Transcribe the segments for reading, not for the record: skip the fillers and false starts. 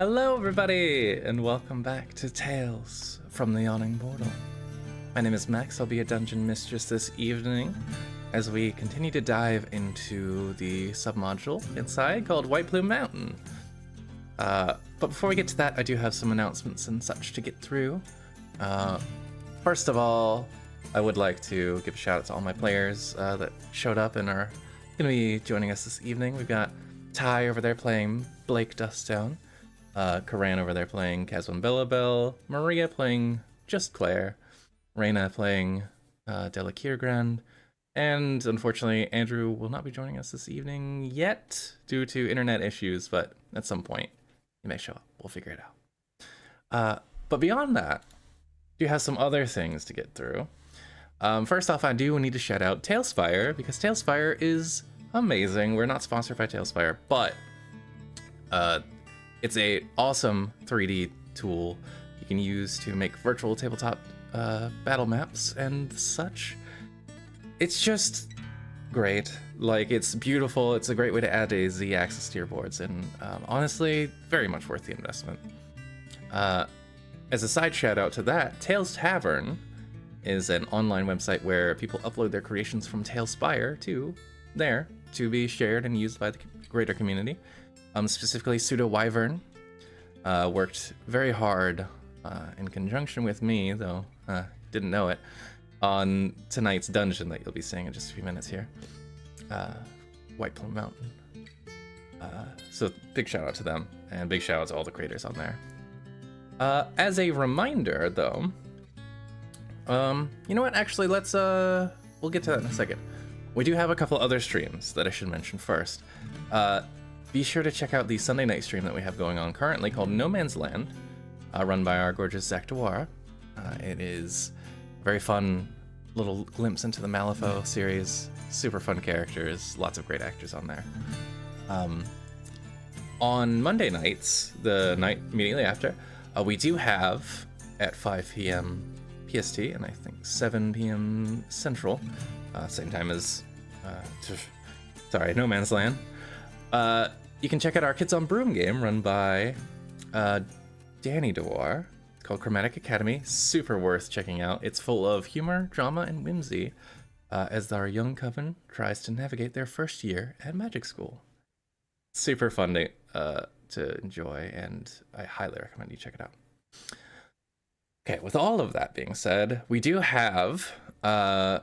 Hello, everybody, and welcome back to Tales from the Yawning Portal. My name is Max. I'll be a dungeon mistress this evening as we continue to dive into the submodule inside called White Plume Mountain. But before we get to that, I do have some announcements and such to get through. First of all, I would like to give a shout out to all my players that showed up and are going to be joining us this evening. We've got Ty over there playing Blake Duststone. Karan over there playing Caswin Bellabel, Maria playing Just Claire, Reyna playing Della Kiergrand, and unfortunately Andrew will not be joining us this evening yet due to internet issues, but at some point he may show up. We'll figure it out. But beyond that, do have some other things to get through. First off, I do need to shout out Tailspire, because Tailspire is amazing. We're not sponsored by Tailspire, but it's a awesome 3D tool you can use to make virtual tabletop battle maps and such. It's just great. Like, it's beautiful. It's a great way to add a Z-axis to your boards, and honestly, very much worth the investment. As a side shout out to that, Tales Tavern is an online website where people upload their creations from Tailspire to there to be shared and used by the greater community. Specifically, Pseudo Wyvern worked very hard in conjunction with me, though didn't know it, on tonight's dungeon that you'll be seeing in just a few minutes here, White Plume Mountain. So big shout out to them, and big shout out to all the creators on there. As a reminder, though, you know what? Actually, let's we'll get to that in a second. We do have a couple other streams that I should mention first. Be sure to check out the Sunday night stream that we have going on currently called No Man's Land, run by our gorgeous Zach Dewar. It is a very fun little glimpse into the Malifaux series. Super fun characters, lots of great actors on there. On Monday nights, the night immediately after, we do have at 5 p.m. PST and I think 7 p.m. Central, same time as, No Man's Land. You can check out our Kids on Broom game run by Danny Dewar. It's called Chromatic Academy. Super worth checking out. It's full of humor, drama, and whimsy as our young coven tries to navigate their first year at magic school. Super fun to enjoy, and I highly recommend you check it out. Okay, with all of that being said, we do have a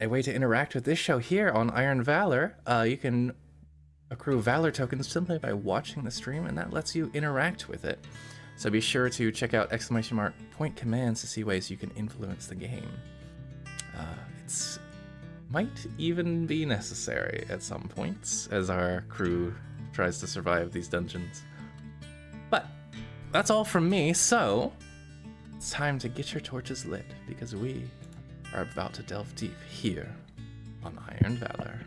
way to interact with this show here on Iron Valor. You can accrue Valor tokens simply by watching the stream, and that lets you interact with it. So be sure to check out !point commands to see ways you can influence the game. It's might even be necessary at some points as our crew tries to survive these dungeons. But that's all from me, so it's time to get your torches lit, because we are about to delve deep here on Iron Valor.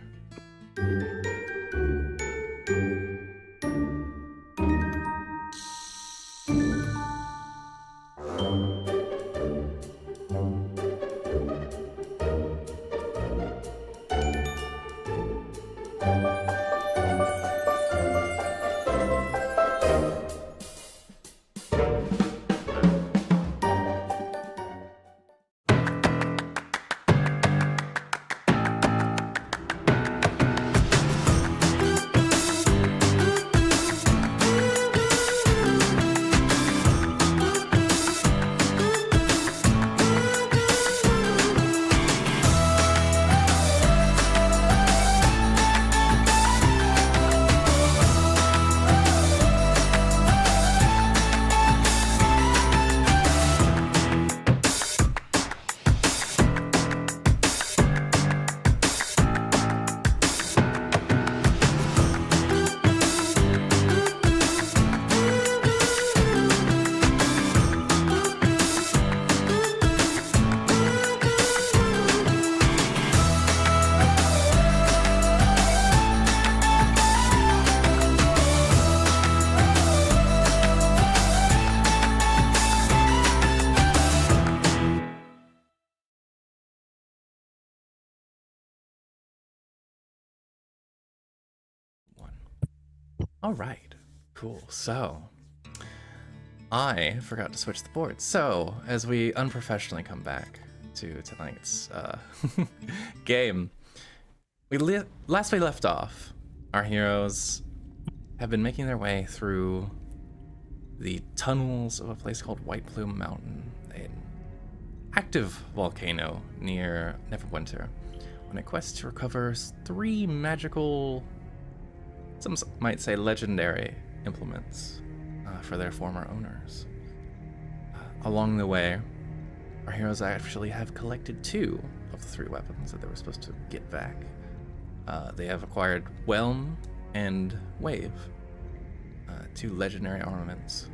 All right, cool. So I forgot to switch the board. So, as we unprofessionally come back to tonight's game, last we left off, our heroes have been making their way through the tunnels of a place called White Plume Mountain, an active volcano near Neverwinter, on a quest to recover 3 magical, some might say legendary, implements for their former owners. Along the way, our heroes actually have collected 2 of the 3 weapons that they were supposed to get back. They have acquired Whelm and Wave, 2 legendary armaments,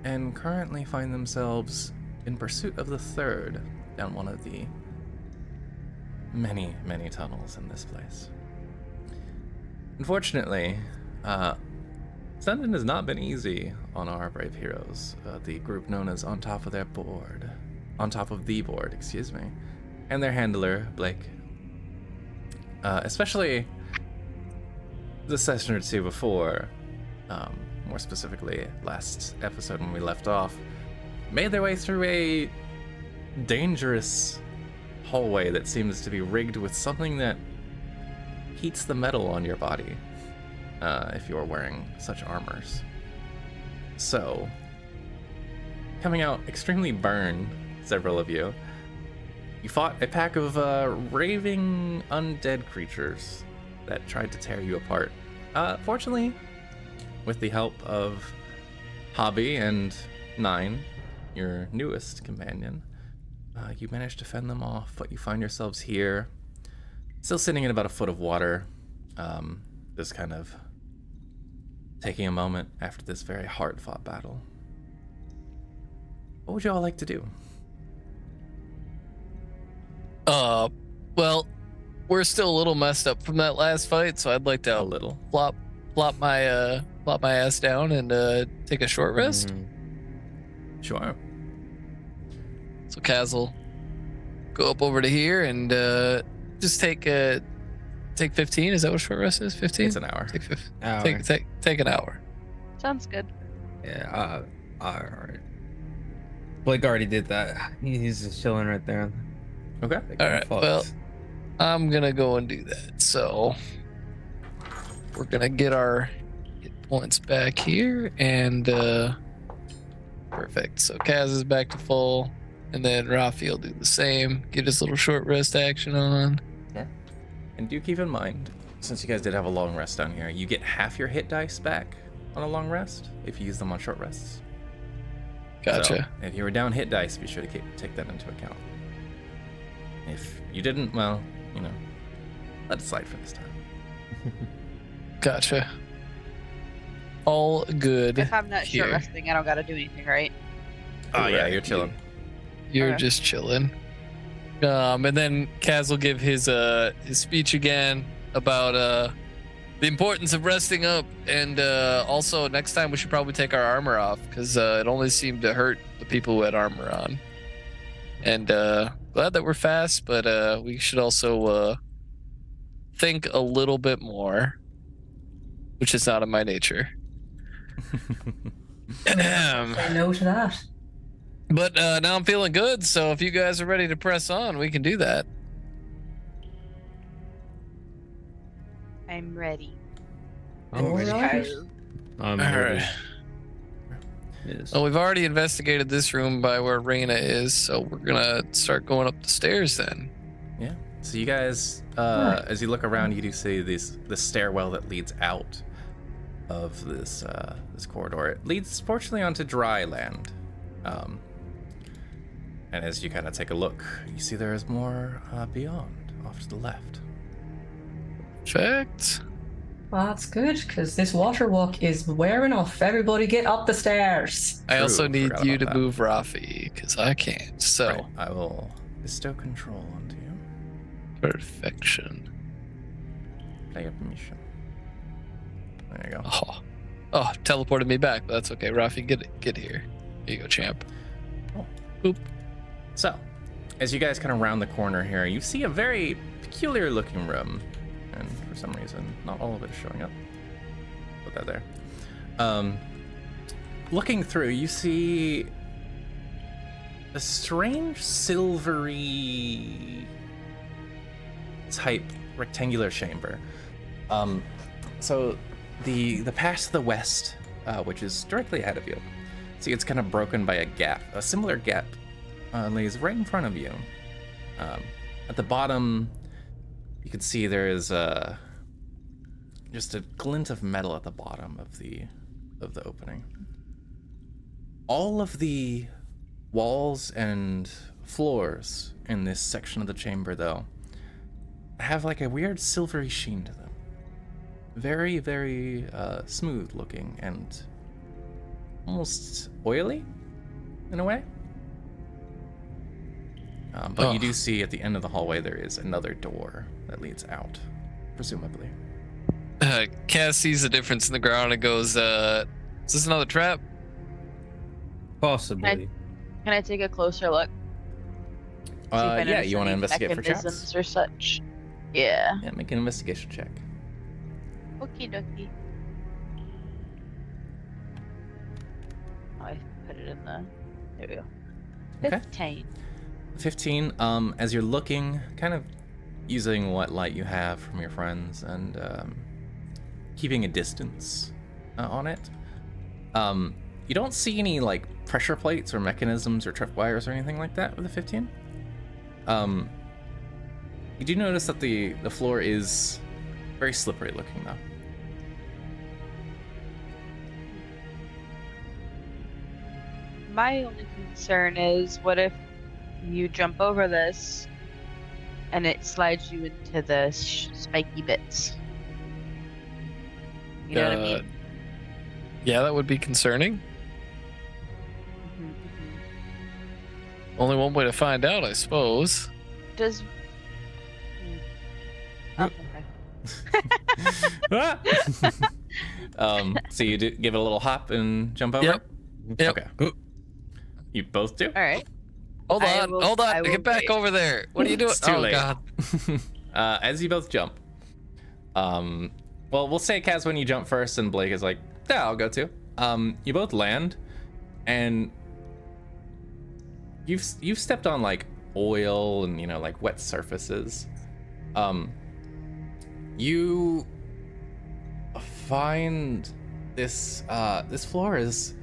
and currently find themselves in pursuit of the 3rd down one of the many, many tunnels in this place. Unfortunately, Sunday has not been easy on our brave heroes, the group known as On Top of the Board, and their handler, Blake. Especially the session or 2 before, more specifically last episode when we left off, made their way through a dangerous hallway that seems to be rigged with something that heats the metal on your body if you're wearing such armors. So, coming out extremely burned, several of you, you fought a pack of raving undead creatures that tried to tear you apart. Fortunately, with the help of Hobby and Nine, your newest companion, you managed to fend them off, but you find yourselves here, still sitting in about a foot of water, just kind of taking a moment after this very hard-fought battle. What would you all like to do? Well, we're still a little messed up from that last fight, so I'd like to plop my ass down and take a short rest. Sure. So Kaz will go up over to here and just take 15. Is that what short rest is? 15? It's an hour. Take an hour. Sounds good. Yeah, all right. Blake already did that. He's just chilling right there. Okay. All right. Well, I'm gonna go and do that. So we're gonna get our hit points back here, and perfect. So Kaz is back to full, and then Rafi will do the same. Get his little short rest action on. Yeah. And do keep in mind, since you guys did have a long rest down here, you get half your hit dice back on a long rest if you use them on short rests. Gotcha. So, if you were down hit dice, be sure to take that into account. If you didn't, well, let it slide for this time. Gotcha. All good. If I'm not here. short resting, I don't gotta do anything, right? Oh yeah, you're chilling. You're Okay. just chilling. And then Kaz will give his speech again about the importance of resting up, and also next time we should probably take our armor off, because it only seemed to hurt the people who had armor on. And glad that we're fast, but we should also think a little bit more, which is not in my nature. Say no to that. But now I'm feeling good, so if you guys are ready to press on, we can do that. I'm ready. I'm ready. Alright. I'm All ready. right. Yes. Well, we've already investigated this room by where Raina is, so we're gonna start going up the stairs then. Yeah. So you guys, as you look around, you do see this stairwell that leads out of this corridor. It leads, fortunately, onto dry land. And as you kind of take a look, you see there is more beyond, off to the left. Perfect. Well, that's good, because this water walk is wearing off. Everybody get up the stairs. I also True, need forgot you to about that. move Rafi, because I can't. So Right, I will bestow control onto you. perfection. Can I get permission? There you go. Oh, teleported me back, but that's okay. Rafi, get here. Here you go, champ. Oh. Boop. So, as you guys kind of round the corner here, you see a very peculiar looking room. And for some reason, not all of it is showing up. Put that there. looking through, you see a strange silvery type rectangular chamber. So the path to the west, which is directly ahead of you, see it's kind of broken by a gap. A similar gap lays right in front of you. At the bottom, you can see there is just a glint of metal at the bottom of the opening. All of the walls and floors in this section of the chamber, though, have like a weird silvery sheen to them. Very, very smooth looking and almost oily in a way. But you do see at the end of the hallway there is another door that leads out, presumably. Cass sees the difference in the ground and goes, is this another trap? Possibly. Can I take a closer look? See if I Yeah, notice you want to any investigate for mechanisms traps? or such? Yeah. Yeah, make an investigation check. Okie dokie. Oh, I put it in the. There we go. Okay. 15. 15. As you're looking, kind of using what light you have from your friends and keeping a distance on it. You don't see any like pressure plates or mechanisms or tripwires or anything like that with the 15. You do notice that the floor is very slippery looking though. My only concern is, what if you jump over this and it slides you into the spiky bits? You know what I mean? Yeah, that would be concerning. Mhm, mhm. Only one way to find out, I suppose. Does. Oh, okay. So you give it a little hop and jump over? Yep. Yep. Okay. You both do? All right. Hold I on, will- hold I on. will Get back wait. over there. What are you doing? It's too oh, late. God. As you both jump. Well, we'll say, Kaz, when you jump first, and Blake is like, yeah, I'll go too. You both land, and you've stepped on like oil and like wet surfaces. You find this this floor is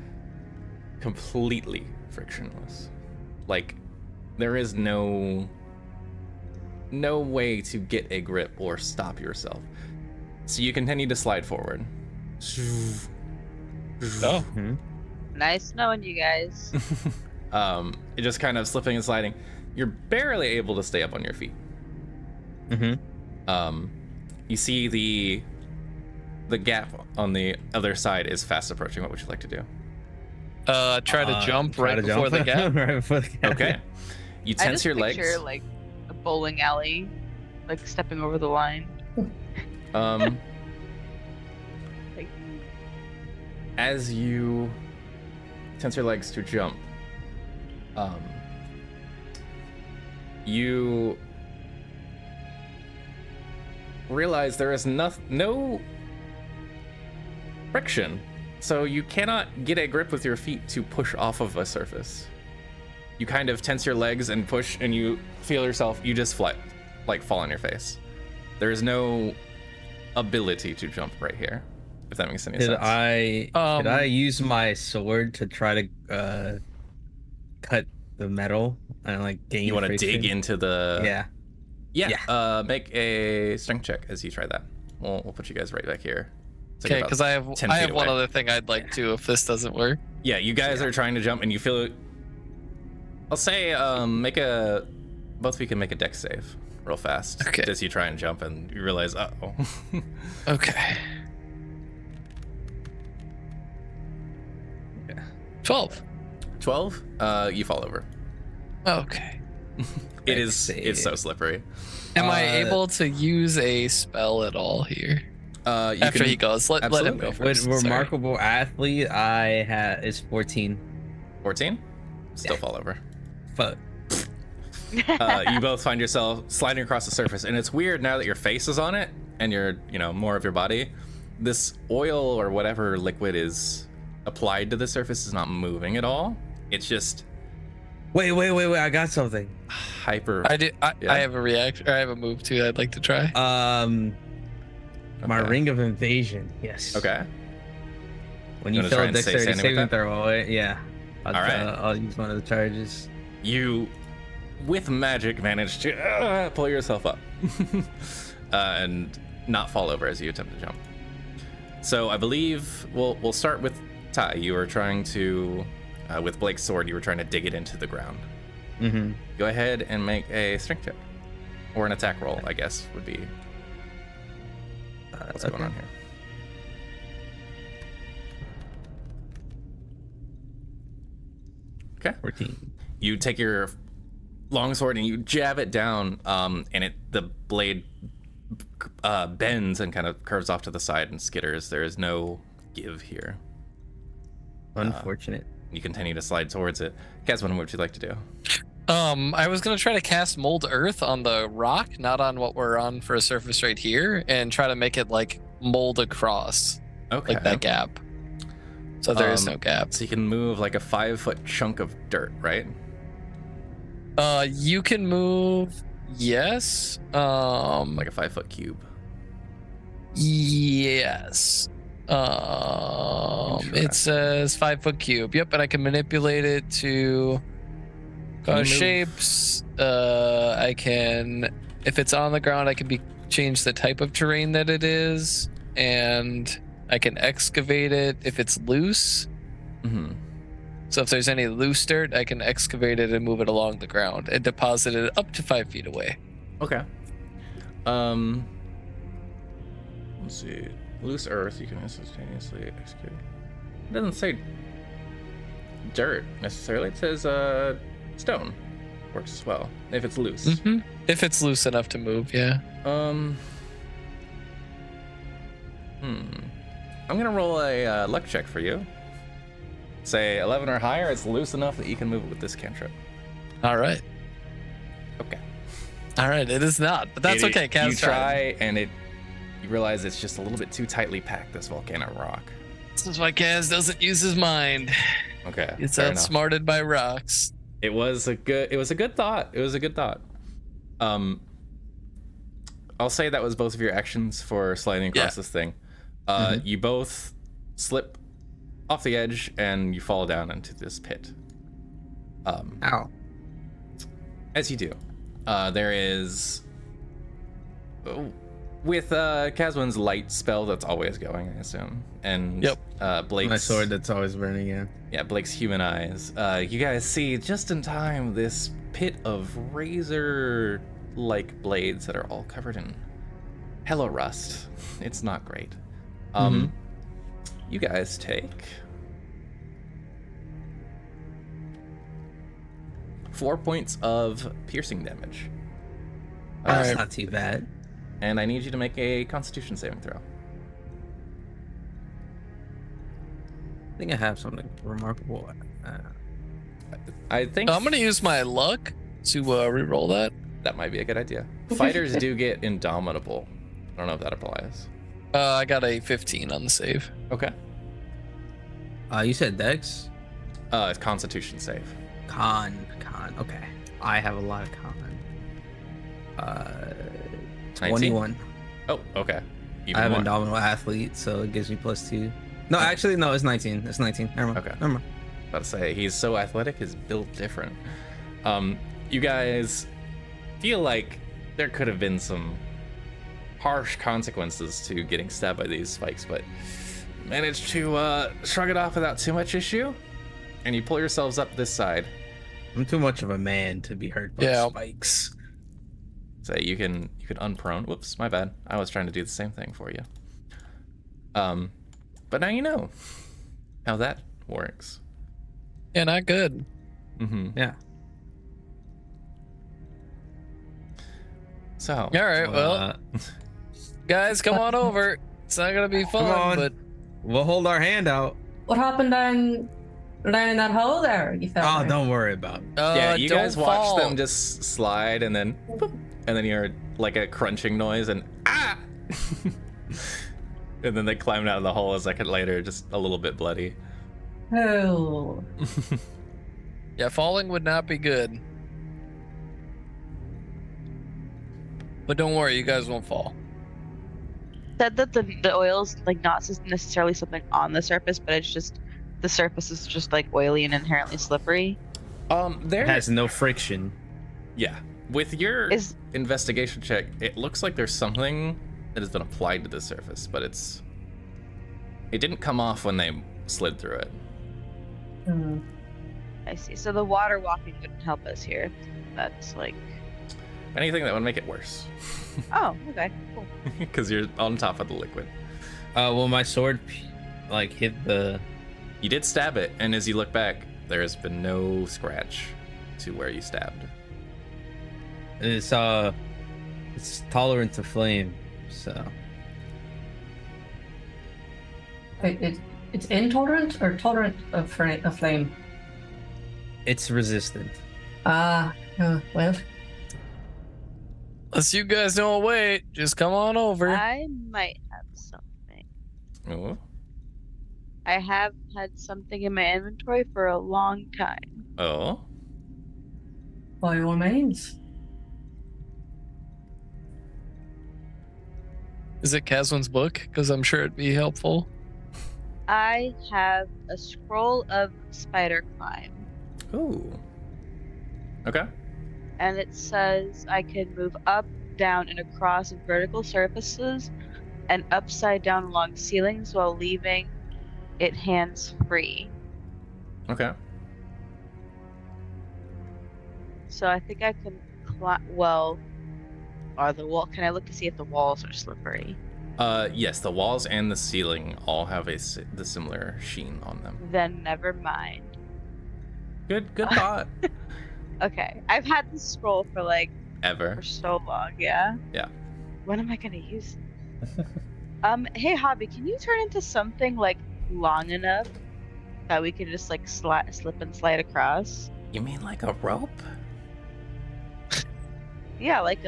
completely frictionless. Like there is no way to get a grip or stop yourself. So you continue to slide forward. Oh. Nice knowing you guys. It just kind of slipping and sliding. You're barely able to stay up on your feet. You see the gap on the other side is fast approaching. What would you like to do? Try to jump Try right to before jump. the gap. Right before the gap. Okay. You I tense just your picture legs. like a bowling alley, like stepping over the line. Like, As you tense your legs to jump, you realize there is no friction, so you cannot get a grip with your feet to push off of a surface. You kind of tense your legs and push, and you feel yourself, you just fly, like fall on your face. There is no ability to jump right here, if that makes any Did sense. I use my sword to try to cut the metal and like gain? You want to friction? dig into the... Yeah. Make a strength check as you try that. We'll put you guys right back here. It's like Okay, about because I have 10 I feet have one away. other thing I'd like to if this doesn't work. Yeah, you guys are trying to jump and you feel it. I'll say both of you can make a dex save real fast. Okay. As you try and jump and you realize, uh-oh. Okay. 12. 12, you fall over. Okay. It's save. so slippery. Am I Uh, able to use a spell at all here? You After can- he goes, let him absolutely. go With first. With sorry. remarkable athlete, I had is 14. 14? Still Yeah. fall over. Fuck. You both find yourself sliding across the surface, and it's weird now that your face is on it and you're more of your body. This oil or whatever liquid is applied to the surface is not moving at all. It's just Wait. I got something. hyper. I have a reaction. Or I have a move too. I'd like to try. My Okay. ring of invasion. Yes. Okay. When You you wanna try fail a and say dexterity anything with saving throw, yeah. All right. I'll use one of the charges. You, with magic, manage to pull yourself up and not fall over as you attempt to jump. So I believe we'll start with Ty. You were trying to, with Blake's sword, you were trying to dig it into the ground. Mm-hmm. Go ahead and make a strength check, or an attack roll, I guess would be what's going on here. Okay. 14. You take your longsword and you jab it down, and the blade bends and kind of curves off to the side and skitters. There is no give here. Unfortunate. You continue to slide towards it. Caswin, what would you like to do? I was gonna try to cast Mold Earth on the rock, not on what we're on for a surface right here, and try to make it like mold across, Okay. like that gap. So there is no gap. So you can move like a 5-foot chunk of dirt, right? You can move. Yes. Like a 5-foot cube. Yes. It Interesting. says 5-foot cube. Yep, and I can manipulate it to Can you move- shapes. I can, if it's on the ground, I can change the type of terrain that it is, and I can excavate it if it's loose. Mm-hmm. So if there's any loose dirt, I can excavate it and move it along the ground and deposit it up to 5 feet away. Okay. Let's see. Loose earth, you can instantaneously execute. It doesn't say dirt necessarily. It says stone. Works as well if it's loose. Mm-hmm. If it's loose enough to move, yeah. I'm gonna roll a luck check for you. Say 11 or higher. It's loose enough that you can move it with this cantrip. All right. Okay. All right. It is not, but that's okay. Kaz You tried. try and you realize it's just a little bit too tightly packed. This volcano rock. This is why Kaz doesn't use his mind. Okay. It's fair enough. outsmarted by rocks. It was a good thought. I'll say that was both of your actions for sliding across this thing. You both slip off the edge and you fall down into this pit. Ow. As you do, there is, with Caswin's light spell that's always going, I assume, and Blake's My sword that's always burning, yeah. Yeah, Blake's human eyes. You guys see just in time this pit of razor-like blades that are all covered in hella rust. It's not great. You guys take 4 points of piercing damage. That's Alright. not too bad. And I need you to make a Constitution saving throw. I think I have something remarkable. I think I'm gonna use my luck to re-roll that. that might be a good idea. Fighters do get Indomitable. I don't know if that applies. I got a 15 on the save. Okay. You said Dex? It's Constitution save. Con. Okay. I have a lot of con. 21. Oh, okay. Even I have more. Indomitable Athlete, so it gives me +2. No, actually, no, it's 19. It's 19. Never mind. Okay. Never mind. About to say, he's so athletic, his build different. You guys feel like there could have been some harsh consequences to getting stabbed by these spikes, but managed to shrug it off without too much issue. And you pull yourselves up this side. I'm too much of a man to be hurt by spikes. So you can unprone. Whoops, my bad. I was trying to do the same thing for you. But now you know how that works. Yeah, not good. Yeah. So All right, well, guys, come on over. It's not gonna be fun, on. but We'll hold our hand out. What happened down in that hole there? You fell Oh, there? don't worry about it. yeah, you don't guys watch fall. them just slide and then boop, and then you hear like a crunching noise and and then they climb out of the hole a second later, just a little bit bloody. Oh. Yeah, falling would not be good. But don't worry, you guys won't fall. Said that the oil's like not necessarily something on the surface, but it's just the surface is just like oily and inherently slippery. There It has no friction. Yeah. With your Is investigation check, it looks like there's something that has been applied to the surface, but it didn't come off when they slid through it. Hmm. I see. So the water walking wouldn't help us here. That's like, Anything that would make it worse. oh, okay, cool. Because you're on top of the liquid. Well, my sword like hit the. You did stab it, and as you look back, there has been no scratch to where you stabbed. It's tolerant to flame, so. Wait, it's intolerant or tolerant of flame? It's resistant. Ah, well. Unless you guys don't wait, just come on over. I might have something. Oh. I have had something in my inventory for a long time. Oh. By all means. Is it Caswin's book? Because I'm sure it'd be helpful. I have a scroll of spider climb, Ooh. Okay. and it says I can move up, down, and across vertical surfaces and upside down along ceilings while leaving it hands free. Okay. So I think I can well, are the wall? Can I look to see if the walls are slippery? Yes, the walls and the ceiling all have the similar sheen on them. Then never mind. Good thought. Okay, I've had this scroll for Ever. for so long. Yeah. Yeah. When am I gonna use it? Hey Hobby, can you turn into something like long enough that we can just like slip and slide across? You mean like a rope? Yeah, like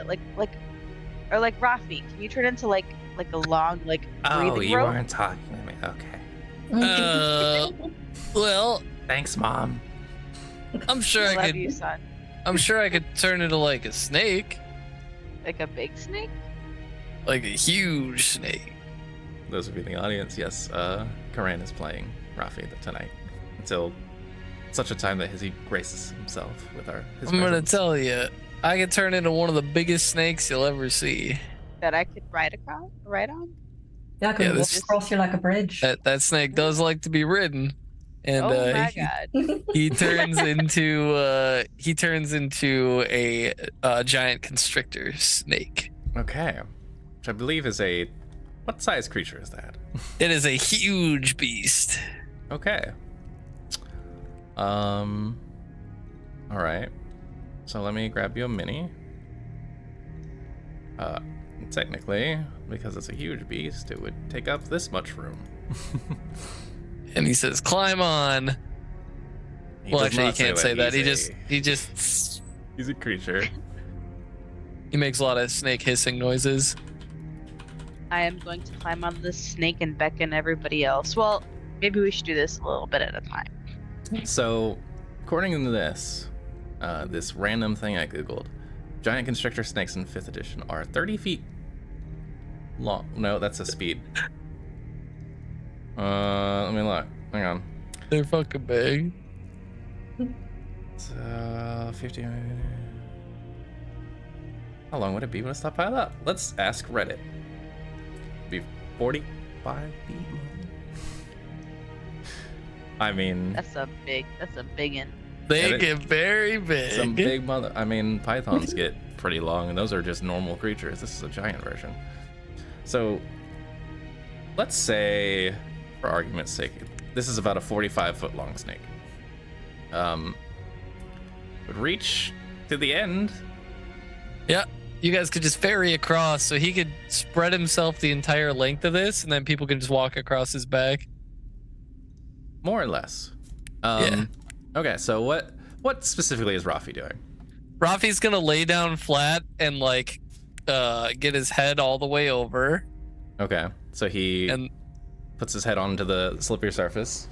or like Rafi. Can you turn into like a long Oh, breathing you rope? weren't talking to me. Okay. Well, Thanks, Mom. I'm sure I I love could. you, son. I'm sure I could turn into like a snake, Like a big snake? like a huge snake. Those would be the audience. Yes, Karan is playing Rafi tonight until such a time that he graces himself with his I'm gonna presence. tell you, I could turn into one of the biggest snakes you'll ever see. That I could ride on? Yeah, I could Yeah, walk this- across you like a bridge. That snake does like to be ridden, and Oh my god. he turns into a giant constrictor snake. Okay. Which I believe is what size creature is that? It is a huge beast. Okay. All right. So let me grab you a mini. Technically, because it's a huge beast, it would take up this much room. And he says, "Climb on." He Well, does actually, he not say can't say that. He's He just he's a creature. he makes a lot of snake hissing noises. I am going to climb on this snake and beckon everybody else. Well, maybe we should do this a little bit at a time. So, according to this random thing I googled, giant constrictor snakes in 5th edition are 30 feet long. No, that's a speed. Let me look. Hang on. They're fucking big. So 50. How long would it be when it stopped piled up? Let's ask Reddit. Be 45 feet long. I mean, That's a big one. They Yeah, get very big. some big mother. I mean, pythons get pretty long, and those are just normal creatures. This is a giant version. So, let's say, for argument's sake, this is about a 45-foot long snake. Would reach to the end. Yeah, you guys could just ferry across, so he could spread himself the entire length of this, and then people can just walk across his back. More or less. Yeah. Okay, so what specifically is Rafi doing? Rafi's gonna lay down flat and get his head all the way over, Okay, so he and puts his head onto the slippery surface.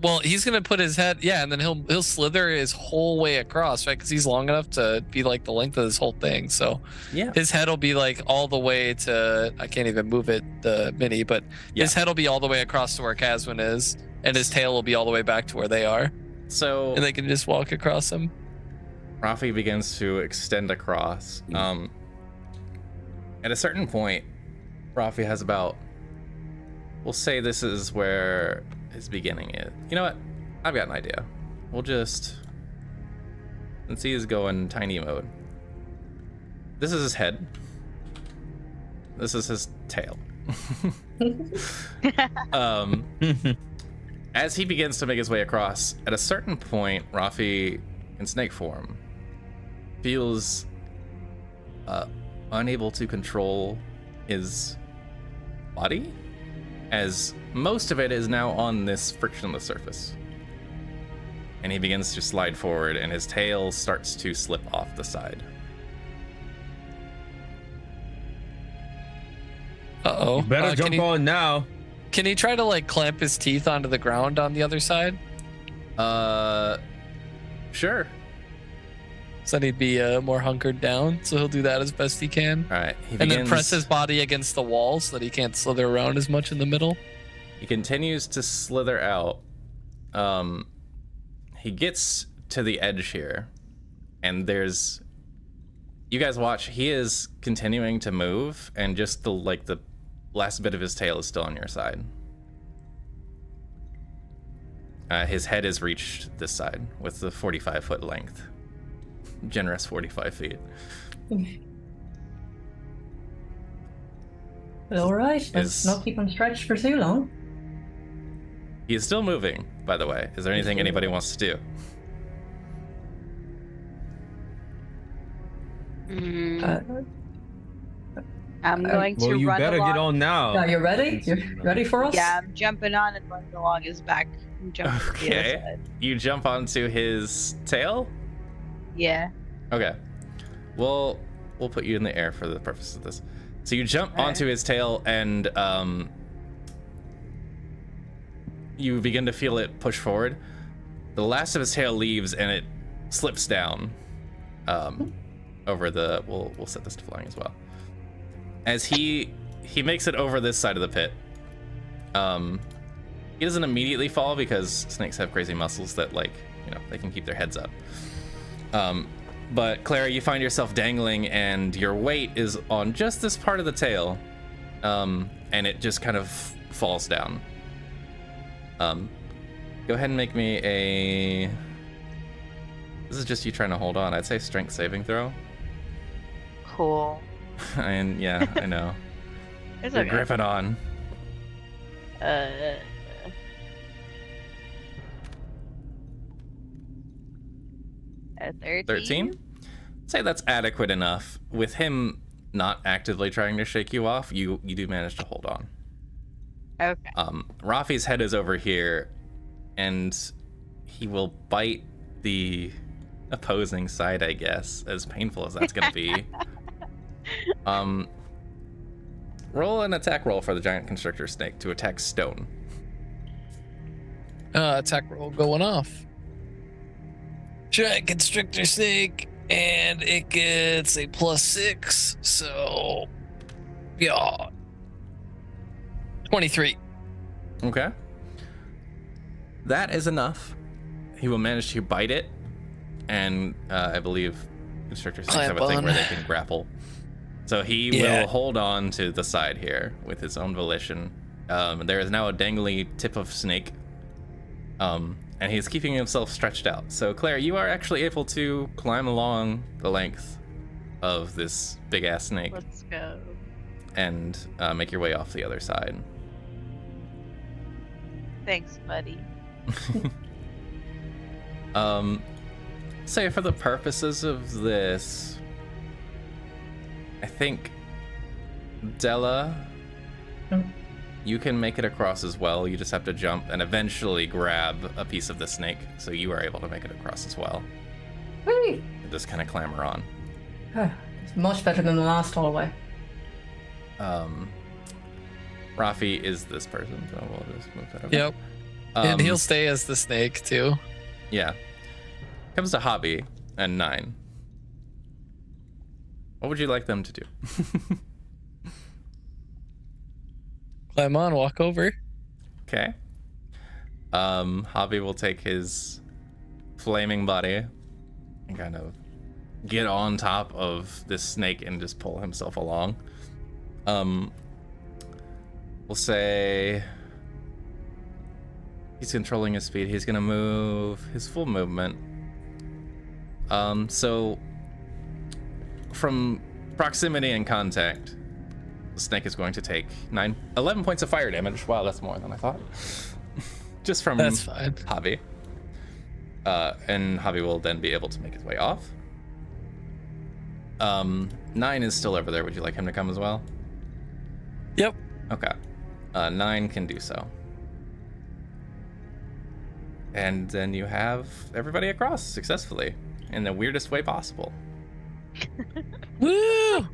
Well, he's gonna put his head, yeah, and then he'll slither his whole way across, right? Because he's long enough to be like the length of this whole thing. So Yeah. his head will be like all the way to, I can't even move it, the mini, but his head will be all the way across to where Caswin is, and his tail will be all the way back to where they are, So and they can just walk across him. Rafi begins to extend across. At a certain point, Rafi has about, we'll say this is where his beginning is. You know what? I've got an idea. We'll just, since he is going tiny mode. This is his head. This is his tail. As he begins to make his way across, at a certain point, Rafi, in snake form, feels unable to control his body, as most of it is now on this frictionless surface. And he begins to slide forward, and his tail starts to slip off the side. Uh-oh. You better jump on now. Can he try to like clamp his teeth onto the ground on the other side? Sure. So then he'd be more hunkered down, so he'll do that as best he can. All right. And then press his body against the wall so that he can't slither around as much in the middle. He continues to slither out. He gets to the edge here, and there's, you guys watch, he is continuing to move, and just the last bit of his tail is still on your side. His head has reached this side with the 45-foot length. Generous 45 feet. All right, let's not keep him stretched for too long. He is still moving, by the way. Is there anything anybody wants to do? I'm going to Well, you run better along. get on now. Are you ready? You're ready for us? Yeah, I'm jumping on and running along his back. I'm jumping to the other Okay. side. You jump onto his tail? Yeah. Okay. We'll put you in the air for the purpose of this. So you jump onto his tail, and you begin to feel it push forward. The last of his tail leaves, and it slips down over the. We'll set this to flying as well. As he makes it over this side of the pit. He doesn't immediately fall because snakes have crazy muscles that, like, you know, they can keep their heads up. But Clara, you find yourself dangling, and your weight is on just this part of the tail, and it just kind of falls down. Go ahead and make me a. This is just you trying to hold on. I'd say strength saving throw. Cool. And yeah, I know. It's You're okay. gripping on. A 13. 13? Say that's adequate enough. With him not actively trying to shake you off, you do manage to hold on. Okay. Rafi's head is over here, and he will bite the opposing side, I guess, as painful as that's gonna be. Roll an attack roll for the giant constrictor snake to attack stone. Attack roll going off. Giant constrictor snake, and it gets a +6, so yeah, 23. Okay. That is enough. He will manage to bite it, and I believe constrictor snakes have a thing where they can grapple. So he will hold on to the side here with his own volition. There is now a dangly tip of snake, and he's keeping himself stretched out. So Claire, you are actually able to climb along the length of this big ass snake. Let's go. And make your way off the other side. Thanks, buddy. Say for the purposes of this, I think Della, you can make it across as well. You just have to jump and eventually grab a piece of the snake, so you are able to make it across as well. Whee! Just kind of clamber on. It's much better than the last hallway. Rafi is this person, so we'll just move that over. Yep. And he'll stay as the snake too. Yeah. Comes to Hobby and 9. What would you like them to do? Climb on, walk over. Okay. Hobby will take his flaming body and kind of get on top of this snake and just pull himself along. We'll say he's controlling his speed. He's gonna move his full movement. So from proximity and contact, the snake is going to take 11 points of fire damage. Wow, that's more than I thought. Just from That's fine. Hobby. And Hobby will then be able to make his way off. 9 is still over there. Would you like him to come as well? Yep. Okay. 9 can do so. And then you have everybody across successfully in the weirdest way possible. Woo!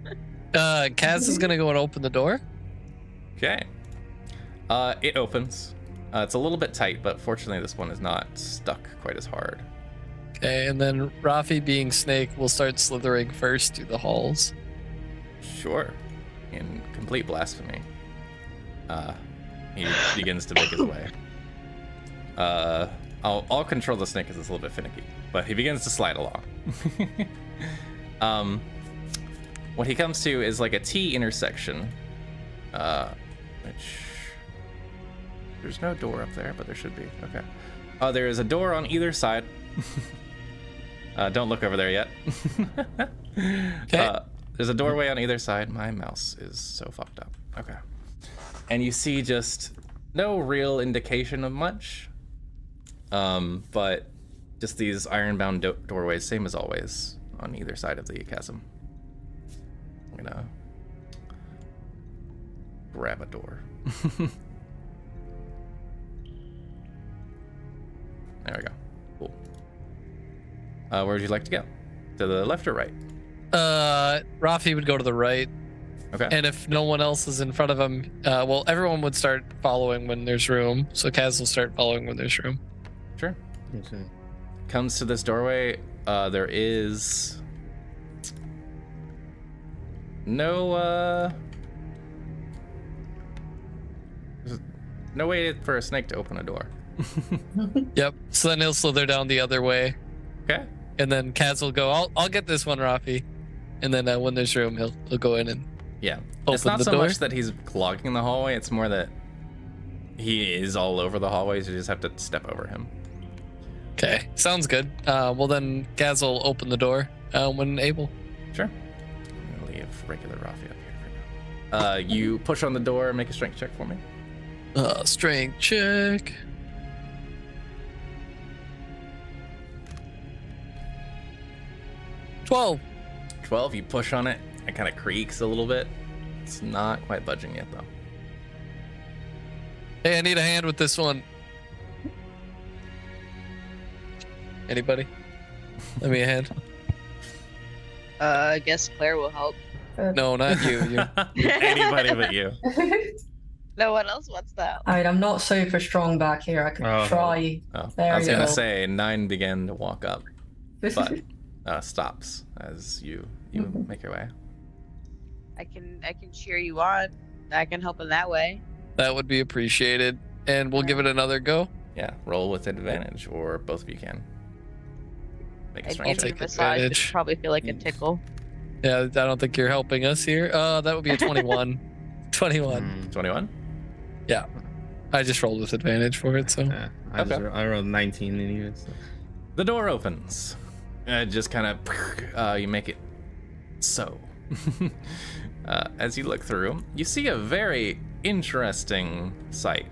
Kaz is gonna go and open the door. Okay. It opens. It's a little bit tight, but fortunately this one is not stuck quite as hard. Okay, and then Rafi, being snake, will start slithering first through the halls. Sure. In complete blasphemy. He begins to make his way. I'll control the snake because it's a little bit finicky, but he begins to slide along. What he comes to is like a T intersection, which there's no door up there, but there should be. Okay. There is a door on either side. Don't look over there yet. Okay. There's a doorway on either side. My mouse is so fucked up. Okay. And you see just no real indication of much, but just these iron-bound doorways, same as always, on either side of the chasm. I'm gonna grab a door. There we go. Cool. Where would you like to go? To the left or right? Rafi would go to the right. Okay. And if no one else is in front of him, well, everyone would start following when there's room. So Kaz will start following when there's room. Sure. Okay. Comes to this doorway. There is no there's no way for a snake to open a door. Yep. So then he'll slither down the other way, Okay. and then Kaz will go, I'll get this one, Rafi. And then when there's room, he'll go in and Yeah. It's Open not the so door? much that he's clogging the hallway, it's more that he is all over the hallways. You just have to step over him. Okay, sounds good. Well then, Kaz will open the door when able. Sure. I'm gonna leave regular Rafi up here for now. You push on the door, make a strength check for me. Strength check. $12. 12, you push on it, it kind of creaks a little bit. It's not quite budging yet though. Hey, I need a hand with this one. Anybody? Let me a hand. I guess Claire will help. No, not you. Anybody but you. No one else wants that. I mean, I'm not super strong back here. I could Oh. try. Oh, There I was you gonna go. say 9 began to walk up, but stops as you Mhm. make your way. I can cheer you on. I can help in that way. That would be appreciated. And we'll give it another go. Yeah, roll with advantage, or both of you can. Make a I'd strength give it check. a massage. It'd advantage. probably feel like a tickle. Yeah, I don't think you're helping us here. That would be a 21. 21. Mm, 21? I just rolled with advantage for it, so. yeah, I rolled 19 anyway. So. The door opens. Just kind of, you make it so. As you look through, you see a very interesting sight.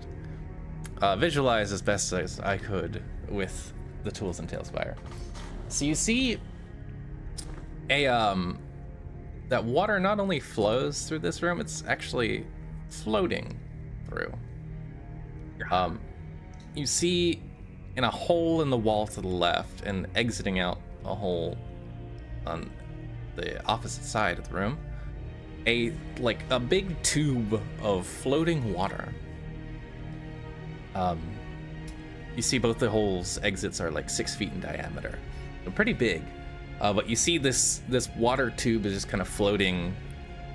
Visualize as best as I could with the tools in Tailspire. So you see that water not only flows through this room, it's actually floating through. You see in a hole in the wall to the left and exiting out a hole on the opposite side of the room, a big tube of floating water. You see both the holes exits are like 6 feet in diameter. They're pretty big. But you see this water tube is just kind of floating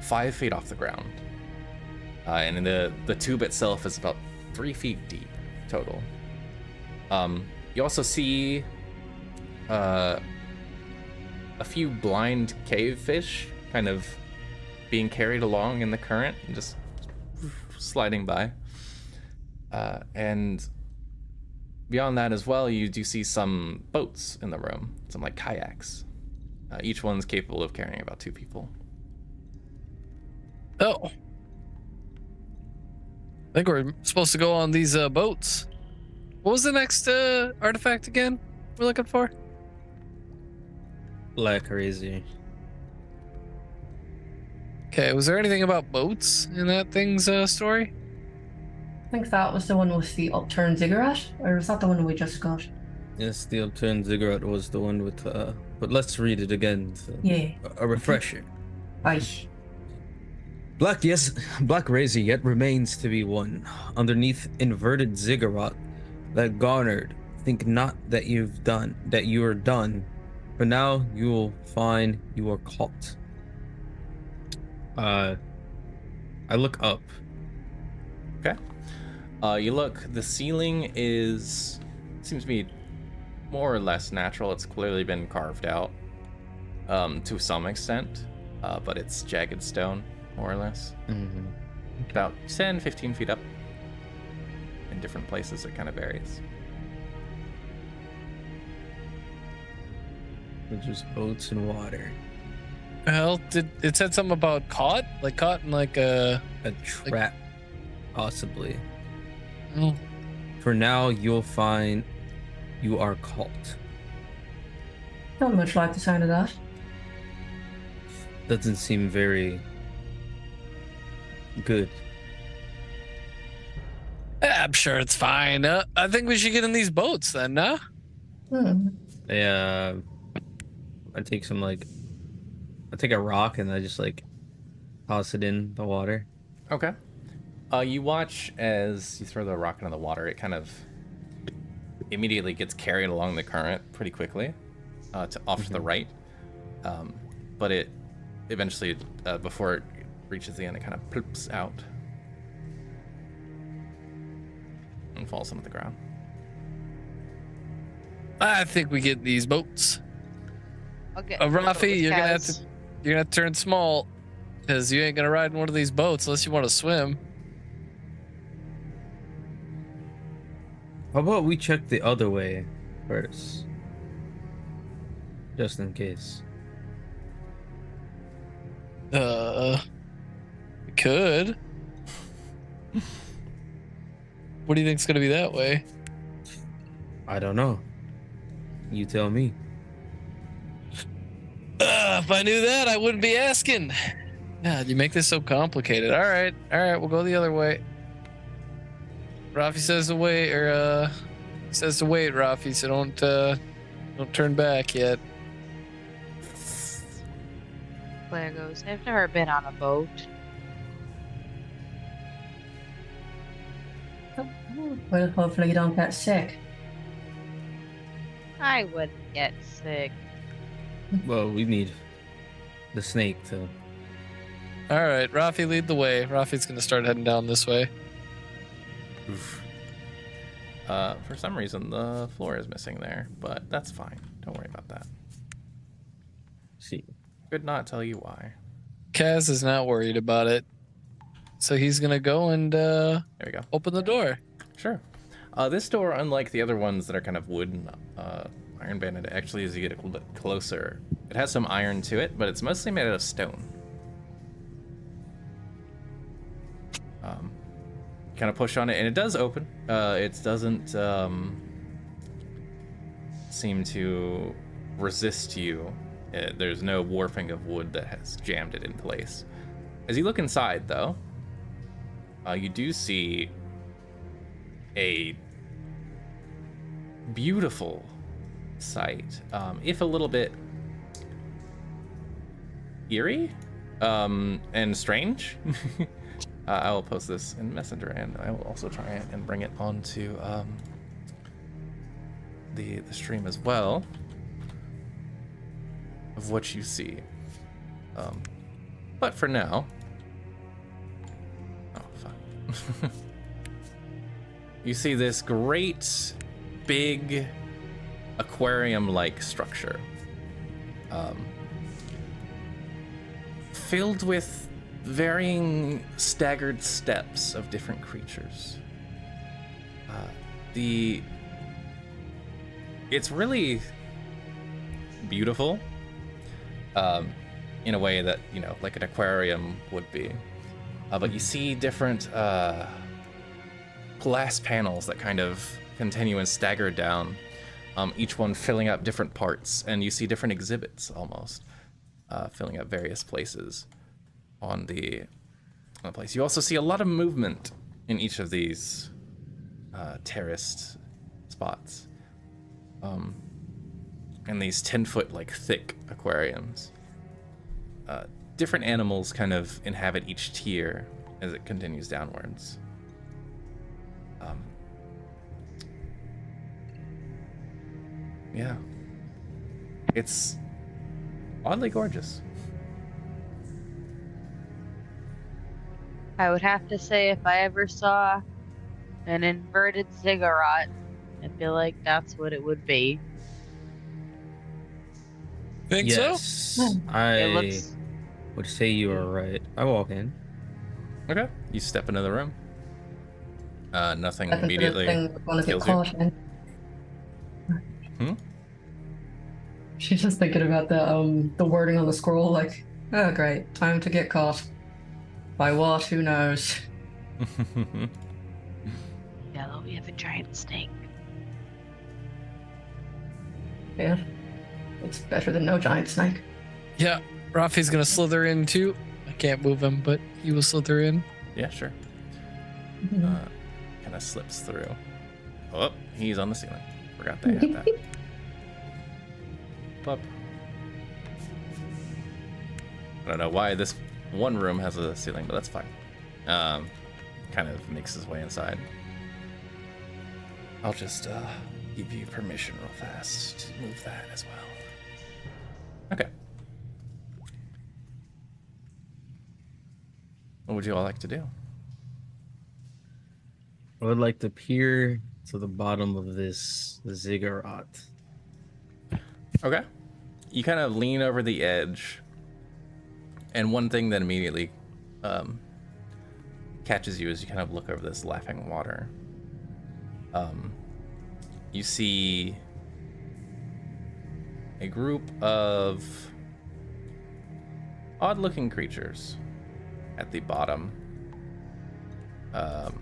5 feet off the ground. And the tube itself is about 3 feet deep total. You also see a few blind cave fish kind of being carried along in the current and just sliding by. And beyond that as well, you do see some boats in the room, some like kayaks. Each one's capable of carrying about 2 people. Oh. I think we're supposed to go on these boats. What was the next artifact again we're looking for? Black crazy. Okay, was there anything about boats in that thing's story? I think that was the one with the upturned ziggurat, or was that the one we just got? Yes, the upturned ziggurat was the one with but let's read it again. Yeah. A refresher. Aye. Black Razor yet remains to be won. Underneath inverted ziggurat that garnered. Think not that you are done. For now you will find you are caught. I look up. Okay. You look, the ceiling seems to be more or less natural. It's clearly been carved out to some extent, but it's jagged stone, more or less. Mm-hmm. About 10, 15 feet up. In different places, it kind of varies. It's just boats and water. Well, it said something about caught? Like caught in like a trap, possibly. Oh. For now, you'll find you are caught. Don't much like the sound of that. Doesn't seem very good. I'm sure it's fine. I think we should get in these boats then, nah? Yeah. I take a rock and I just like toss it in the water. Okay. You watch as you throw the rock into the water. It kind of immediately gets carried along the current pretty quickly, off to the right. But it eventually, before it reaches the end, it kind of ploops out and falls onto the ground. I think we get these boats. Okay. Rafi, you're gonna have to turn small, because you ain't gonna ride in one of these boats unless you want to swim. How about we check the other way first? Just in case. We could. What do you think's gonna be that way? I don't know. You tell me. If I knew that, I wouldn't be asking. God, you make this so complicated. All right, we'll go the other way. Rafi says to wait, Rafi, so don't turn back yet. Claire goes, I've never been on a boat. Well, hopefully you don't get sick. I wouldn't get sick. Well, we need the snake to. All right, Rafi, lead the way. Rafi's gonna start heading down this way. Oof. For some reason, the floor is missing there, but that's fine. Don't worry about that. See. Could not tell you why. Kaz is not worried about it, so he's gonna go and There we go. open the door. Sure. This door, unlike the other ones that are kind of wooden, iron banded, actually, as you get a little bit closer, it has some iron to it, but it's mostly made out of stone. Kind of push on it, and it does open. It doesn't seem to resist you. There's no warping of wood that has jammed it in place. As you look inside, though, you do see a beautiful sight, if a little bit eerie and strange. I will post this in Messenger, and I will also try and bring it onto the stream as well of what you see. But for now, oh fuck, you see this great big aquarium-like structure, filled with varying staggered steps of different creatures. It's really beautiful, in a way that, you know, like an aquarium would be. But you see different glass panels that kind of continue and stagger down, each one filling up different parts, and you see different exhibits almost, filling up various places on the place. You also see a lot of movement in each of these terraced spots, and these 10-foot like thick aquariums. Different animals kind of inhabit each tier as it continues downwards. Yeah, it's oddly gorgeous. I would have to say, if I ever saw an inverted ziggurat, I feel like that's what it would be. Think so? Yes, It I looks. would say you are right. I walk in. Okay, you step into the room. Nothing I think immediately we're gonna get kills you. caught in. Hmm? She's just thinking about the wording on the scroll, like, oh great, time to get caught. By what? Who knows? Yellow, we have a giant snake. Yeah. It's better than no giant snake. Yeah, Rafi's gonna slither in too. I can't move him, but he will slither in. Yeah, sure. Mhm. Kind of slips through. Oh, he's on the ceiling. Forgot they had that. Up. I don't know why this one room has a ceiling, but that's fine. Kind of makes his way inside. I'll just give you permission real fast to move that as well. Okay. What would you all like to do? I would like to peer to the bottom of this ziggurat. Okay. You kind of lean over the edge, and one thing that immediately catches you as you kind of look over this laughing water. You see a group of odd-looking creatures at the bottom. And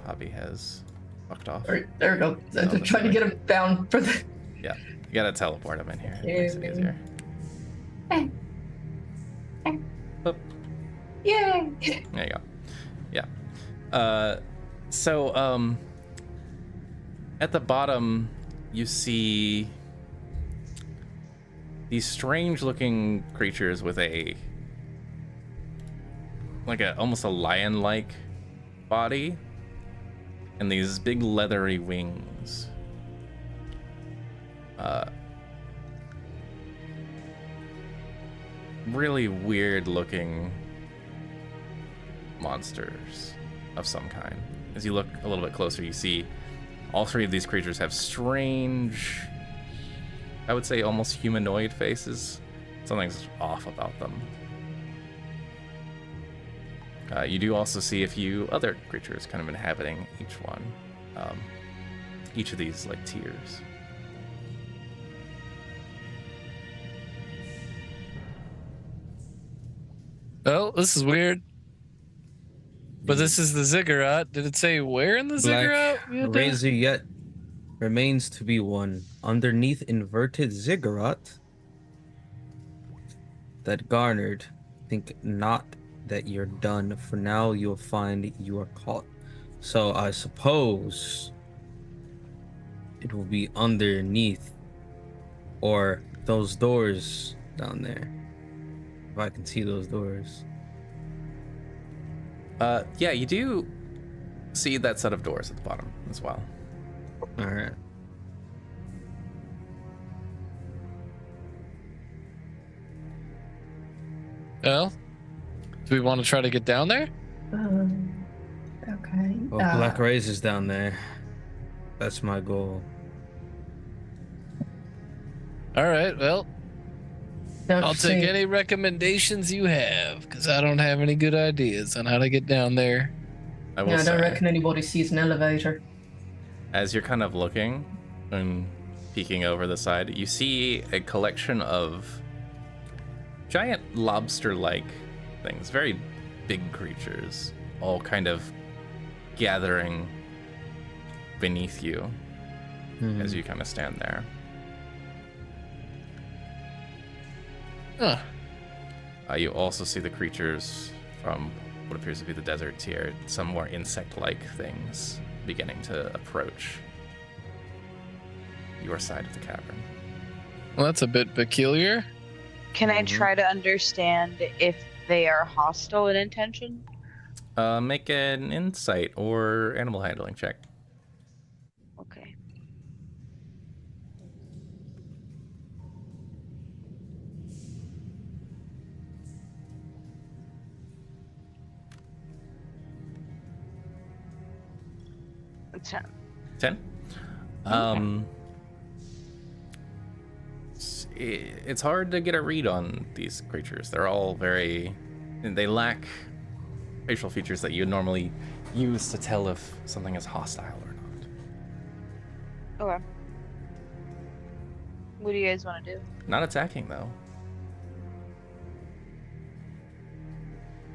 Hobby has fucked off. Alright, there we go. Oh, I'm trying to get him down for the. Yeah, you gotta teleport him in here. It Yeah, makes it man. easier. Boop. Yay! There you go. Yeah. So, at the bottom, you see these strange-looking creatures with almost a lion-like body and these big leathery wings. Really weird-looking monsters of some kind. As you look a little bit closer, you see all three of these creatures have strange, I would say almost humanoid faces. Something's off about them. You do also see a few other creatures kind of inhabiting each one. Each of these like tiers. Oh, this is weird. But this is the ziggurat. Did it say where in the ziggurat? we had to- Razor yet remains to be won. Underneath inverted ziggurat that garnered, think not that you're done. For now, you'll find you are caught. So I suppose it will be underneath or those doors down there. If I can see those doors. Yeah, you do see that set of doors at the bottom as well. All right. Well, do we want to try to get down there? Okay. Well, Black Rays is down there. That's my goal. All right. Well, Don't I'll you take see- any recommendations you have because I don't have any good ideas on how to get down there. I will Yeah, I don't say, reckon anybody sees an elevator. as you're kind of looking and peeking over the side, you see a collection of giant lobster-like things, very big creatures, all kind of gathering beneath you as you kind of stand there. Huh. You also see the creatures from what appears to be the deserts here, some more insect-like things beginning to approach your side of the cavern. Well, that's a bit peculiar. Can I try to understand if they are hostile in intention? Make an insight or animal handling check. Okay. A 10. 10? It's hard to get a read on these creatures. They're all they lack facial features that you would normally use to tell if something is hostile or not. Okay. What do you guys want to do? Not attacking, though.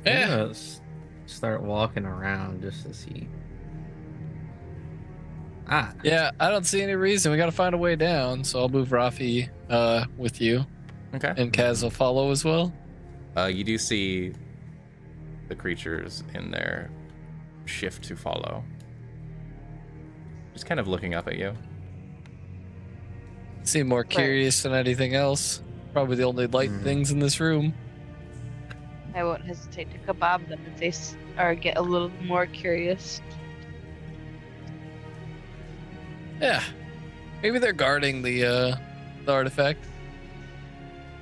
Yeah. Let's start walking around just to see. Yeah, I don't see any reason. We got to find a way down, so I'll move Rafi with you, Okay. and Kaz will follow as well. You do see the creatures in their shift to follow. Just kind of looking up at you. Seem more curious than anything else. Probably the only light things in this room. I won't hesitate to kebab them if they get a little more curious. Yeah, maybe they're guarding the artifact.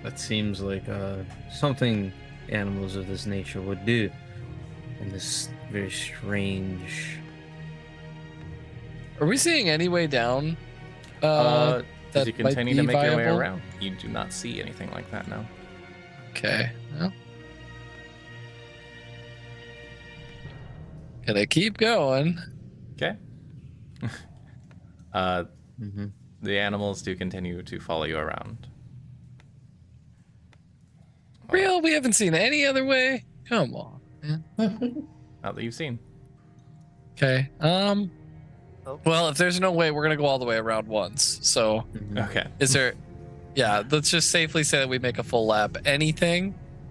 That seems like something animals of this nature would do in this very strange. Are we seeing any way down? As that you might continue be to make your way viable? around, you do not see anything like that now. Okay. Well, can I keep going? Okay. The animals do continue to follow you around. Real? We haven't seen any other way? Come on, man. Not that you've seen. Okay. Well, if there's no way, we're gonna go all the way around once. So, Okay. is there? Yeah. Let's just safely say that we make a full lap. Anything?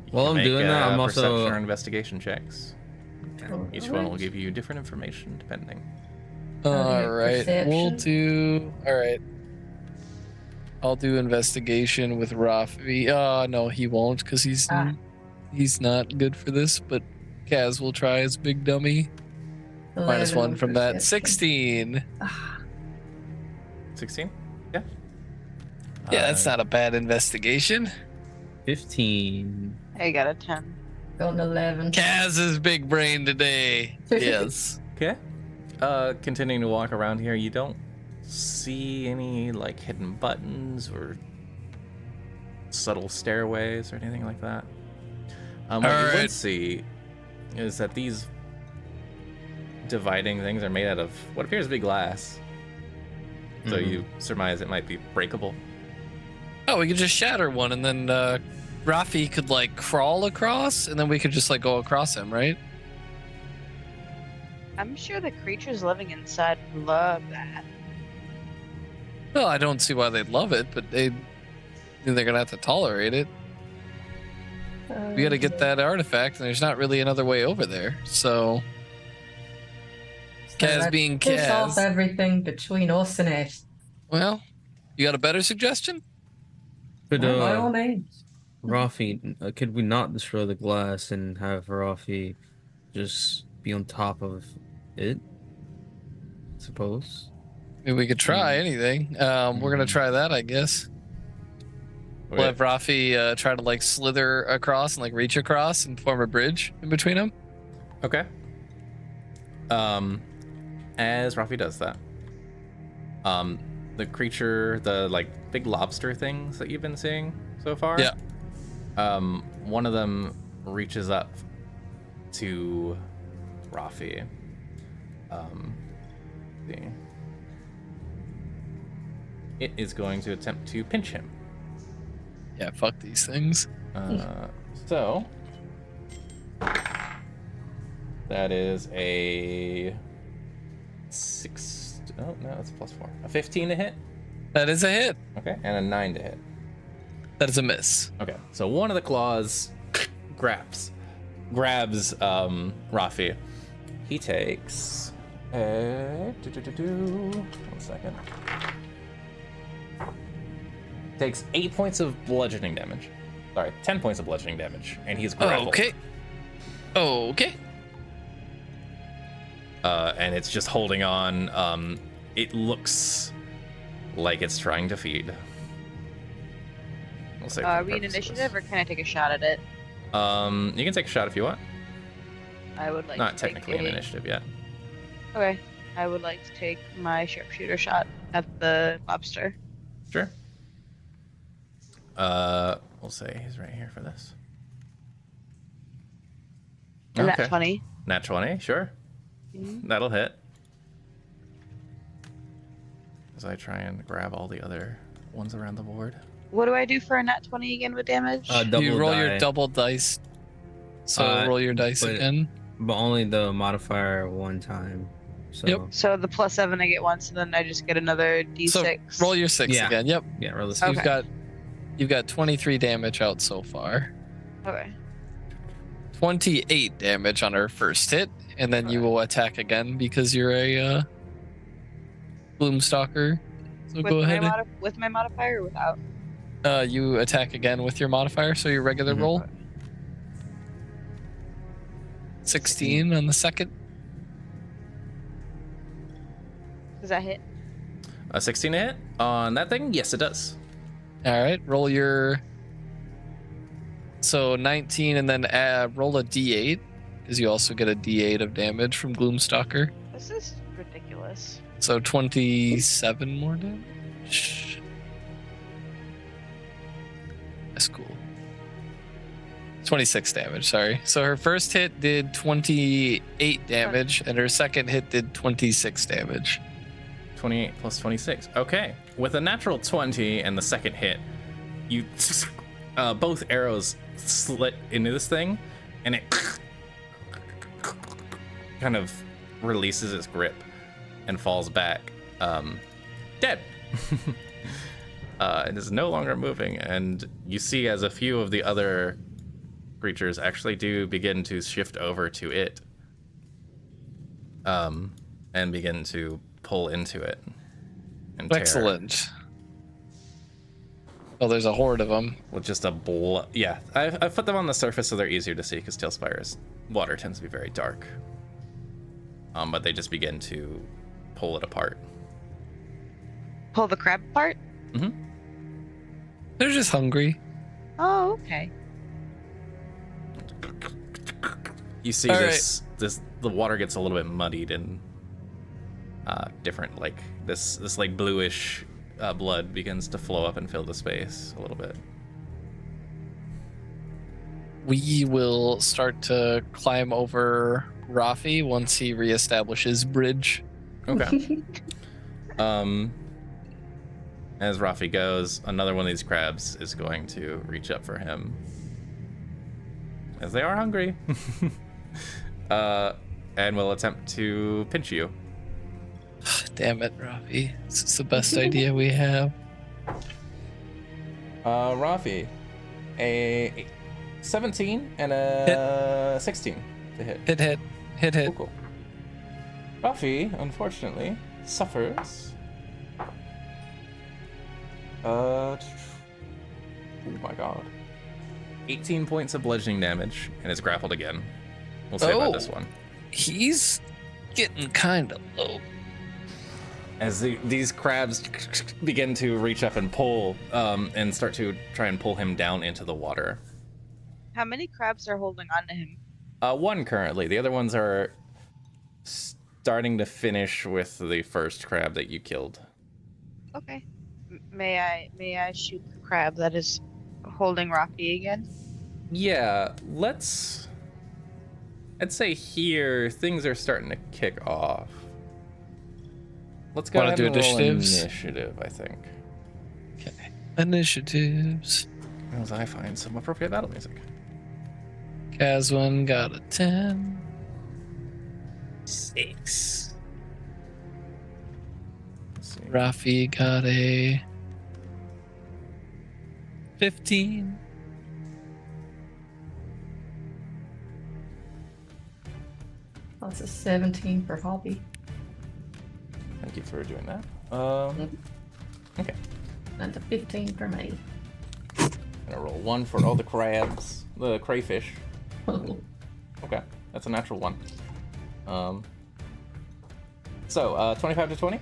You While can I'm make, doing that, I'm perception also- or investigation checks. Each one will give you different information depending. All right. We'll perception? do. All right. I'll do investigation with Rafi. No, he won't because he's not good for this. But Kaz will try his big dummy. Minus 11 one on from that. perception. 16. 16? Yeah. Yeah, that's not a bad investigation. 15. I got a 10. Got an 11. Kaz's big brain today. Yes. Okay. Continuing to walk around here, you don't see any like hidden buttons or subtle stairways or anything like that. What you would Alright. see is that these dividing things are made out of what appears to be glass. So you surmise it might be breakable. Oh, we could just shatter one and then Rafi could like crawl across and then we could just like go across him, right? I'm sure the creatures living inside love that. Well, I don't see why they'd love it, but they're gonna have to tolerate it. We gotta get that artifact and there's not really another way over there. So Kaz being Push off Kaz. everything between us and it. Well, you got a better suggestion? Could By all means. Rafi, could we not destroy the glass and have Rafi just be on top of it? Suppose. I mean, we could try anything. We're gonna try that, I guess. We'll have Rafi try to like slither across and like reach across and form a bridge in between them. Okay. As Rafi does that, the creature, the like big lobster things that you've been seeing so far. Yeah. One of them reaches up to Rafi. See. It is going to attempt to pinch him. Yeah, fuck these things. So that is a 6. Oh no, that's a +4. A 15 to hit. That is a hit. Okay, and a 9 to hit. That is a miss. Okay, so one of the claws grabs Rafi. He takes a 1 second. Takes 8 points of bludgeoning damage. Sorry, 10 points of bludgeoning damage, and he's grappled. Okay. Okay. And it's just holding on. It looks like it's trying to feed. We'll say Are we in initiative, or can I take a shot at it? You can take a shot if you want. I would like Not to technically an initiative yet. Okay. I would like to take my sharpshooter shot at the lobster. Sure. We'll say he's right here for this. And that's 20. Nat 20, sure. Mhm. That'll hit. As I try and grab all the other ones around the board. What do I do for a nat 20 again with damage? Double You roll die, your double dice. So roll your dice but- again. but only the modifier one time. So Yep. So the +7 I get once, and then I just get another d6. So roll your 6 Yeah. again. Yep. yeah, roll the So Okay. you've got 23 damage out so far. Okay. 28 damage on her first hit, and then you Okay. will attack again because you're a Gloomstalker. So go ahead. With my modifier or without? You attack again with your modifier, so your regular Mhm. roll. 16 on the second. Does that hit? A 16 to hit on that thing? Yes, it does. All right, roll your. So 19, and then roll a d8 because you also get a d8 of damage from Gloomstalker. This is ridiculous. So 27 more damage. That's cool. 26 damage, sorry. So her first hit did 28 damage, and her second hit did 26 damage. 28 plus 26. Okay. With a natural 20 and the second hit, you both arrows slit into this thing, and it kind of releases its grip and falls back, dead. It is no longer moving, and you see as a few of the other creatures actually do begin to shift over to it, and begin to pull into it. And tear Excellent. Oh, there's a horde of them. with just a yeah. I've put them on the surface so they're easier to see because Tailspire's water tends to be very dark. But they just begin to pull it apart. Pull the crab apart? They're just hungry. Oh, okay. You see All the water gets a little bit muddied and different, like this like bluish blood begins to flow up and fill the space a little bit. We will start to climb over Rafi once he reestablishes bridge. Okay. As Rafi goes, another one of these crabs is going to reach up for him, as they are hungry, and will attempt to pinch you. Damn it, Rafi. This is the best idea we have. Rafi, a 17 and a 16 to hit. Hit. Cool. Rafi, unfortunately, suffers. Oh my god. 18 points of bludgeoning damage and is grappled again. We'll say about this one. He's getting kind of low. as these crabs begin to reach up and pull, and start to try and pull him down into the water. How many crabs are holding on to him? One currently. The other ones are starting to finish with the first crab that you killed. Okay. May I shoot the crab that is holding Rocky again? Yeah, I'd say here things are starting to kick off. Let's go Wanna ahead do and roll initiatives? initiative, I think. Okay. Initiatives. As I find some appropriate battle music. Kazwin got a 10. 6. Let's see. Rafi got a 15. That's a 17 for hobby. Thank you for doing that. Okay. And a 15 for me. Gonna roll 1 for all the crabs, the crayfish. Okay, that's a natural 1. So 25 to 20?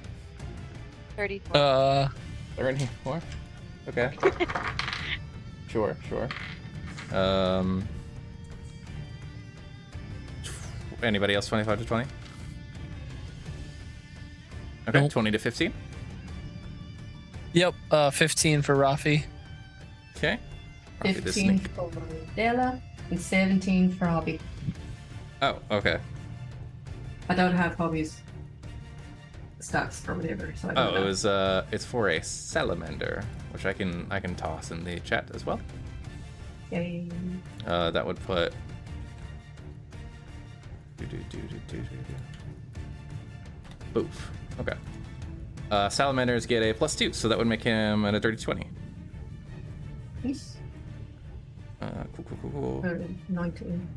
34. 34? Okay. Sure. Anybody else 25 to 20? Okay, Nope. 20 to 15? Yep, 15 for Rafi. Okay. Rafi the 15 snake. for Della and 17 for hobby. Oh, okay. I don't have hobbies stats or whatever, so I don't Oh, know. it's for a salamander, which I can toss in the chat as well. Yay. That would put. Boof. Okay. Salamanders get a +2, so that would make him at a dirty 20. Nice. Cool. 19.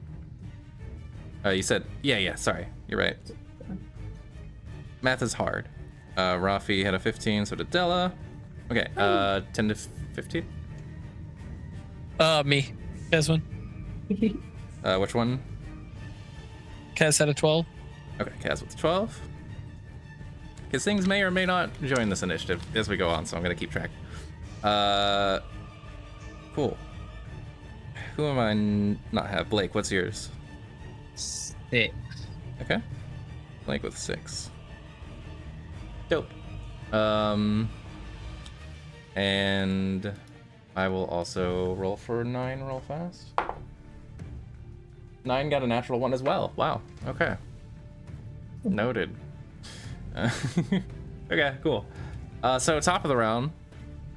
You said, yeah, sorry. You're right. Math is hard. Rafi had a 15, so did Della. Okay, 10 to 15? Me. Kazwin. Which one? Kaz had a 12. Okay, Kaz with the 12. Because things may or may not join this initiative as we go on, so I'm going to keep track. Cool. Who am I not have? Blake, what's yours? 6. Okay. Blake with 6. Dope. And I will also roll for 9 real fast. 9 got a natural 1 as well. Wow. Okay. Noted. Okay, cool. So top of the round,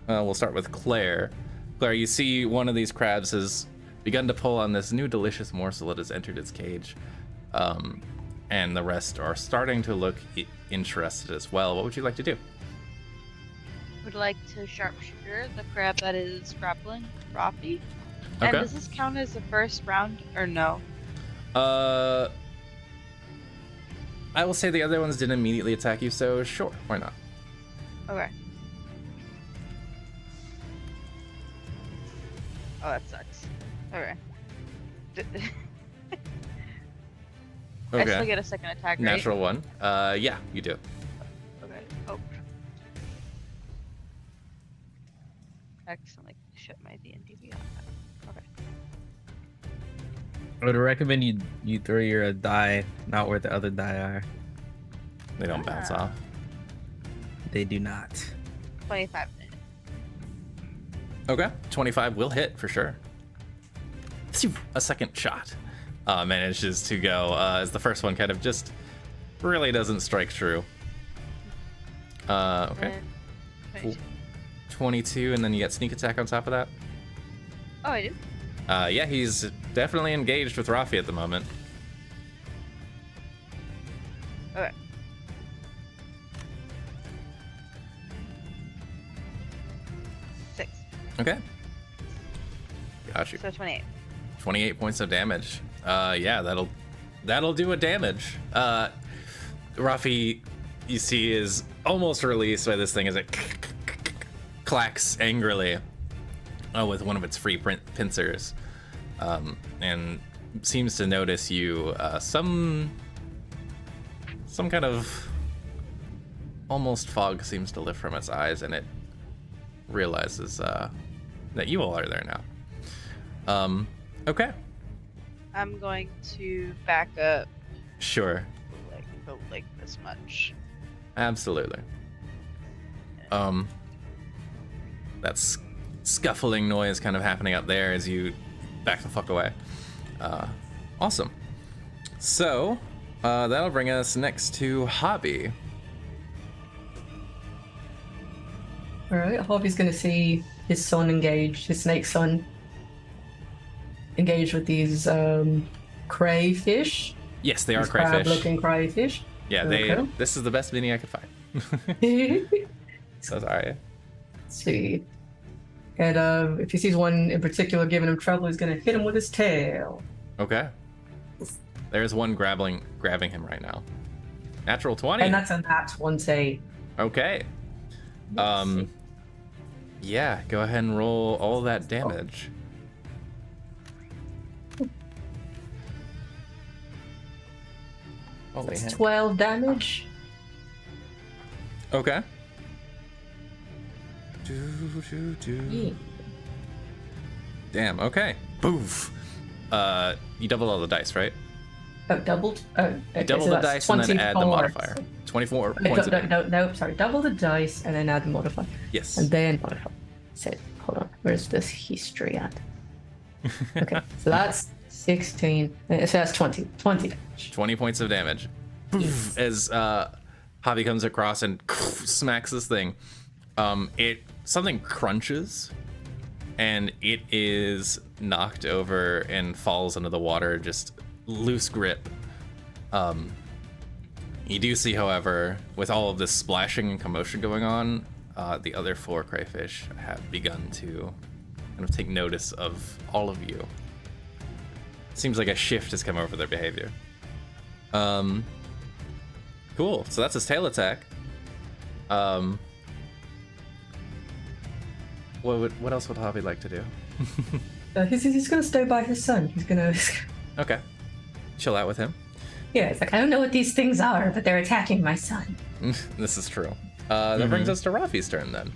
we'll start with Claire. Claire, you see one of these crabs has begun to pull on this new delicious morsel that has entered its cage. And the rest are starting to look interested as well. What would you like to do? Would like to sharpshooter the crab that is grappling Rafi. Okay. And does this count as the first round or no? I will say the other ones didn't immediately attack you, so sure, why not? Okay. Oh, that sucks. Okay. I still Okay. get a second attack, right? Natural 1. Yeah, you do. Okay. Oh. Accidentally shut my D&D beyond that. Okay. I would recommend you throw your die not where the other die are. They don't bounce Ah. off. They do not. 25 minutes. Okay, 25 will hit for sure. Phew, a second shot manages to go as the first one kind of just really doesn't strike true. Okay, And cool. 22. 22, and then you get sneak attack on top of that. Oh, I do? Yeah, he's definitely engaged with Rafi at the moment. Okay. Six. Okay. Got you. So 28. 28 points of damage. Yeah, that'll do a damage. Rafi, you see, is almost released by this thing as it clacks angrily with one of its free pincers, and seems to notice you some kind of almost fog seems to lift from its eyes, and it realizes that you all are there now. Okay. I'm going to back up Sure. like this much. Absolutely. That scuffling noise kind of happening up there as you back the fuck away. Awesome. So, that'll bring us next to Hobby. Alright, Hobby's gonna see his son engage, his snake son engage with these crayfish. Yes, they are These crayfish. crab-looking crayfish. Yeah, Okay. this is the best mini I could find. So sorry. Let's see. And if he sees one in particular giving him trouble, he's gonna hit him with his tail. Okay. There's one grabbing him right now. Natural 20. And that's a nat 20. Okay. Yeah, go ahead and roll all that damage. Holy That's heck. 12 damage. Okay. Yeah. Damn, okay. Boof. You doubled all the dice, right? Oh, doubled? Oh, okay, You double so the that's dice and then add the 24. modifier. 24 No, points of damage. no, sorry. Double the dice and then add the modifier. Yes. And then modifier. So, hold on. Where's this history at? Okay, so that's 16. So that's 20. 20 damage. 20 points of damage. Boof, as Javi comes across and smacks this thing. Something crunches and it is knocked over and falls into the water, just loose grip. You do see, however, with all of this splashing and commotion going on, the other 4 crayfish have begun to kind of take notice of all of you. Seems like a shift has come over their behavior. Cool. So that's his tail attack. What else would Hobby like to do? He's gonna stay by his son. He's gonna. Okay. Chill out with him. Yeah, it's like, I don't know what these things are, but they're attacking my son. This is true. That brings us to Rafi's turn then.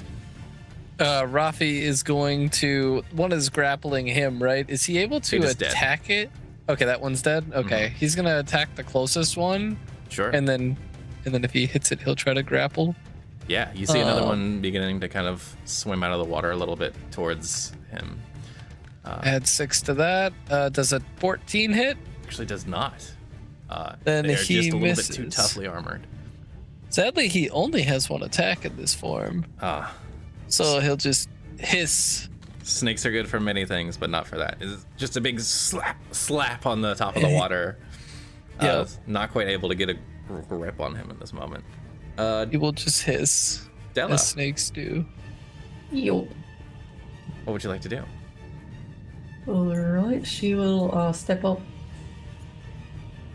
Rafi is going to. One is grappling him, right? Is he able to It is dead. attack it? Okay, that one's dead. Okay, he's gonna attack the closest one, Sure. and then if he hits it, he'll try to grapple. Yeah, you see another one beginning to kind of swim out of the water a little bit towards him. Add 6 to that. Does a 14 hit? Actually does not. Then they're he just a little bit too misses. toughly armored. Sadly, he only has 1 attack in this form, so he'll just hiss. Snakes are good for many things, but not for that. It's just a big slap on the top of the water. Yeah. Not quite able to get a grip on him in this moment. He will just hiss, Della, as snakes do. Yo. what would you like to do? Alright, she will step up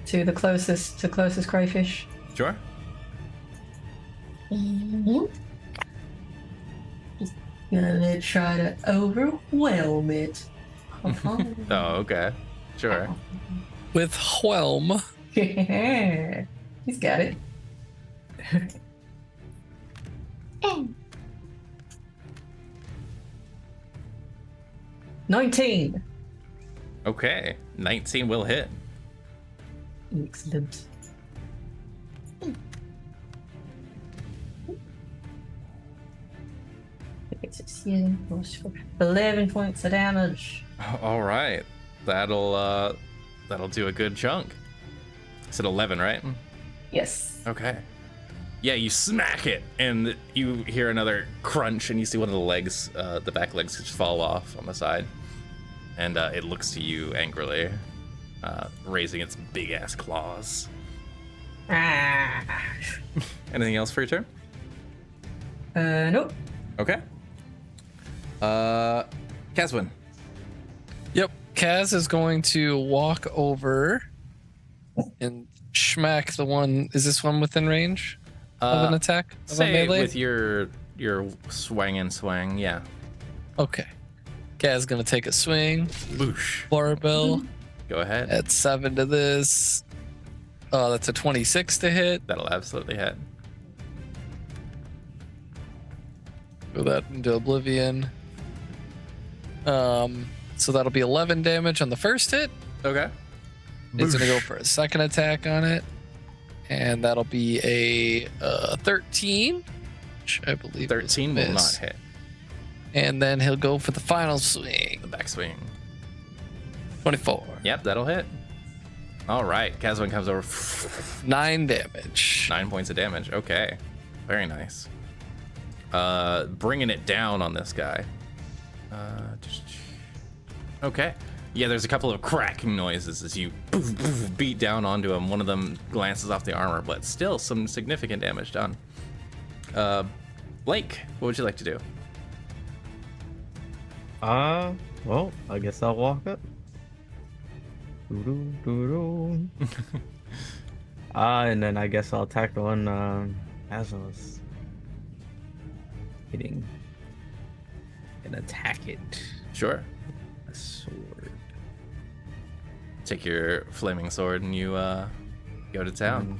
to the closest crayfish. Sure. Gonna try to overwhelm it. Oh, okay. Sure. With whelm. Yeah, he's got it. 19. Okay. 19 will hit. Excellent. It's 16 plus 4. 11 points of damage. All right. That'll do a good chunk. It's at 11, right? Yes. Okay. Yeah, you smack it, and you hear another crunch, and you see one of the legs, the back legs, just fall off on the side, and it looks to you angrily, raising its big ass claws. Ah. Anything else for your turn? Nope. Okay. Caswin. Yep. Kaz is going to walk over and schmack the one. Is this one within range of an attack? Of a Say melee? with your swang and swang, yeah. Okay. Kaz is going to take a swing. Boosh. Barbell. Go ahead. Add 7 to this. Oh, that's a 26 to hit. That'll absolutely hit. Throw that into oblivion. So that'll be 11 damage on the first hit. Okay. He's gonna go for a second attack on it, and that'll be a 13, which I believe 13 is a will not miss. hit. And then he'll go for the final swing. The backswing. 24. Yep, that'll hit. All right, Kazwin comes over. 9 damage. 9 points of damage. Okay, very nice. Bringing it down on this guy. Okay. Yeah, there's a couple of cracking noises as you beat down onto him. One of them glances off the armor, but still some significant damage done. Blake, what would you like to do? Well, I guess I'll walk up. Doo-doo-doo-doo. And then I guess I'll attack the one as I was hitting and attack it. Sure. A sword. Take your flaming sword and you go to town.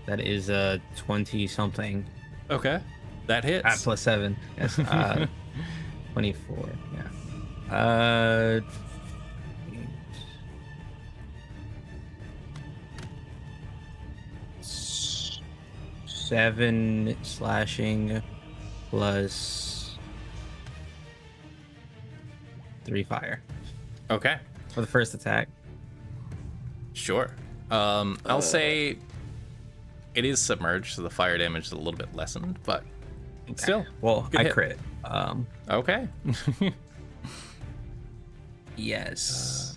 That is 20 something. Okay. That hits. Plus 7. Yes. 24. Yeah. 7 slashing plus 3 fire Okay. for the first attack. Sure. I'll say it is submerged, so the fire damage is a little bit lessened, but still. Well, good I hit. crit. Okay. Yes.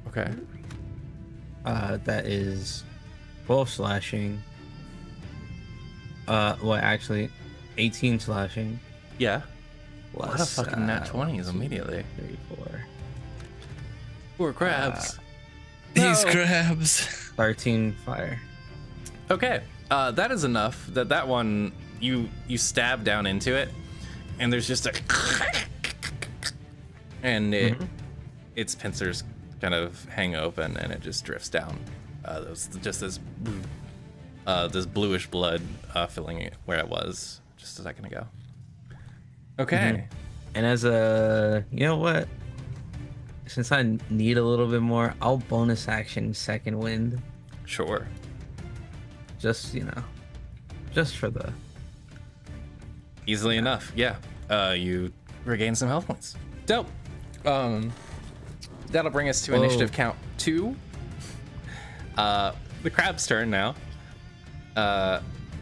Okay. That is 12 slashing. Well, actually, 18 slashing. Yeah. Plus, A lot of fucking nat 20s immediately. 34. Poor crabs. These No. crabs. 13 fire. Okay. That is enough. That one you stab down into it, and there's just a and its pincers kind of hang open, and it just drifts down. There's just this bluish blood filling it where it was just a second ago. Okay. And as a, you know what? Since I need a little bit more, I'll bonus action second wind. Sure. Just, just for the... Easily enough. Yeah. You regain some health points. Dope. That'll bring us to initiative count 2. The crab's turn now.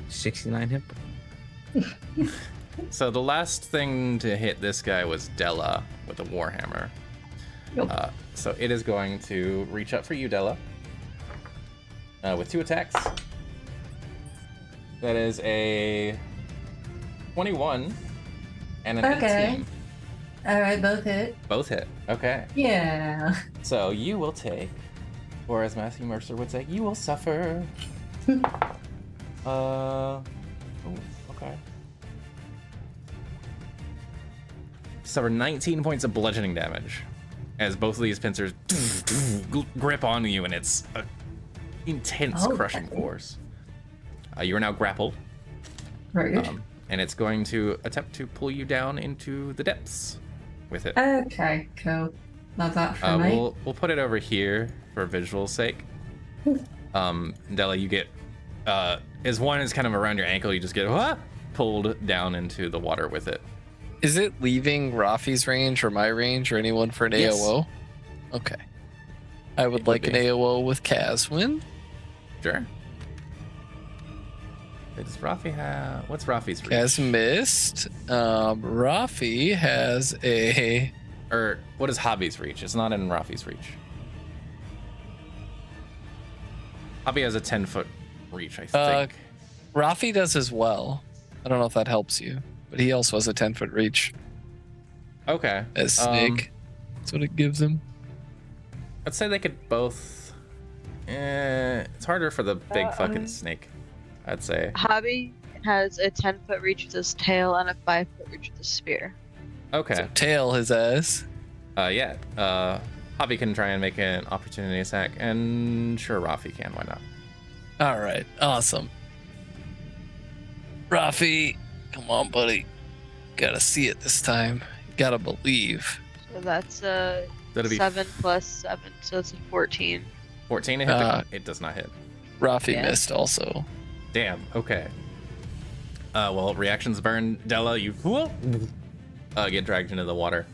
69 hit. So the last thing to hit this guy was Della with a warhammer. Yep. So it is going to reach up for you, Della, with 2 attacks. That is a 21 and an Okay. 18. All right, both hit. Both hit. Okay. Yeah. So you will take, or as Matthew Mercer would say, you will suffer. Okay. Suffer 19 points of bludgeoning damage as both of these pincers grip onto you, and it's a intense Okay. crushing force. You are now grappled, Rude. and it's going to attempt to pull you down into the depths with it. Okay, cool. Love that for me. We'll put it over here for visual sake. Della, you get as one is kind of around your ankle, you just get pulled down into the water with it. Is it leaving Rafi's range or my range or anyone for an Yes. AOO? Okay. I would It like would an be. AOO with Kazwin. Sure. Does Rafi have? What's Rafi's reach? Kaz missed. Rafi has a. Or what is Hobby's reach? It's not in Rafi's reach. Hobby has a 10-foot reach, I think. Rafi does as well. I don't know if that helps you, but he also has a 10-foot reach Okay. as Snake. That's what it gives him. I'd say they could both. It's harder for the big fucking snake, I'd say. Hobby has a 10-foot reach with his tail and a 5-foot reach with his spear. Okay. So tail his ass. Yeah. Hobby can try and make an opportunity attack, and sure, Rafi can. Why not? All right, awesome. Rafi, come on, buddy. Gotta see it this time. Gotta believe. So that's That'll be 7 plus 7, so it's a 14. 14 to hit. It does not hit. Rafi Yeah. missed also. Damn. Okay. Well, reactions burn. Della, you get dragged into the water.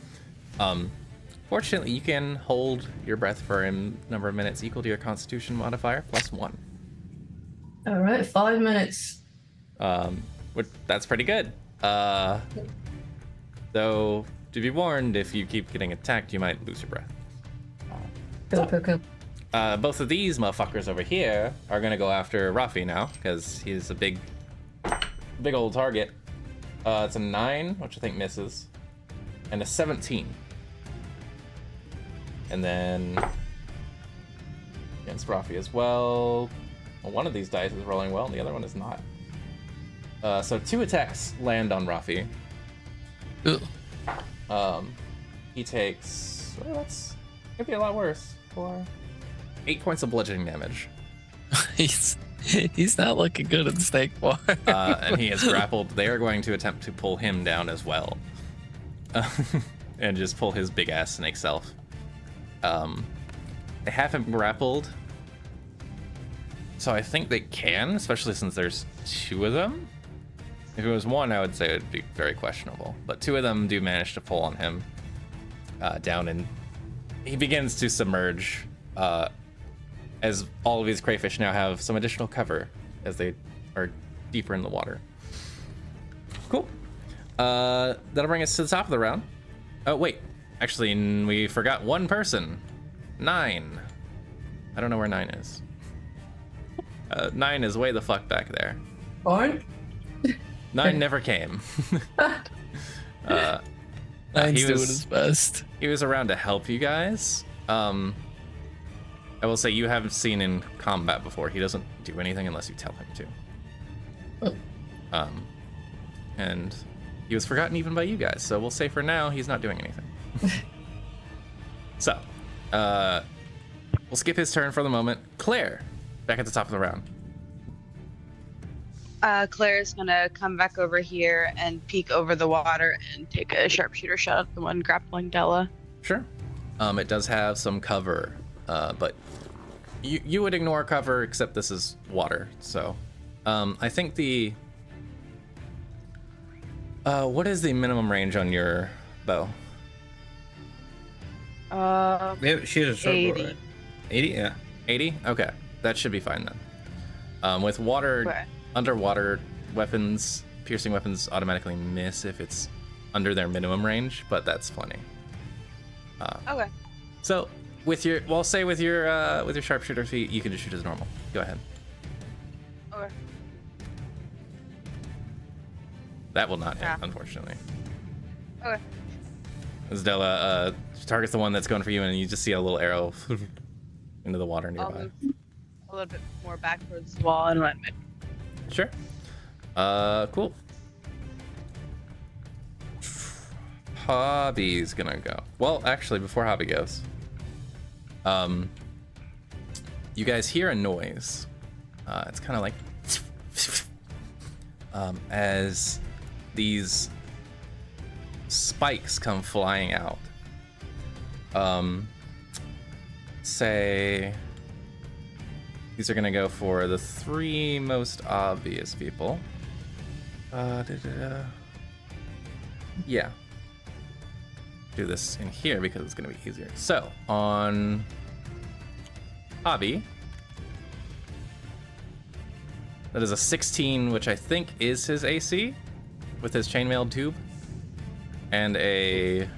Fortunately, you can hold your breath for a number of minutes equal to your Constitution modifier plus 1. All right, 5 minutes. That's pretty good. Though, to be warned, if you keep getting attacked, you might lose your breath. Cool. Both of these motherfuckers over here are gonna go after Rafi now, because he's a big old target. It's a 9, which I think misses, and a 17. And then against Rafi as well. Well, one of these dice is rolling well, and the other one is not. So 2 attacks land on Rafi. Ugh. He takes, well, that's could be a lot worse. 8 points of bludgeoning damage. He's not looking good in snake water. And he is grappled. They are going to attempt to pull him down as well, and just pull his big ass snake self. They have him grappled, so I think they can, especially since there's 2 of them. If it was 1, I would say it would be very questionable. But 2 of them do manage to pull on him down, and he begins to submerge. As all of these crayfish now have some additional cover as they are deeper in the water. Cool. That'll bring us to the top of the round. Oh, wait. Actually, we forgot one person. 9. I don't know where 9 is. 9 is way the fuck back there. Fine. 9 never came. Nine's he doing was- his best. He was around to help you guys. I will say you haven't seen in combat before. He doesn't do anything unless you tell him to. And he was forgotten even by you guys, so we'll say for now he's not doing anything. So, we'll skip his turn for the moment. Claire, back at the top of the round. Claire's gonna come back over here and peek over the water and take a sharpshooter shot at the one grappling Della. Sure. It does have some cover, but you would ignore cover, except this is water. So, I think the what is the minimum range on your bow? Yeah, she has a short 80. bow, right? 80, yeah. 80? Okay, that should be fine then. With water, Okay. underwater weapons, piercing weapons automatically miss if it's under their minimum range, but that's plenty. Okay. So with your, well, say with your sharpshooter feet, you can just shoot as normal. Go ahead. Okay. That will not hit, Yeah. unfortunately. Okay. As Della targets the one that's going for you, and you just see a little arrow into the water I'll nearby. move a little bit more back towards the wall and let me. Sure. Cool. Hobby's gonna go. Well, actually, before Hobby goes, you guys hear a noise. It's kind of like as these spikes come flying out. Say these are gonna go for the 3 most obvious people. Yeah. Do this in here because it's gonna be easier. So on Hobby, that is a 16, which I think is his AC with his chainmail tube, and a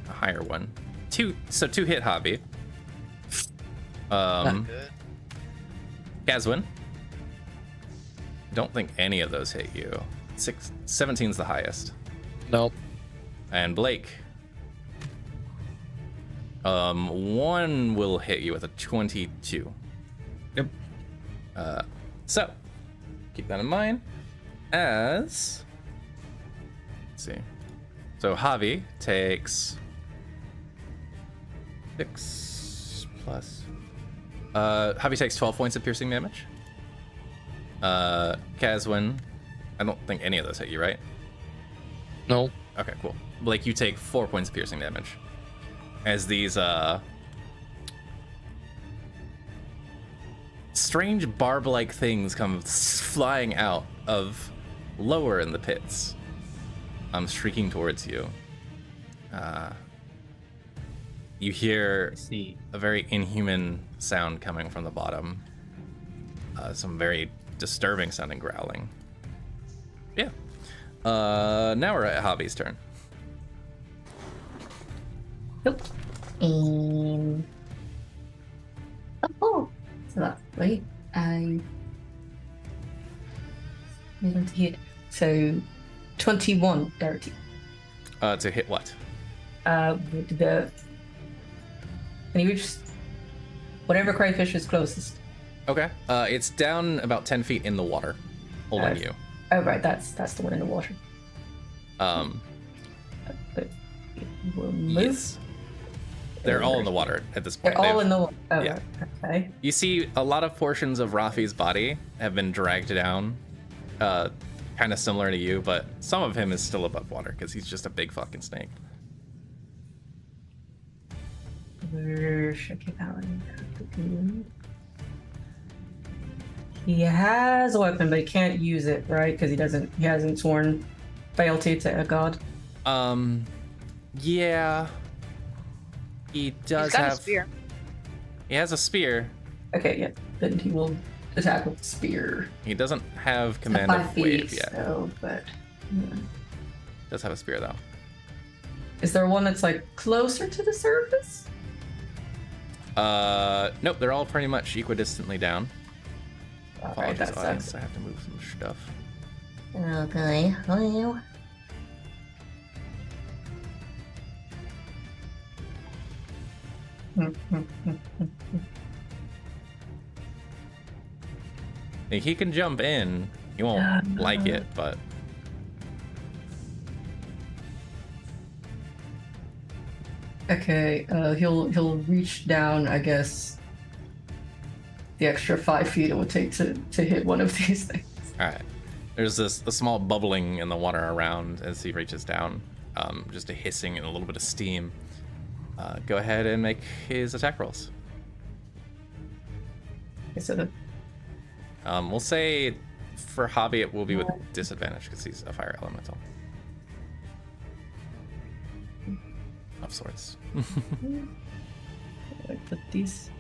higher one. 2 hit Hobby. Not good. Caswin. Don't think any of those hit you. 17's the highest. Nope. And Blake. 1 will hit you with a 22. Yep. So keep that in mind. As let's see. So Javi takes 6 plus Javi takes 12 points of piercing damage. Kazwin, I don't think any of those hit you, right? No. Okay, cool. Blake, you take 4 points of piercing damage. As these, strange barb-like things come flying out of lower in the pits, streaking towards you. You hear See. a very inhuman sound coming from the bottom. Some very disturbing sounding growling. Yeah. Now we're at Hobby's turn. Nope. Oh, so that's right. I need to hit. So 21 dirty. To hit what? With the. Can you reach whatever crayfish is closest? Okay. It's down about 10 feet in the water, holding you. Oh right, that's the one in the water. But it will move. Yes. They're all in the water at this point. They're all in the water. Oh, yeah. Okay. You see a lot of portions of Rafi's body have been dragged down, kind of similar to you, but some of him is still above water because he's just a big fucking snake. He has a weapon, but he can't use it, right? Because he hasn't sworn fealty to a god. Yeah. He does He's got have a spear. He has a spear. Okay, yeah. Then he will attack with the spear. He doesn't have command 5 of feet, wave yet. So, but Does have a spear though. is there one that's like closer to the surface? Nope, they're all pretty much equidistantly down. Alright, that Apologies, sucks. I have to move some stuff. Okay. Well. Like, he can jump in. He won't like it, but Okay, he'll reach down, I guess, the extra 5 feet it would take to hit one of these things. all right. There's a small bubbling in the water around as he reaches down. Just a hissing and a little bit of steam. Go ahead and make his attack rolls. Okay, so We'll say for Hobby it will be with disadvantage because he's a fire elemental. Of sorts. I put these.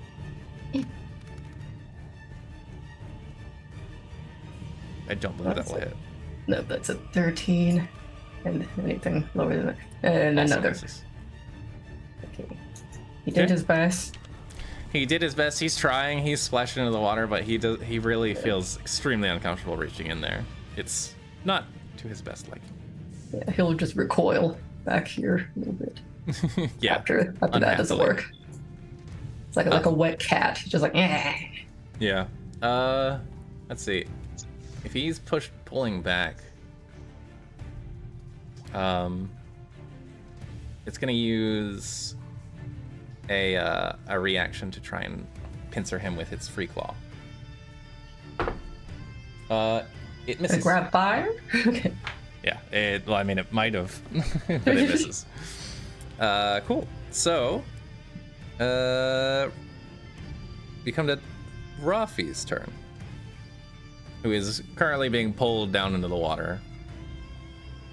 I don't believe that will hit. No, that's a 13, and anything lower than that, and Also another. misses. Okay. He did Okay. his best. He did his best. He's trying. He's splashing into the water, but he really feels extremely uncomfortable reaching in there. It's not to his best liking. Yeah, he'll just recoil back here a little bit. Yeah. After that doesn't unhappily. work. It's like a wet cat. He's just like, eh. Yeah. Let's see. If he's pulling back, it's gonna use a reaction to try and pincer him with its free claw. It misses. Grab fire. Okay. Yeah. Well, I mean, it might have, but it misses. Cool. So, we come to Rafi's turn, who is currently being pulled down into the water.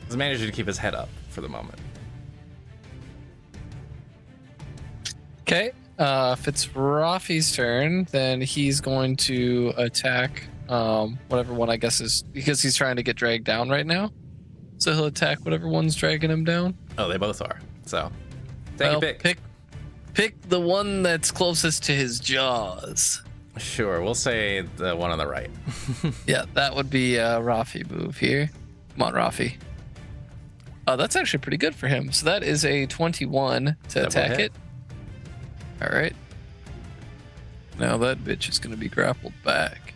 He's managing to keep his head up for the moment. Okay. If it's Rafi's turn, then he's going to attack whatever one I guess is because he's trying to get dragged down right now. So he'll attack whatever one's dragging him down. Oh, they both are. So, take Well, a pick. Pick the one that's closest to his jaws. Sure, we'll say the one on the right. Yeah, that would be a Rafi move here. Come on, Rafi. That's actually pretty good for him. So that is a 21 to That will attack hit. it. All right. Now that bitch is going to be grappled back.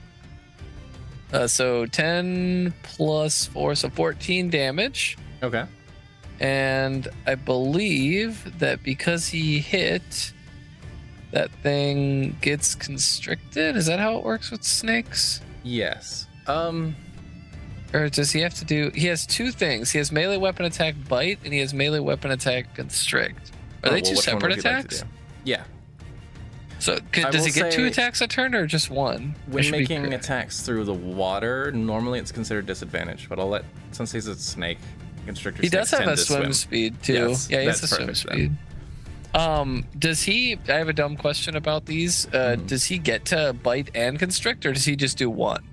So 10 plus 4, so 14 damage. Okay. And I believe that because he hit, that thing gets constricted. Is that how it works with snakes? Yes. Or does he have to do? He has two things. He has melee weapon attack bite, and he has melee weapon attack constrict. Are they two which one separate would you like to attacks? do? Yeah. So I does will he get two say- attacks a turn or just one? I When should be making clear. attacks through the water, normally it's considered disadvantage, but I'll let, since he's a snake, constrictor He does snakes have tend a to swim speed too. Yes, Yeah, he has that's a swim perfect speed. Does he? I have a dumb question about these. Does he get to bite and constrict, or does he just do one?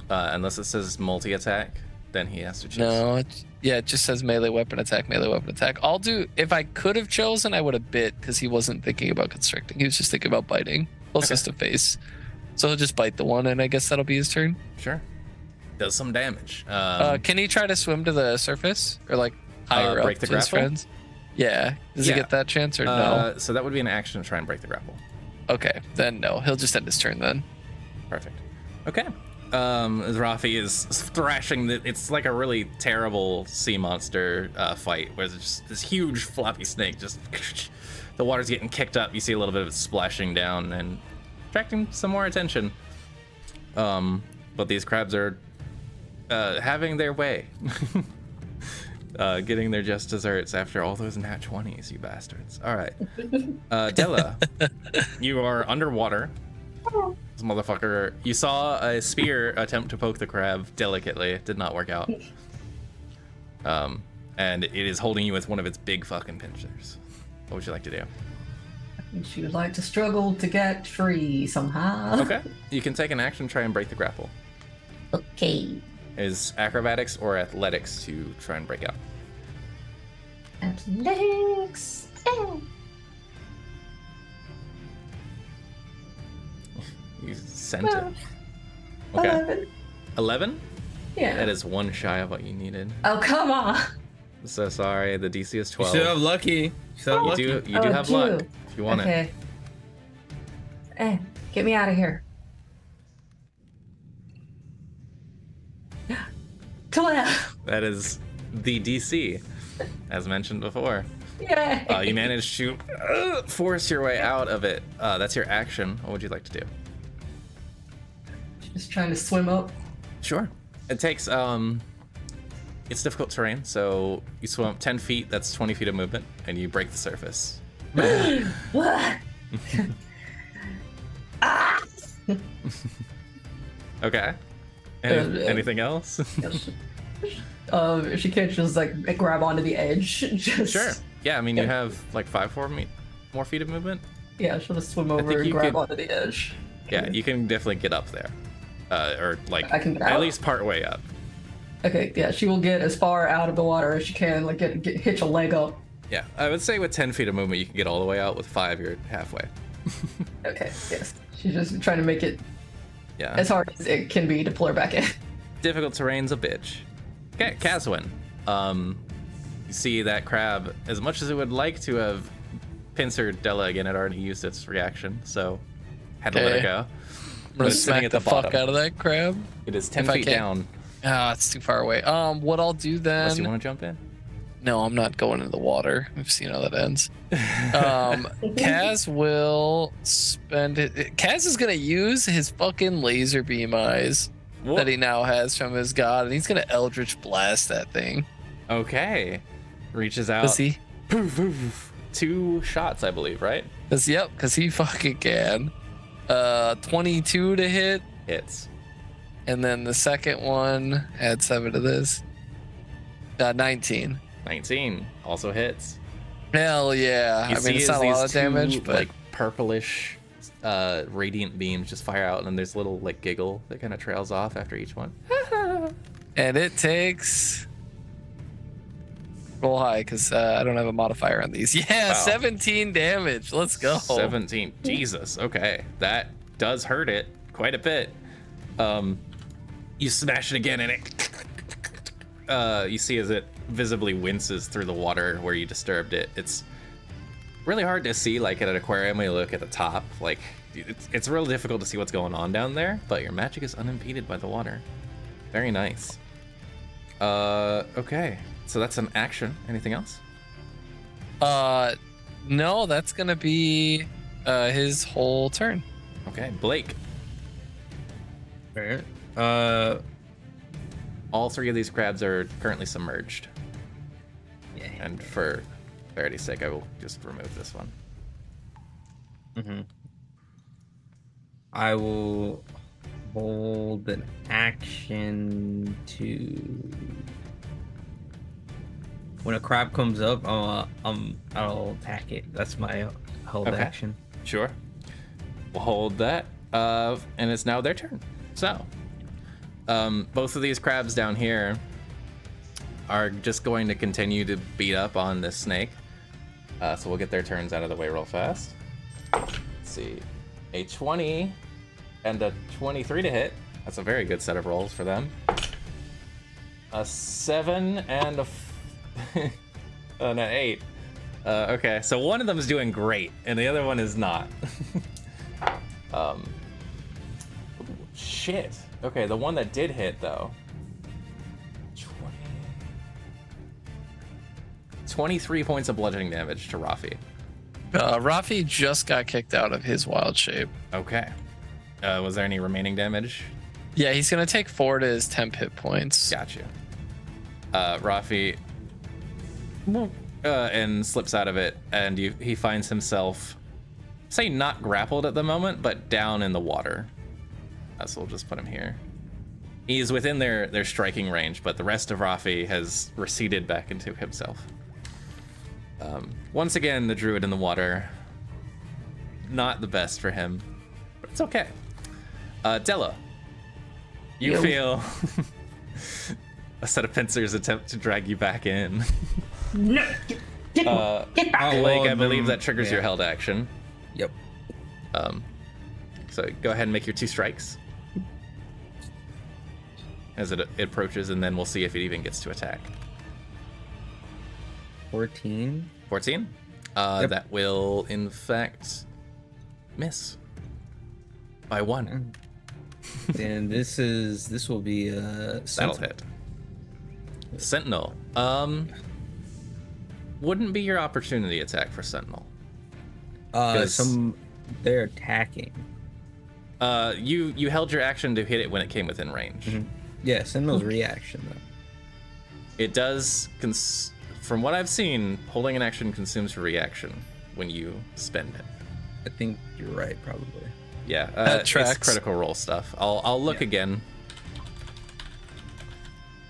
Unless it says multi-attack, then he has to choose. No, it just says melee weapon attack, melee weapon attack. I'll do. If I could have chosen, I would have bit because he wasn't thinking about constricting. He was just thinking about biting. Closest to face. So he'll just bite the one, and I guess that'll be his turn. Sure. Does some damage. Can he try to swim to the surface or like higher up break the to his grapple? friends? Yeah. Does Yeah. he get that chance or no? So that would be an action to try and break the grapple. Okay, then no. He'll just end his turn then. Perfect. Okay. As Rafi is thrashing, it's like a really terrible sea monster fight where there's just this huge floppy snake just the water's getting kicked up. You see a little bit of it splashing down and attracting some more attention. But these crabs are having their way. Getting their just desserts after all those nat 20s, you bastards. All right. Della, you are underwater. This motherfucker, you saw a spear attempt to poke the crab delicately. It did not work out. And it is holding you with one of its big fucking pincers. What would you like to do? She would like to struggle to get free somehow. Okay. You can take an action, try and break the grapple. Okay. Is acrobatics or athletics to try and break out? Athletics. You sent it. Okay. 11. 11? Yeah. That is one shy of what you needed. Oh, come on. I'm so sorry. The DC is You 12. should have lucky. You should have lucky. You do have luck if you want it. Okay. Get me out of here. 12. That is the DC, as mentioned before. Yay. You managed to force your way out of it. That's your action. What would you like to do? Just trying to swim up. Sure. It takes it's difficult terrain, so you swim up 10 feet, that's 20 feet of movement, and you break the surface. What? Ah! Okay. Anything else? If she can't just like grab onto the edge. Just, Sure. Yeah, I mean, you have like 5 more feet of movement. Yeah, she'll just swim over think and you grab could- onto the edge. Yeah, you can definitely get up there. Or like I can get at out? least part way up. Okay, yeah, she will get as far out of the water as she can, like hitch a leg up. Yeah, I would say with 10 feet of movement, you can get all the way out. With 5, you're halfway. Okay, yes. She's just trying to make it Yeah. as hard as it can be to pull her back in. Difficult terrain's a bitch. Okay, Caswin. You see that crab, as much as it would like to have pincered Della again, it already used its reaction, so had to let it Okay. go. I'm But gonna it's sitting smack at the the fuck bottom. out of that crab. It is 10 If I feet can. down, Ah, it's too far away. What I'll do then? unless you want to jump in. No, I'm not going into the water. We've seen how that ends. Kaz will spend it. Kaz is gonna use his fucking laser beam eyes that he now has from his god, and he's gonna Eldritch blast that thing. Okay. Reaches out. Cause he, Poof, poof, poof. 2 shots, I believe, right? cause he fucking can. 22 to hit, Hits. and then the second one, add 7 to this. 19. 19 also hits. Hell yeah! You I see mean, it's as not a these lot of damage, two, but like purplish radiant beams just fire out, and then there's a little like giggle that kind of trails off after each one. and it takes. Roll high, because I don't have a modifier on these. Yeah, Wow. 17 damage. Let's go. 17. Jesus. Okay, that does hurt it quite a bit. You smash it again, and it. You see as it visibly winces through the water where you disturbed it. It's really hard to see, like at an aquarium when you look at the top. Like it's real difficult to see what's going on down there. But your magic is unimpeded by the water. Very nice. Okay. So that's an action. Anything else? No, that's gonna be His whole turn. Okay, Blake. Alright. All three of these crabs are currently submerged. Yeah. And for clarity's sake, I will just remove this one. I will hold an action to. When a crab comes up, I'll attack it. That's my hold Okay. action. Sure. We'll hold that. And it's now their turn. So, both of these crabs down here are just going to continue to beat up on this snake. So we'll get their turns out of the way real fast. Let's see. A 20 and a 23 to hit. That's a very good set of rolls for them. A 7 and an 8. Okay, so one of them is doing great, and the other one is not. Shit. Okay, the one that did hit, though. 23 points of bludgeoning damage to Rafi. Rafi just got kicked out of his wild shape. Okay. Was there any remaining damage? Yeah, he's gonna take 4 to his temp hit points. Got you. Rafi and slips out of it, and he finds himself, say, not grappled at the moment, but down in the water. So we'll just put him here. He's within their striking range, but the rest of Rafi has receded back into himself. Once again, the druid in the water. Not the best for him, but it's okay. Della, you feel a set of pincers attempt to drag you back in. No, get back. Blake, I believe that triggers your held action. Yep. So go ahead and make your 2 strikes as it approaches, and then we'll see if it even gets to attack. 14. 14? Yep. That will, in fact, miss by 1. And this will be That'll hit. Sentinel. Wouldn't be your opportunity attack for Sentinel. They're attacking. You held your action to hit it when it came within range. Yeah, Sentinel's reaction though. It does, from what I've seen, holding an action consumes your reaction when you spend it. I think you're right, probably. Yeah, That tracks. it's critical role stuff. I'll look again,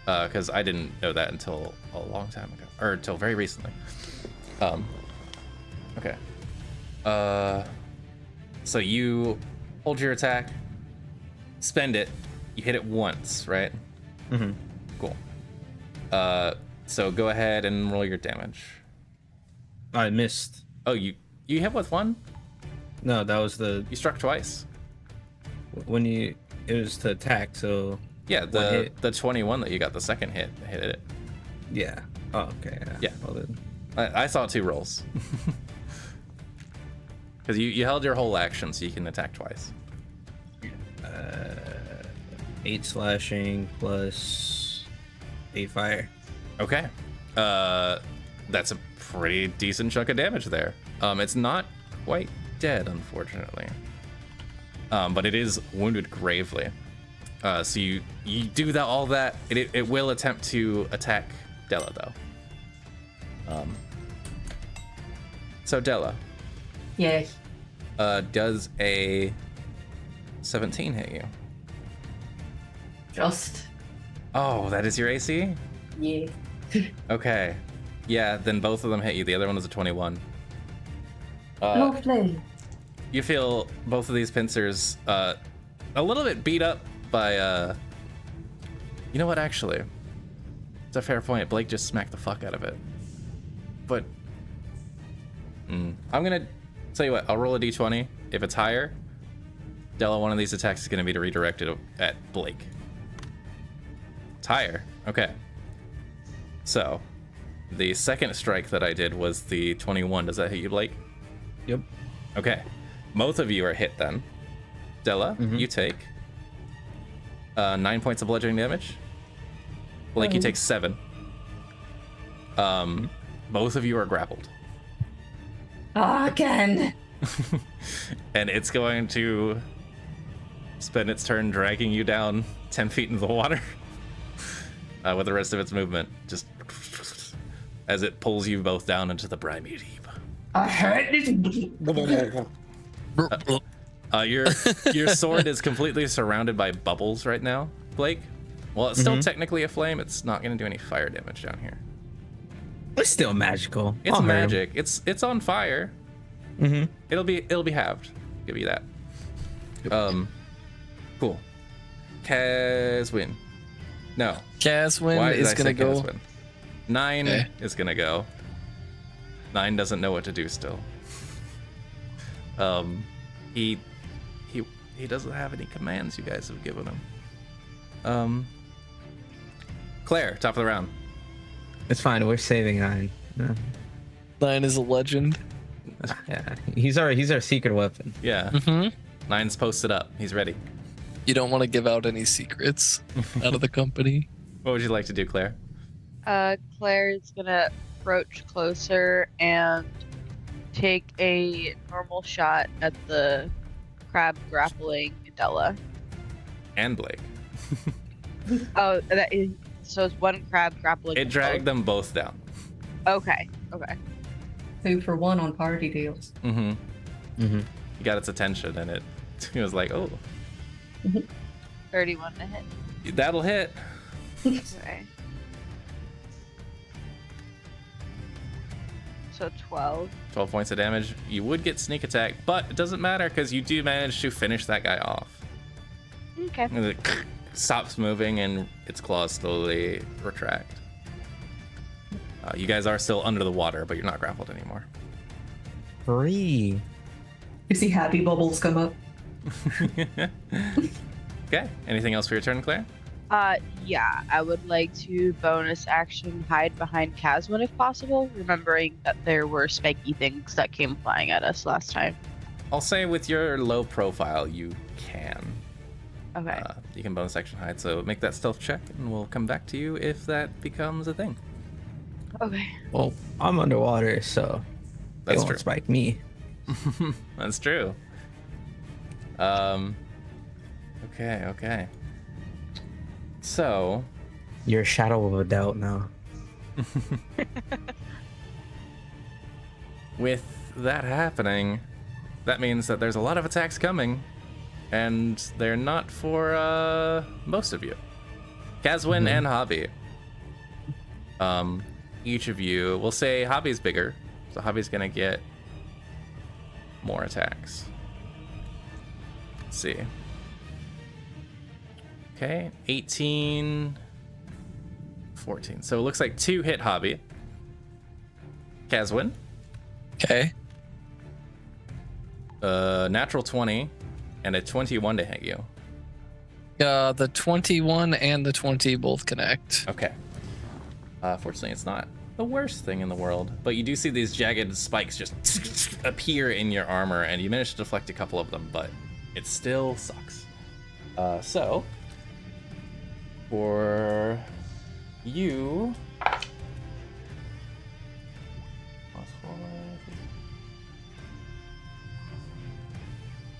because I didn't know that until a long time ago, or until very recently. Okay. So you hold your attack, spend it, you hit it once, right? Cool. So go ahead and roll your damage. I missed. Oh, you hit with 1? No, that was You struck twice. it was to attack, so Yeah, one hit. the 21 that you got the second hit it. Yeah. Oh, okay. Yeah. Well, then. I saw 2 rolls. Because you held your whole action, so you can attack twice. 8 slashing plus 8 fire. Okay. That's a pretty decent chunk of damage there. It's not quite dead, unfortunately. But it is wounded gravely. So you do all that. It will attempt to attack Della, though. So Della, Yes. does a 17 hit you? Just. Oh, that is your AC? Yeah. Okay. Yeah, then both of them hit you. The other one was a 21. Lovely. You feel both of these pincers a little bit beat up by you know what, actually, it's a fair point. Blake just smacked the fuck out of it. But I'm gonna tell you what, I'll roll a d20. If it's higher, Della, one of these attacks is gonna be redirected at Blake. It's higher. Okay. So the second strike that I did was the 21. Does that hit you, Blake? Yep. Okay. Both of you are hit then. Della, you take 9 points of bludgeoning damage. Blake, you take 7. Both of you are grappled. Again. And it's going to spend its turn dragging you down 10 feet into the water with the rest of its movement, just as it pulls you both down into the briny deep. I hate this. Your sword is completely surrounded by bubbles right now, Blake. Well, it's still technically a flame. It's not going to do any fire damage down here. It's still magical. It's I'll hurt him. magic. It's on fire. It'll be halved. Give you that. Cool. Caswin. No. Caswin Why did is I gonna say go. Caswin? 9 Okay. is gonna go. 9 doesn't know what to do still. He doesn't have any commands you guys have given him. Claire, top of the round. It's fine. We're saving 9. Yeah. 9 is a legend. Yeah. He's our secret weapon. Yeah. 9's posted up. He's ready. You don't want to give out any secrets out of the company. What would you like to do, Claire? Claire is gonna approach closer and take a normal shot at the crab grappling Adela. And Blake. Oh, so it's one crab grappling. It dragged them both down. Okay. 2 for 1 on party deals. You got its attention, and it was like, oh, 31 to hit. that'll hit. Okay. So 12. 12 points of damage. You would get sneak attack, but it doesn't matter because you do manage to finish that guy off. Okay. And it stops moving and its claws slowly retract. You guys are still under the water, but you're not grappled anymore. Free. You see happy bubbles come up. Okay. Anything else for your turn, Claire? Yeah, I would like to bonus action hide behind Caswin if possible, remembering that there were spiky things that came flying at us last time. I'll say with your low profile, you can. Okay. You can bonus action hide, so make that stealth check, and we'll come back to you if that becomes a thing. Okay. Well, I'm underwater, so they That's won't true. spike me. That's true. Okay. So, You're a shadow of a doubt now. with that happening, that means that there's a lot of attacks coming, and they're not for most of you. Caswin and Hobby. Each of you, we'll say Hobby's bigger, so Hobby's gonna get more attacks. Let's see. Okay, 18, 14. So it looks like 2 hit Hobby. Caswin, Okay. natural 20 and a 21 to hit you. The 21 and the 20 both connect. Okay. Fortunately, it's not the worst thing in the world, but you do see these jagged spikes just appear in your armor, and you manage to deflect a couple of them, but it still sucks. So, for you,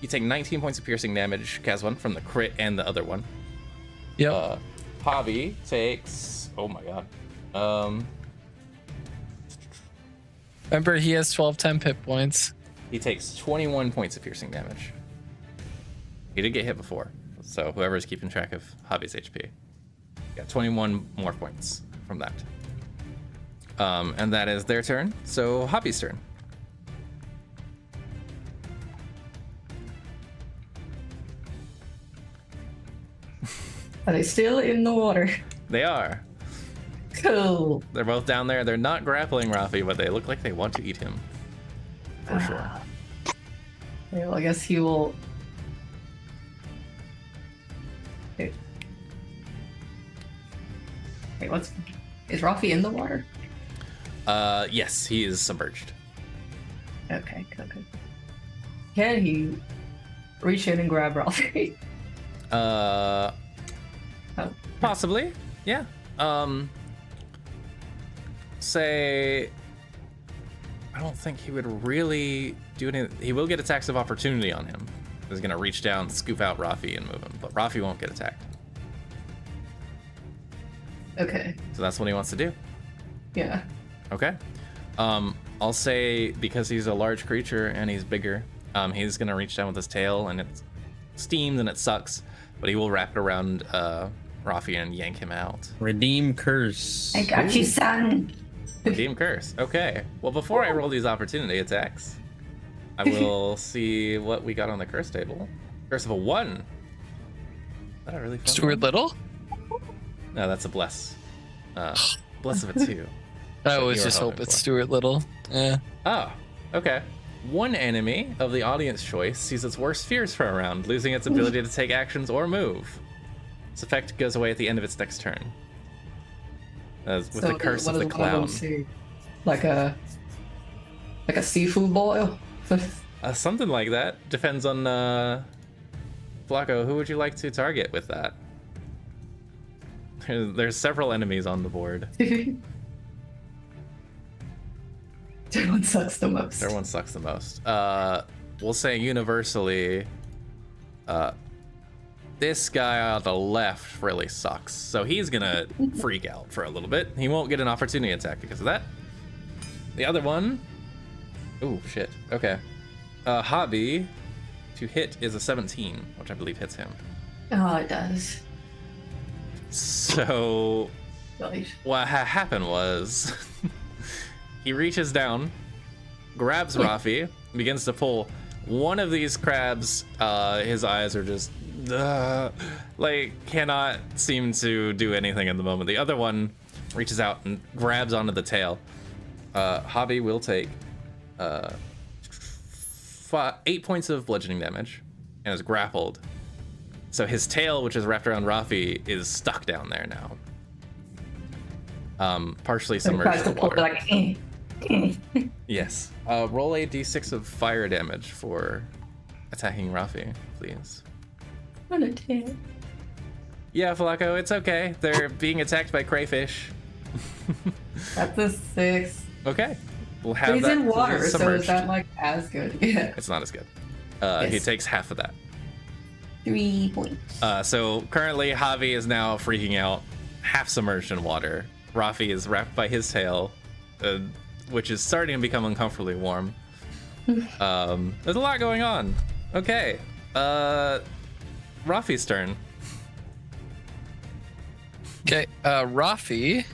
you take 19 points of piercing damage, Caswin, from the crit and the other one. Yep. Javi takes, oh my god. Remember, he has 12 temp hit points. He takes 21 points of piercing damage. He did get hit before, so whoever's keeping track of Javi's HP got 21 more points from that. And that is their turn. So Javi's turn. Are they still in the water? They are. Cool. They're both down there. They're not grappling Rafi, but they look like they want to eat him. For sure. Okay, well, I guess he will. Okay. Wait, is Rafi in the water? Yes, he is submerged. Okay. Can he reach in and grab Rafi? Oh. Possibly, yeah. Say, I don't think he would really do anything. He will get attacks of opportunity on him. He's gonna reach down, scoop out Rafi, and move him, but Rafi won't get attacked. Okay. So that's what he wants to do. Yeah. Okay. I'll say because he's a large creature and he's bigger, he's gonna reach down with his tail, and it steams and it sucks, but he will wrap it around Rafi and yank him out. Redeem curse. I got you, son. Redeem curse. Okay. Well, before I roll these opportunity attacks, I will see what we got on the curse table. Curse of a 1. Is that a really fun Stuart one? Little? No, that's a bless. Bless of a 2. I So always you were just hope hoping it's for. Stuart Little. Yeah. Oh, okay. One enemy of the audience choice sees its worst fears for a round, losing its ability to take actions or move. This effect goes away at the end of its next turn. With the curse of the clown. Like a seafood boil. Something like that. Depends on Flacco. Who would you like to target with that? There's several enemies on the board. Which one sucks the most? Their one sucks the most. We'll say universally, this guy on the left really sucks. So he's gonna freak out for a little bit. He won't get an opportunity attack because of that. The other one, oh shit. Okay. Hobby to hit is a 17, which I believe hits him. Oh, it does. So Right. what happened was he reaches down, grabs Rafi, begins to pull. One of these crabs, his eyes are just like cannot seem to do anything at the moment. The other one reaches out and grabs onto the tail. Hobby will take 8 points of bludgeoning damage and is grappled. So his tail, which is wrapped around Rafi, is stuck down there now. Partially submerged in water. Like, Yes. Roll a d6 of fire damage for attacking Rafi, please. on a 10. Yeah, Flacco, it's okay. They're being attacked by crayfish. That's a 6. Okay. We'll have But he's that in water, so submerged. is that like as good? Yeah. It's not as good. Yes. He takes half of that. 3 points. So currently, Javi is now freaking out, half submerged in water. Rafi is wrapped by his tail, which is starting to become uncomfortably warm. There's a lot going on. Okay. Rafi's turn. Okay, Rafi,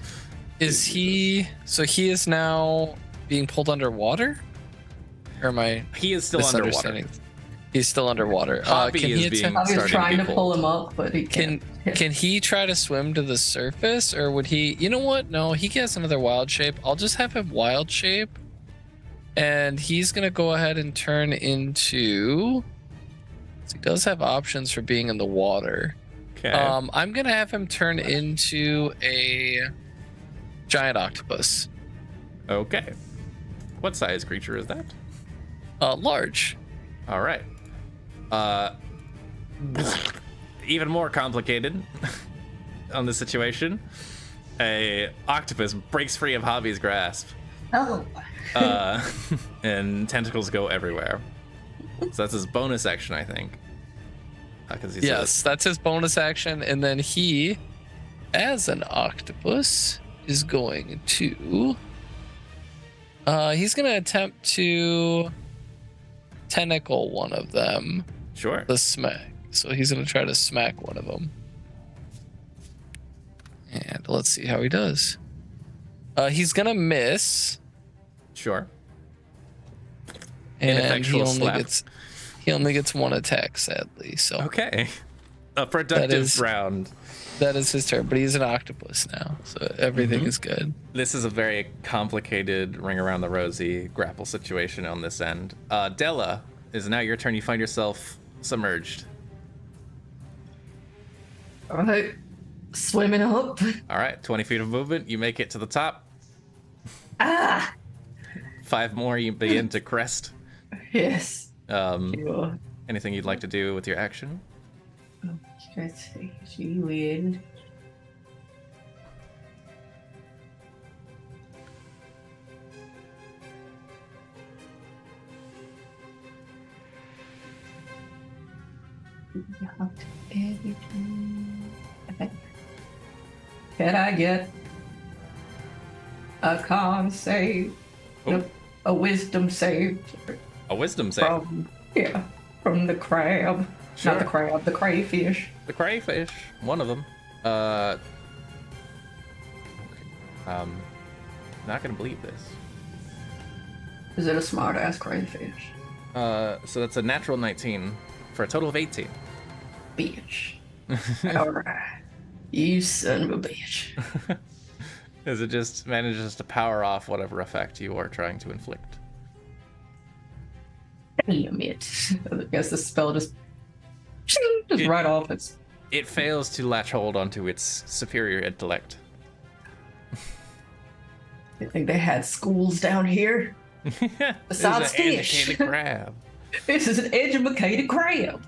is he? So he is now being pulled underwater, or am I He is still underwater. misunderstanding? He's still underwater. Hobby Can is he being attempt? I was starting trying to to be pull pulled. him up, but he Can can't. can he try to swim to the surface, or would he? You know what? No, he has another wild shape. I'll just have him wild shape, and he's gonna go ahead and turn into. He does have options for being in the water. Okay. I'm gonna have him turn into a giant octopus. Okay. What size creature is that? Large. All right. Even more complicated on the situation. A octopus breaks free of Hobby's grasp, Oh. and tentacles go everywhere. So that's his bonus action, I think. Because he Yes, that's his bonus action, and then he, as an octopus, is going to. He's gonna attempt to tentacle one of them. Sure. The smack. So he's gonna try to smack one of them. And let's see how he does. He's gonna miss, Sure. and Ineffectual slap. he only gets one attack, sadly. So Okay. A productive is- round. that is his turn. But he's an octopus now, so everything is good. This is a very complicated ring around the rosy grapple situation on this end. Della, is now your turn. You find yourself submerged. All right. Swimming up. All right, 20 feet of movement. You make it to the top. Ah. 5 more, you begin to crest. Yes. Anything you'd like to do with your action? Let's see. She win. Can I get a con save? Oh. A wisdom save A wisdom save. from the crab. Sure. Not the crab, the crayfish. The crayfish, one of them. Okay. Not gonna believe this. Is it a smart ass crayfish? So that's a natural 19 for a total of 18. Bitch. Alright. You son of a bitch. As it just manages to power off whatever effect you are trying to inflict. Damn it. I guess the spell just right off its. It fails to latch hold onto its superior intellect. I think they had schools down here. Besides This is an fish. educated crab. This is an educated crab.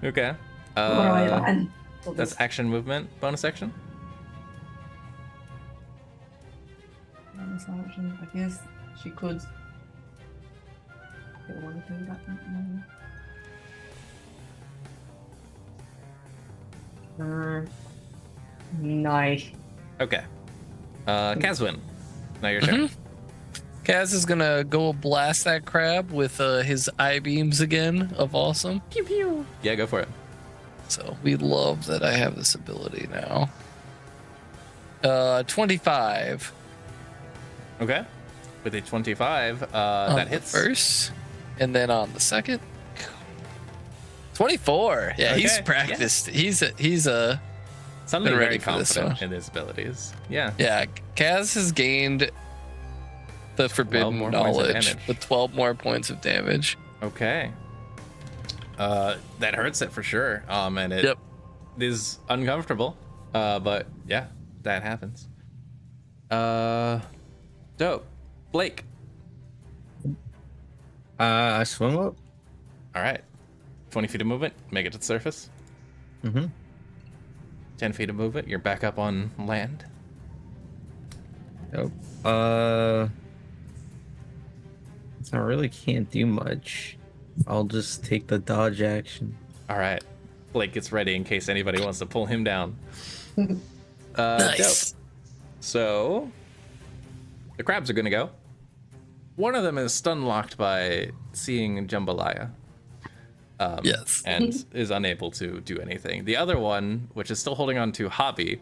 Okay. Right. That's action movement, bonus action. Bonus action. I guess she could. Get one thing back. Nice. Okay. Kazwin. Now your turn. Kaz is gonna go blast that crab with his eye beams again of awesome. Pew pew. Yeah, go for it. So we love that I have this ability now. 25. Okay. With a 25, On that the hits. first, and then on the second, 24. Yeah, he's Okay, practiced. He's Suddenly been very ready for this confident one. in his abilities. Yeah. Yeah. Kaz has gained the forbidden more points of knowledge damage. with 12 more points of damage. Okay. That hurts it for sure. And it is uncomfortable. But yeah, that happens. Dope. Blake. I swim up. All right. 20 feet of movement. Make it to the surface. 10 feet of movement. You're back up on land. Yep. So I really can't do much. I'll just take the dodge action. All right. Blake gets ready in case anybody wants to pull him down. Nice. Dope. So the crabs are going to go. One of them is stun locked by seeing jambalaya. Yes. And is unable to do anything. The other one, which is still holding on to Hobby,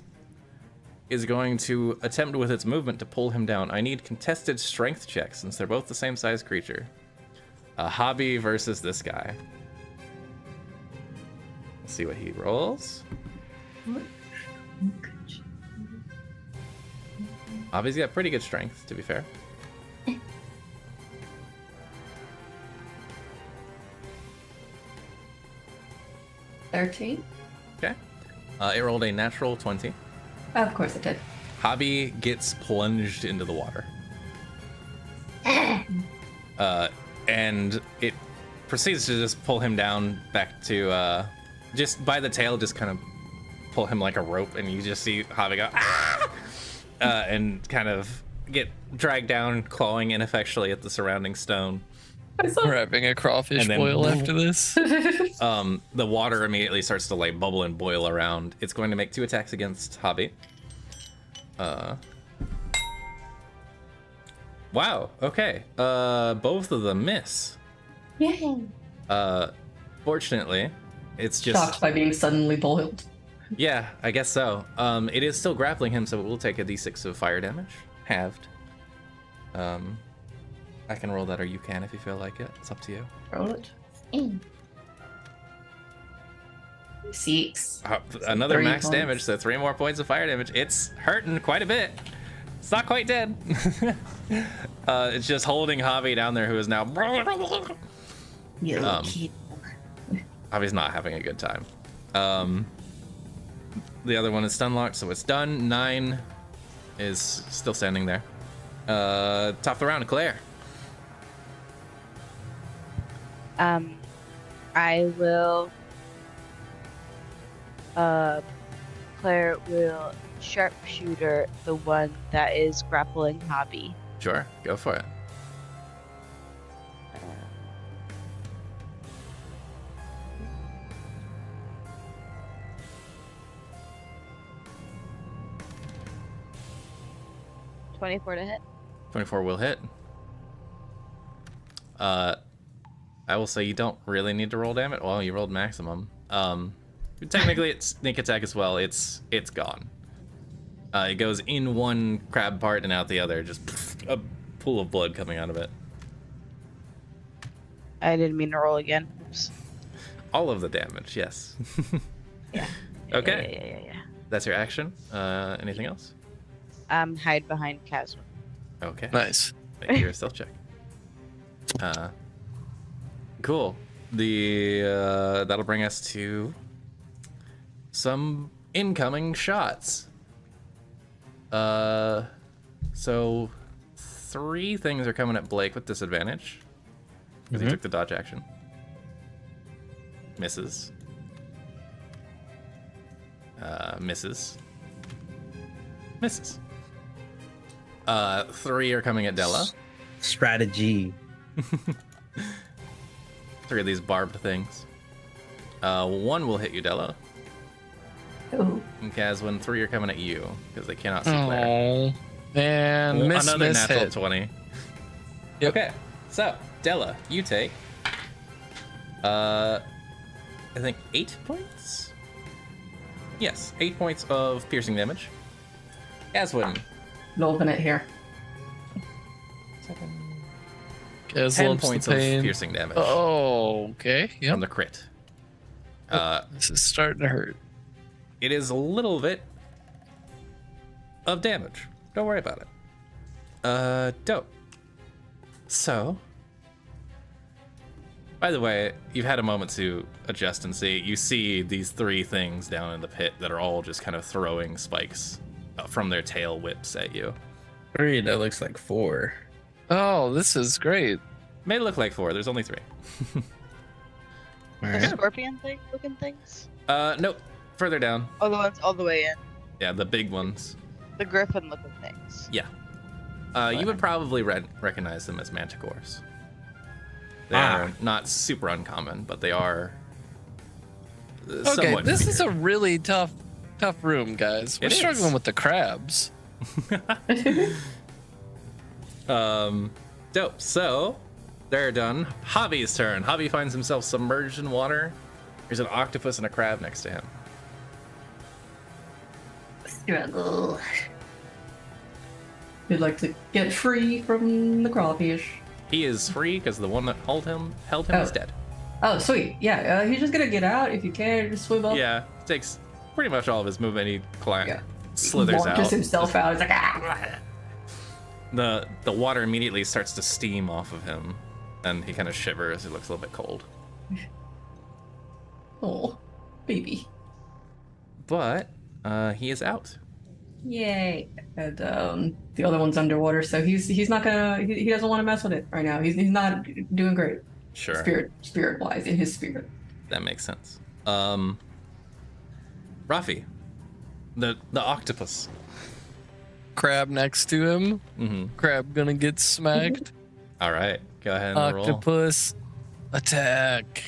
is going to attempt with its movement to pull him down. I need contested strength checks since they're both the same size creature. Hobby versus this guy. Let's see what he rolls. Hobby's got pretty good strength, to be fair. 13. Okay. It rolled a natural 20. Of course it did. Hobby gets plunged into the water. And it proceeds to just pull him down back to, just by the tail, just kind of pull him like a rope, and you just see Hobby go, ah! And kind of get dragged down, clawing ineffectually at the surrounding stone. We're having a crawfish And then- boil after this. The water immediately starts to like bubble and boil around. It's going to make 2 attacks against Hobby. Wow. Okay. Both of them miss. Yay. Fortunately, it's just Shocked by being suddenly boiled. yeah. I guess so. It is still grappling him, so it will take a d6 of fire damage, halved. I can roll that, or you can if you feel like it. It's up to you. Roll it. 6. Another 3 max points. damage, so 3 more points of fire damage. It's hurting quite a bit. It's not quite dead. It's just holding Hobby down there, who is now. You little kid. Hobby's not having a good time. The other one is stun locked, so it's done. 9 is still standing there. Top of the round, Claire. I will. Claire will sharpshooter the one that is grappling Hobby. Sure, go for it. 24 to hit. 24 will hit. I will say you don't really need to roll damage. Well, you rolled maximum. Technically, it's sneak attack as well. It's gone. It goes in one crab part and out the other. Just a pool of blood coming out of it. I didn't mean to roll again. Oops. All of the damage, yes. Yeah. Okay. Yeah. That's your action. Anything else? Hide behind Caswin. Okay. Nice. Make your stealth check. Cool. That'll bring us to some incoming shots. So 3 things are coming at Blake with disadvantage because he took the dodge action. Misses. Misses. 3 are coming at Della. Strategy. 3 of these barbed things. 1 will hit you, Della. Oh, And Caswin, 3 are coming at you because they cannot see Claire. Oh, and miss, Another miss natural hit. 20. Yep. Okay, so Della, you take I think 8 points? Yes, 8 points of piercing damage. Caswin, loving it here. 'Cause 10 loves the points of pain. piercing damage Oh, okay. Yep. from the crit. This is starting to hurt. It is a little bit of damage. Don't worry about it. Dope. So, by the way, you've had a moment to adjust and see. You see these 3 things down in the pit that are all just kind of throwing spikes from their tail whips at you. 3, that looks like 4. Oh, this is great. May look like 4. There's only 3. All The right. scorpion thing looking things? Nope. Further down. Oh, the ones all the way in. Yeah, the big ones. The griffin looking things. Yeah. You would probably recognize them as manticores. They Ah. are not super uncommon, but they are Okay, somewhat this is a feared. really tough room, guys. We're It is. struggling with the crabs. Dope. So, they're done. Javi's turn. Javi finds himself submerged in water. There's an octopus and a crab next to him. Struggle. He'd like to get free from the crawfish. He is free because the one that held him is dead. Oh, sweet. Yeah, he's just gonna get out. If you can, just swim up. Yeah, takes pretty much all of his movement. He Yeah. slithers Launches out. himself out. He's like, ah! The water immediately starts to steam off of him, and he kind of shivers. He looks a little bit cold. Oh, baby. But he is out. Yay. And the other one's underwater, so he's not gonna. He doesn't want to mess with it right now. He's not doing great. Sure, Spirit wise, in his spirit. that makes sense. Rafi, the octopus. Crab next to him. Mm-hmm. Crab gonna get smacked. All right, go ahead and roll. Octopus attack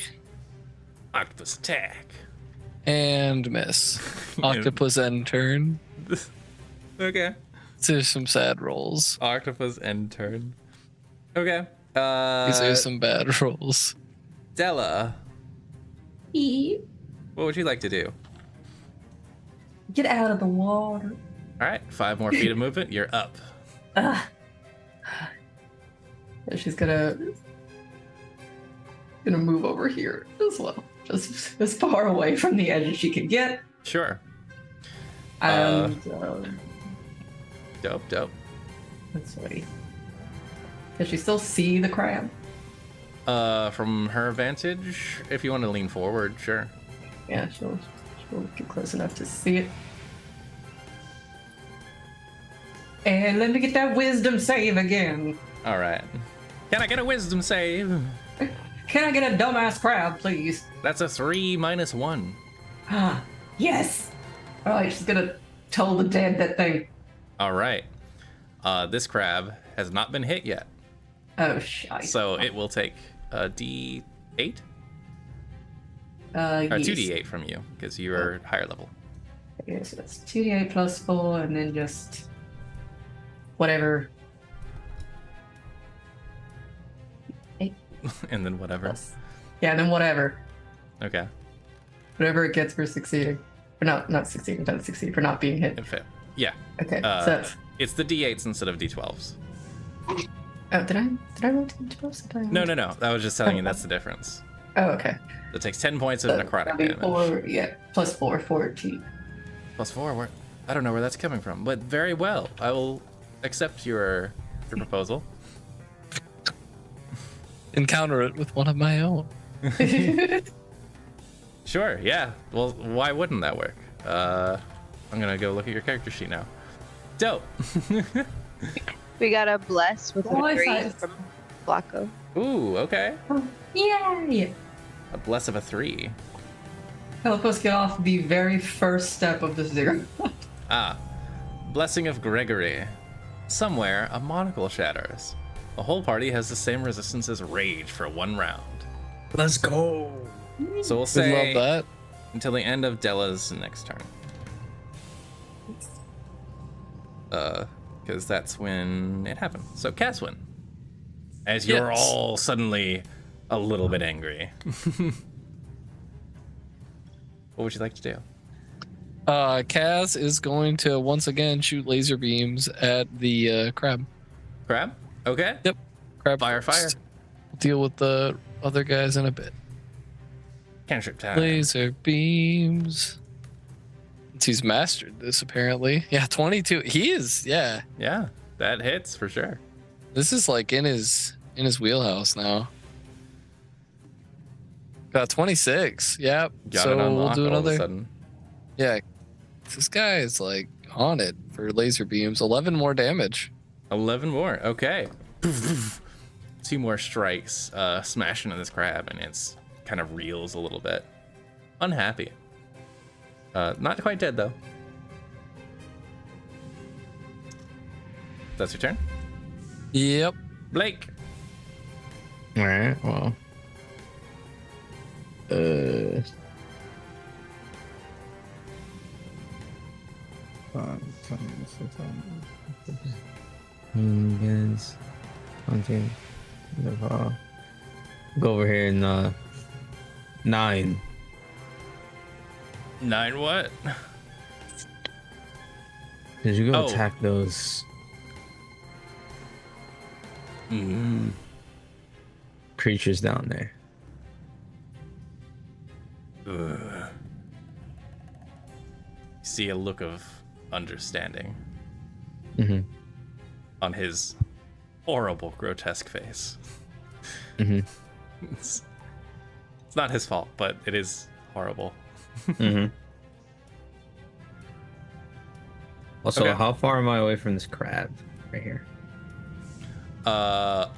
Octopus attack. and miss. Octopus end turn. Okay. There's some sad rolls. Octopus end turn. Okay. These are some bad rolls. Della, what would you like to do? Get out of the water. All right, 5 more feet of movement. You're up. Ah. And she's gonna move over here as well, just as far away from the edge as she can get. Sure. And Dope. let's see. Can she still see the crab? From her vantage, if you want to lean forward, sure. Yeah, she'll get close enough to see it. And let me get that wisdom save again. All right. Can I get a wisdom save? Can I get a dumbass crab, please? That's a 3 minus 1. Ah, yes. All right, she's gonna toll the dead that thing. All right. This crab has not been hit yet, Oh, shite. so it will take a D8 or yes. 2D8 from you because you are higher level. Okay, so that's 2d8 plus 4, and then just whatever. And then whatever. Yeah, and then whatever. Okay. Whatever it gets for succeeding. For not succeeding, doesn't succeed, for not being hit. It fit. Yeah. Okay, so It's the D8s instead of D12s. oh, did I roll 12? No. I was just telling you that's the difference. Oh, okay. It takes 10 points of necrotic That'd be damage. 4, yeah, plus 4, 14. Plus 4. I don't know where that's coming from, but very well. I will accept your proposal. Encounter it with one of my own. Sure. Yeah. Well, why wouldn't that work? I'm gonna go look at your character sheet now. Dope. We got a bless with Oh, a I 3 saw it. from Flacco. Ooh. Okay. Yay! A bless of a 3. Help us get off the very first step of the zero. Ah. Blessing of Gregory. Somewhere a monocle shatters. The whole party has the same resistance as rage for 1 round. Let's go. So we'll Would say love that. until the end of Della's next turn. Because that's when it happened. So Caswin, as you're Yes. all suddenly a little bit angry, what would you like to do? Kaz is going to once again shoot laser beams at the crab. Crab? Okay. Yep. Crab. Fire. first. Deal with the other guys in a bit. Cantrip time. Laser beams. He's mastered this apparently. Yeah, 22. He is. Yeah. Yeah, that hits for sure. This is like in his wheelhouse now. Got 26. Yep. Got so it on we'll lock do all of a another. sudden. Yeah. This guy is like on it for laser beams. 11 more damage. 11 more. Okay. 2 more strikes smashing in this crab, and it's kind of reels a little bit. Unhappy. Not quite dead, though. That's your turn. Yep. Blake. All right. Well. Guys, hunting. Go over here and 9. 9 what? Did you go Oh. attack those creatures down there? Ugh. See a look of understanding Mm-hmm. on his horrible, grotesque face. Mm-hmm. It's not his fault, but it is horrible. Mm-hmm. Also, Okay. how far am I away from this crab right here? How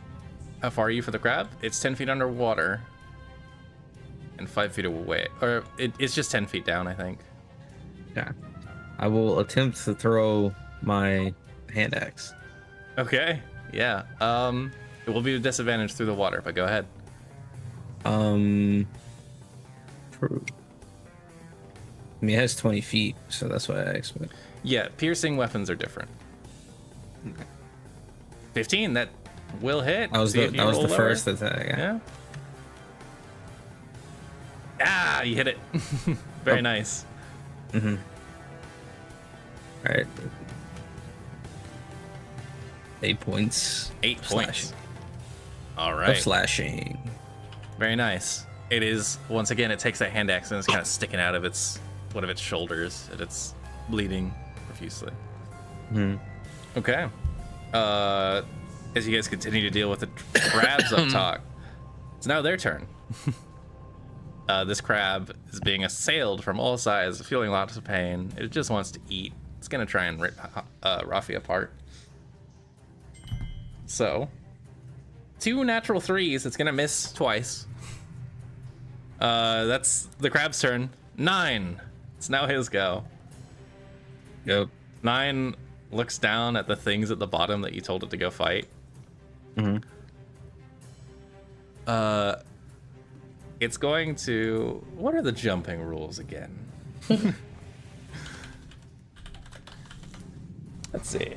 far are you for the crab? It's 10 feet underwater and 5 feet away. Or it's just 10 feet down, I think. Yeah. I will attempt to throw my hand axe. Okay. Yeah. It will be a disadvantage through the water, but go ahead. True. I mean, it has 20 feet, so that's what I expect. Yeah, piercing weapons are different. 15, that will hit. That was See if you the roll lower. first attack. Yeah. Yeah. Ah, you hit it. Very Oh. nice. Mm-hmm. All right. 8 points. 8 points. Slashing. All Of right. slashing. Very nice. It is, once again, it takes that hand axe and it's kind of sticking out of one of its shoulders, and it's bleeding profusely. Hmm. Okay. As you guys continue to deal with the crabs up top, it's now their turn. This crab is being assailed from all sides, feeling lots of pain. It just wants to eat. It's gonna try and rip Rafi apart. So, 2 natural 3s. It's gonna miss twice. That's the crab's turn. 9. It's now his go. Yep. 9 looks down at the things at the bottom that you told it to go fight. Mm-hmm. It's going to... What are the jumping rules again? Let's see.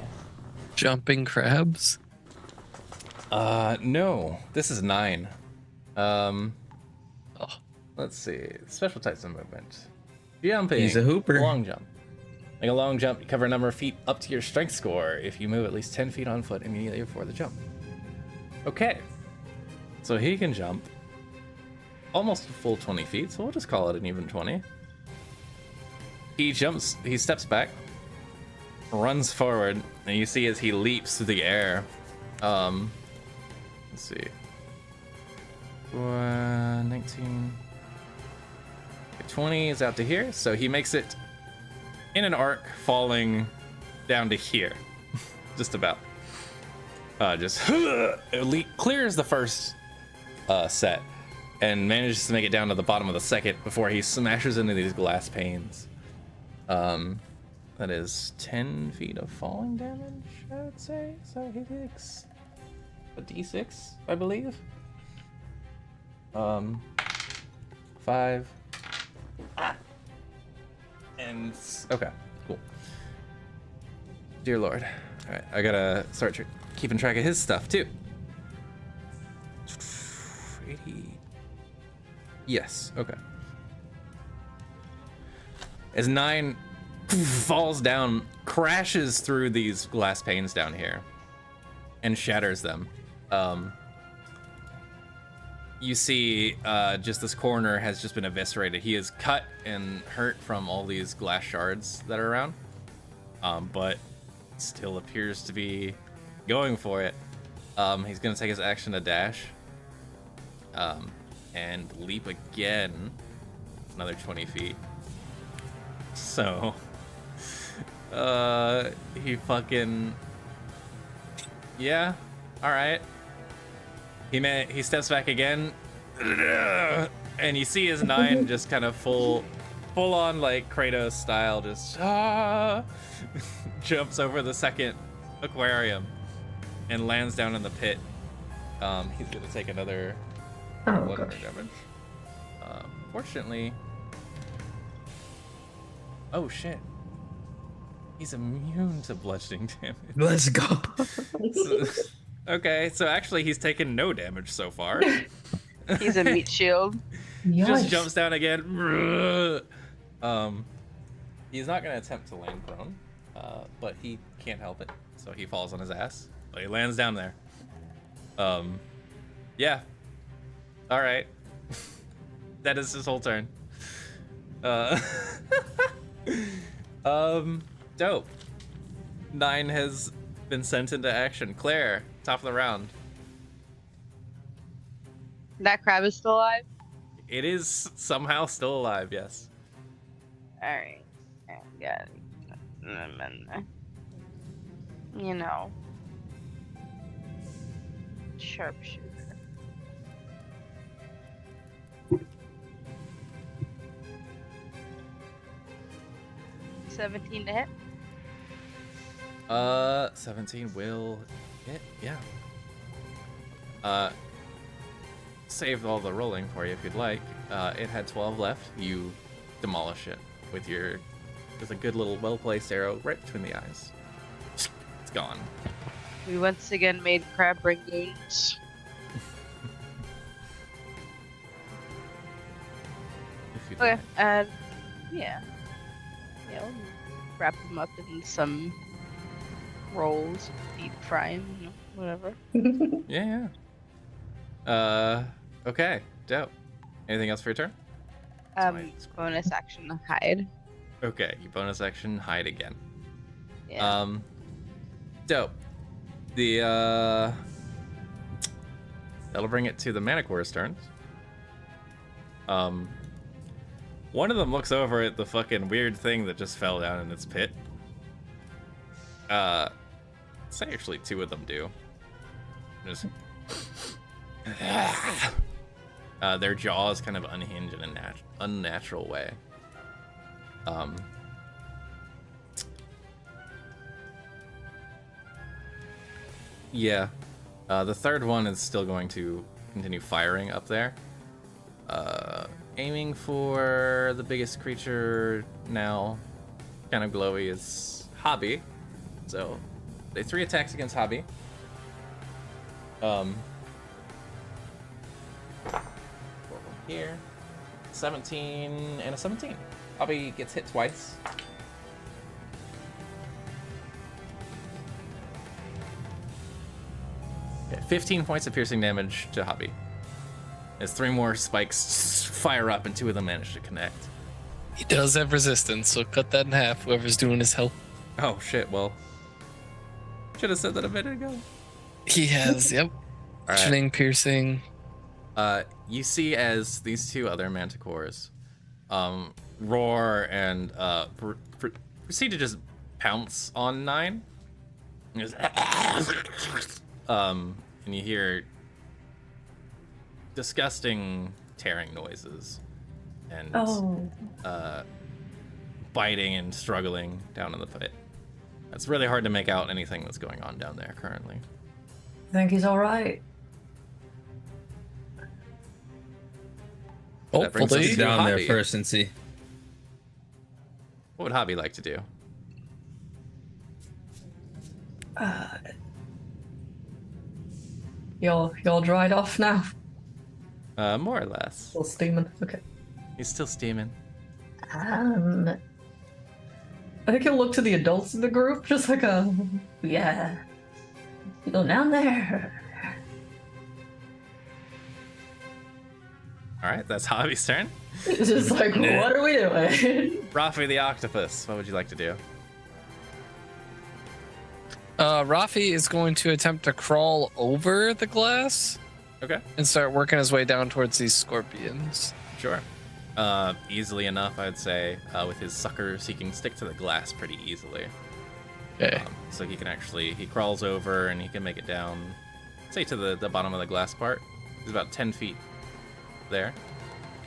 Jumping crabs? No. This is 9. Oh. Let's see. Special types of movement. Jumping. He's a hooper. Long jump. Like a long jump, you cover a number of feet up to your strength score if you move at least 10 feet on foot immediately before the jump. Okay. So he can jump almost a full 20 feet, so we'll just call it an even 20. He steps back, runs forward, and you see as he leaps through the air. Let's see. 19. 20 is out to here, so he makes it in an arc, falling down to here. Just about. Clears the first set and manages to make it down to the bottom of the second before he smashes into these glass panes. That is 10 feet of falling damage, I would say. So he takes a d6, I believe. 5. And okay, cool. Dear Lord. All right, I gotta start keeping track of his stuff too. 80. Yes. Okay. As 9 falls down, crashes through these glass panes down here, and shatters them. You see just this corner has just been eviscerated. He is cut and hurt from all these glass shards that are around, but still appears to be going for it. He's going to take his action to dash and leap again another 20 feet. So he fucking, yeah, all right. He steps back again, and you see his 9 just kind of full on like Kratos style, just jumps over the second aquarium and lands down in the pit. He's gonna take another bludgeoning damage. Fortunately, oh shit, he's immune to bludgeoning damage. Let's go. Okay, so actually he's taken no damage so far. He's a meat shield. Just jumps down again. He's not gonna attempt to land prone, but he can't help it, so he falls on his ass. But he lands down there. Yeah. All right. That is his whole turn. Dope. 9 has been sent into action. Claire, top of the round. That crab is still alive? It is somehow still alive, yes. Alright. Yeah. You know. Sharpshooter. $17 to hit. 17 will hit, yeah. Save all the rolling for you if you'd like. It had 12 left. You demolish it with a good little well-placed arrow right between the eyes. It's gone. We once again made crab bring wounds. If you'd Okay, like. yeah. Yeah, we'll wrap them up in some rolls, deep frying, whatever. Yeah. Okay, dope. Anything else for your turn? Bonus action hide. Okay, you bonus action hide again. Yeah. Dope. The that'll bring it to the Manicore's turn. One of them looks over at the fucking weird thing that just fell down in its pit. Say actually 2 of them do. Just their jaws kind of unhinge in a unnatural way. Yeah. The third one is still going to continue firing up there. Aiming for the biggest creature now, kind of glowy, is Hobby. So They 3 attacks against Hobby. Here. 17 and a 17. Hobby gets hit twice. Okay, 15 points of piercing damage to Hobby. As 3 more spikes fire up and 2 of them manage to connect. He does have resistance, so cut that in half, whoever's doing his health. Oh shit, well. Should have said that a minute ago. He has, yep. Bludgeoning, piercing. You see as these 2 other manticores roar and proceed to just pounce on 9. And you hear disgusting tearing noises and biting and struggling down in the pit. It's really hard to make out anything that's going on down there currently. I think he's all right. That brings us Hopefully. to Down there Hobby. first and see. What would Hobby like to do? Y'all dried off now? More or less. Still steaming. Okay. He's still steaming. I think he'll look to the adults in the group, just like yeah. You go down there. All right, that's Hobby's turn. It's just like, what are we doing? Rafi the octopus, what would you like to do? Rafi is going to attempt to crawl over the glass Okay, and start working his way down towards these scorpions. sure. Easily enough, I'd say. With his suckers, he can stick to the glass pretty easily. Okay. So he can actually, he crawls over and he can make it down, say to the bottom of the glass part. He's about 10 feet there.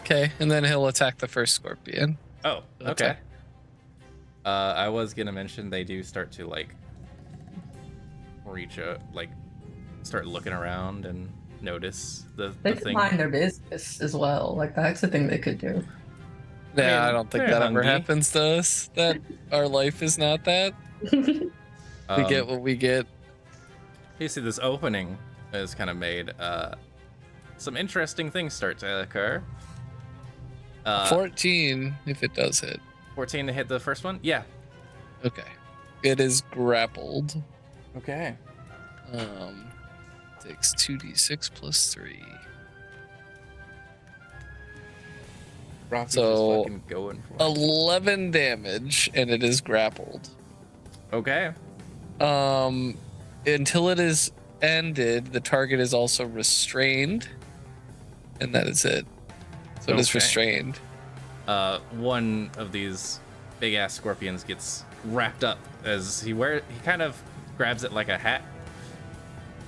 Okay, and then he'll attack the first scorpion. Oh, okay. Okay. I was gonna mention they do start to like reach out, like start looking around and notice the They could thing. mind their business as well. Like, that's the thing they could do. Yeah, mean, I don't think they're that ever hungry. happens to us. That our life is not that. We get what we get. You see this opening is kind of made. Some interesting things start to occur. 14, if it does hit. 14 to hit the first one? Yeah. Okay. It is grappled. Okay. Takes 2d6 plus 3. Rocky's So, just fucking going for it. 11 damage, and it is grappled. Okay. Until it is ended, the target is also restrained, and that is it. So it is Okay. restrained. One of these big ass scorpions gets wrapped up as he kind of grabs it like a hat,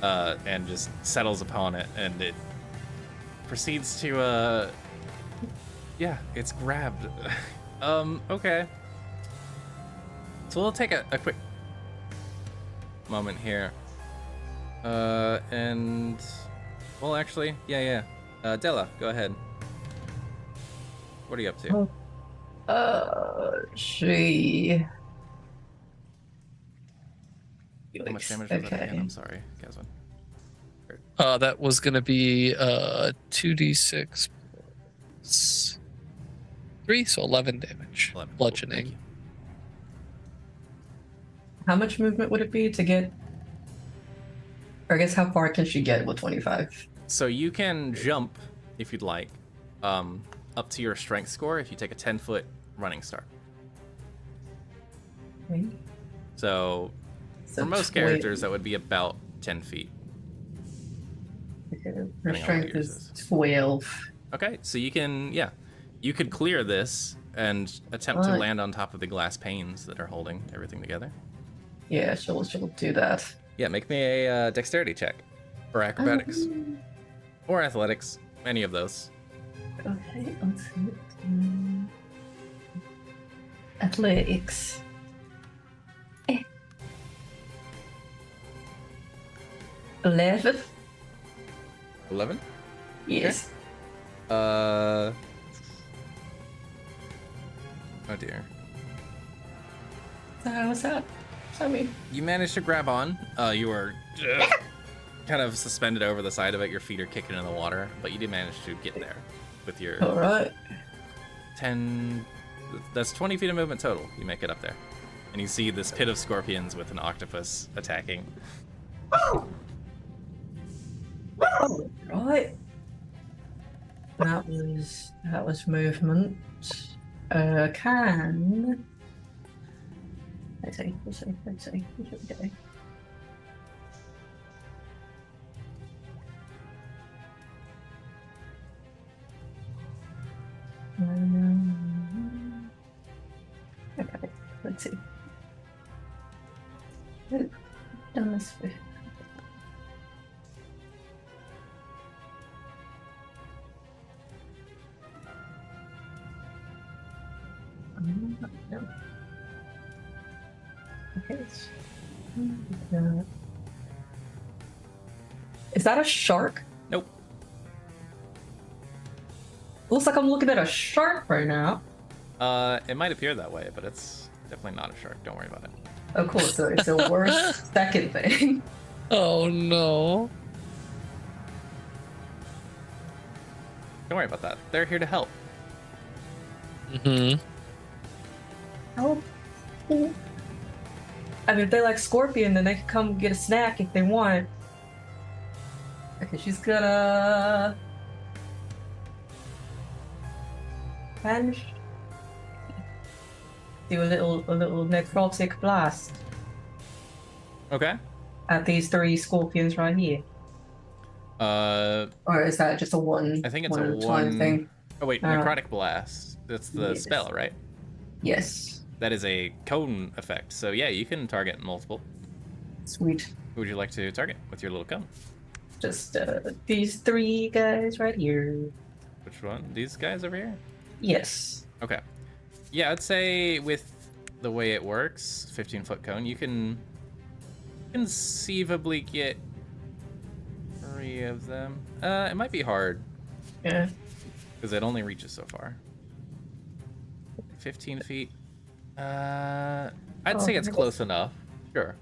and just settles upon it, and it proceeds to yeah, it's grabbed. Okay. So we'll take a quick moment here. And well, actually, yeah. Della, go ahead. What are you up to? She. How much Yikes. damage was that again? Okay. I'm sorry, Caswin. That was gonna be 2d6 plus 3, so 11 damage. 11. Bludgeoning. Thank you. How much movement would it be to get? Or I guess how far can she get with 25? So you can jump if you'd like, up to your strength score if you take a 10-foot running start. Okay. So for most characters, that would be about 10 feet. Her depending on what strength yours is 12. Okay, so you could clear this and attempt to Right. land on top of the glass panes that are holding everything together. Yeah, she'll do that. Yeah, make me a dexterity check, or acrobatics, or athletics, any of those. Okay, let's see. Athletics. 11? 11. Yes. Oh dear. So what's up? I mean, You managed to grab on. You were kind of suspended over the side of it. Your feet are kicking in the water, but you did manage to get there with your all right. 10. That's 20 feet of movement total. You make it up there. And you see this pit of scorpions with an octopus attacking. All right. That was movement. Can. Let's see. What should we do? Okay, let's see. Ooh, done this bit. No. Okay. Is that a shark? Nope. Looks like I'm looking at a shark right now. It might appear that way, but it's definitely not a shark. Don't worry about it. Of course, so it's the worst second thing. Oh no. Don't worry about that. They're here to help. Mm-hmm. Oh. I mean, if they like scorpion, then they can come get a snack if they want. Okay, she's gonna and do a little necrotic blast Okay. at these 3 scorpions right here. Or is that just a one? I think it's one a at time one thing. Oh wait, necrotic blast. That's the Yes. spell, right? Yes. That is a cone effect. So yeah, you can target multiple. Sweet. Who would you like to target with your little cone? Just these 3 guys right here. Which one? These guys over here? Yes. Okay. Yeah, I'd say with the way it works, 15-foot cone, you can conceivably get 3 of them. It might be hard Yeah. because it only reaches so far. 15 feet. I'd say it's close enough. Sure.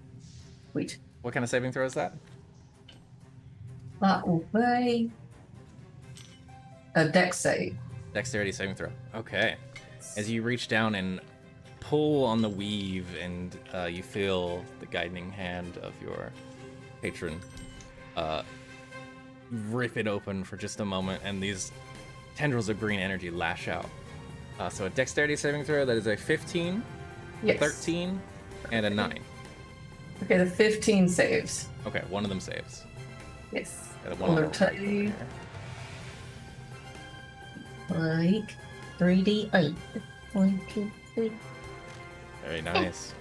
Sweet. What kind of saving throw is that? That will be a dex save. Dexterity saving throw. Okay. As you reach down and pull on the weave, and you feel the guiding hand of your patron rip it open for just a moment, and these tendrils of green energy lash out. So a dexterity saving throw, that is a 15, Yes. 13, and a 9. Okay, the 15 saves. Okay, one of them saves. Yes. Got one Other right over two. there. Like 3d8. 1, 2, 3. Very nice.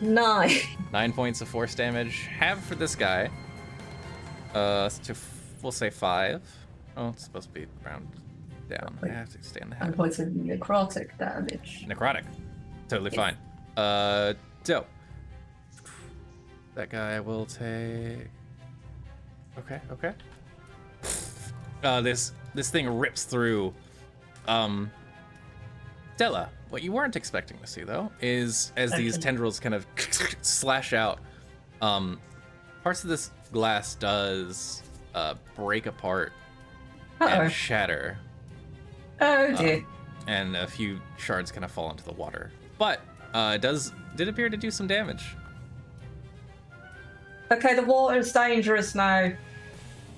9. 9 points of force damage. Half for this guy. We'll say 5. Oh, it's supposed to be round down. I have to extend the 9 half. points of necrotic damage. Necrotic. Totally Yes. fine. Dope. That guy will take. Okay. This thing rips through. Della, what you weren't expecting to see though is as these Okay. tendrils kind of slash out, parts of this glass does break apart Uh-oh. and shatter, Oh dear. and a few shards kind of fall into the water. But it did appear to do some damage. Okay, the water's dangerous now.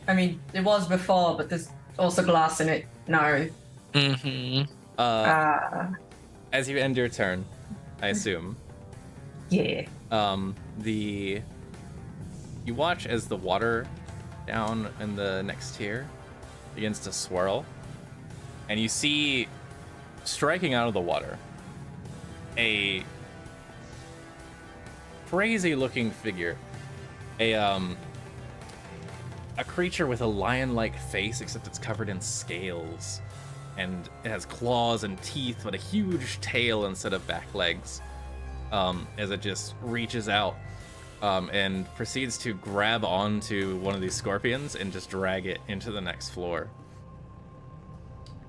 I mean, it was before, but there's also glass in it now. Mm-hmm. As you end your turn, I assume, Yeah. you watch as the water down in the next tier begins to swirl, and you see striking out of the water a crazy looking figure, a creature with a lion-like face, except it's covered in scales, and it has claws and teeth, but a huge tail instead of back legs, as it just reaches out and proceeds to grab onto one of these scorpions and just drag it into the next floor.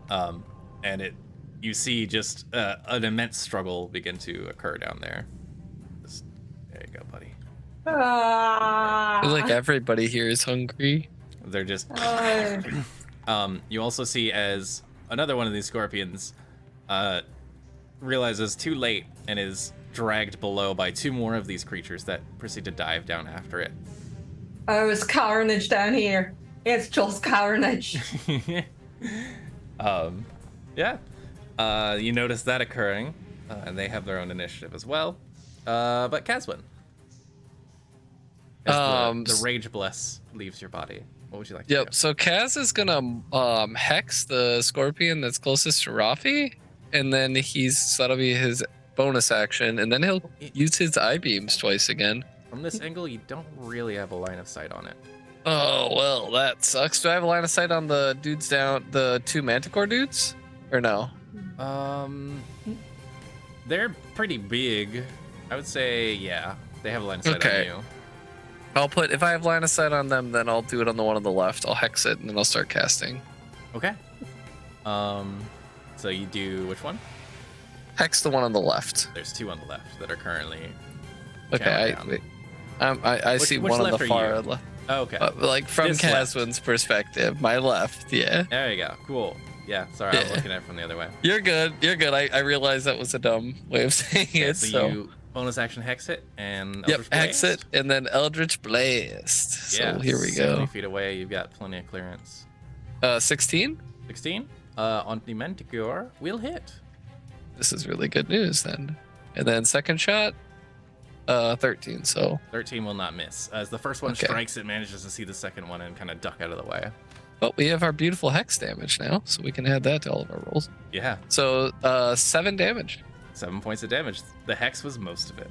And it you see just an immense struggle begin to occur down there. There you go, buddy. I feel like everybody here is hungry. They're just. Oh. You also see as another one of these scorpions realizes too late and is dragged below by two more of these creatures that proceed to dive down after it. Oh, it's carnage down here. It's just carnage. Yeah. You notice that occurring, and they have their own initiative as well. But Caswin. As the Rage Bless leaves your body. What would you like to do? Yep. So Kaz is gonna hex the scorpion that's closest to Rafi, and then that'll be his bonus action, and then he'll use his eye beams twice again. From this angle, you don't really have a line of sight on it. Oh well, that sucks. Do I have a line of sight on the dudes down, the two Manticore dudes, or no? They're pretty big. I would say, yeah, they have a line of sight on you. If I have line of sight on them, then I'll do it on the one on the left. I'll hex it, and then I'll start casting. Okay. So you do which one? Hex the one on the left. There's two on the left that are currently. Okay, I see which one on left the are far you? left. Oh, okay. Like from This left. Caswin's perspective, my left, yeah. There you go. Cool. Yeah, sorry, I was Yeah. looking at it from the other way. You're good. I realized that was a dumb way of saying Okay, it. so you bonus action hex it and Yep, Eldritch hex Blast. it and then Eldritch Blast. So Yeah, here we 70 go. feet away, you've got plenty of clearance. 16. 16 on the Manticore will hit. This is really good news then. And then second shot, 13. So 13 will not miss. As the first one Okay. strikes, it manages to see the second one and kind of duck out of the way. but we have our beautiful hex damage now, so we can add that to all of our rolls. Yeah, So 7 damage. 7 points of damage. The hex was most of it.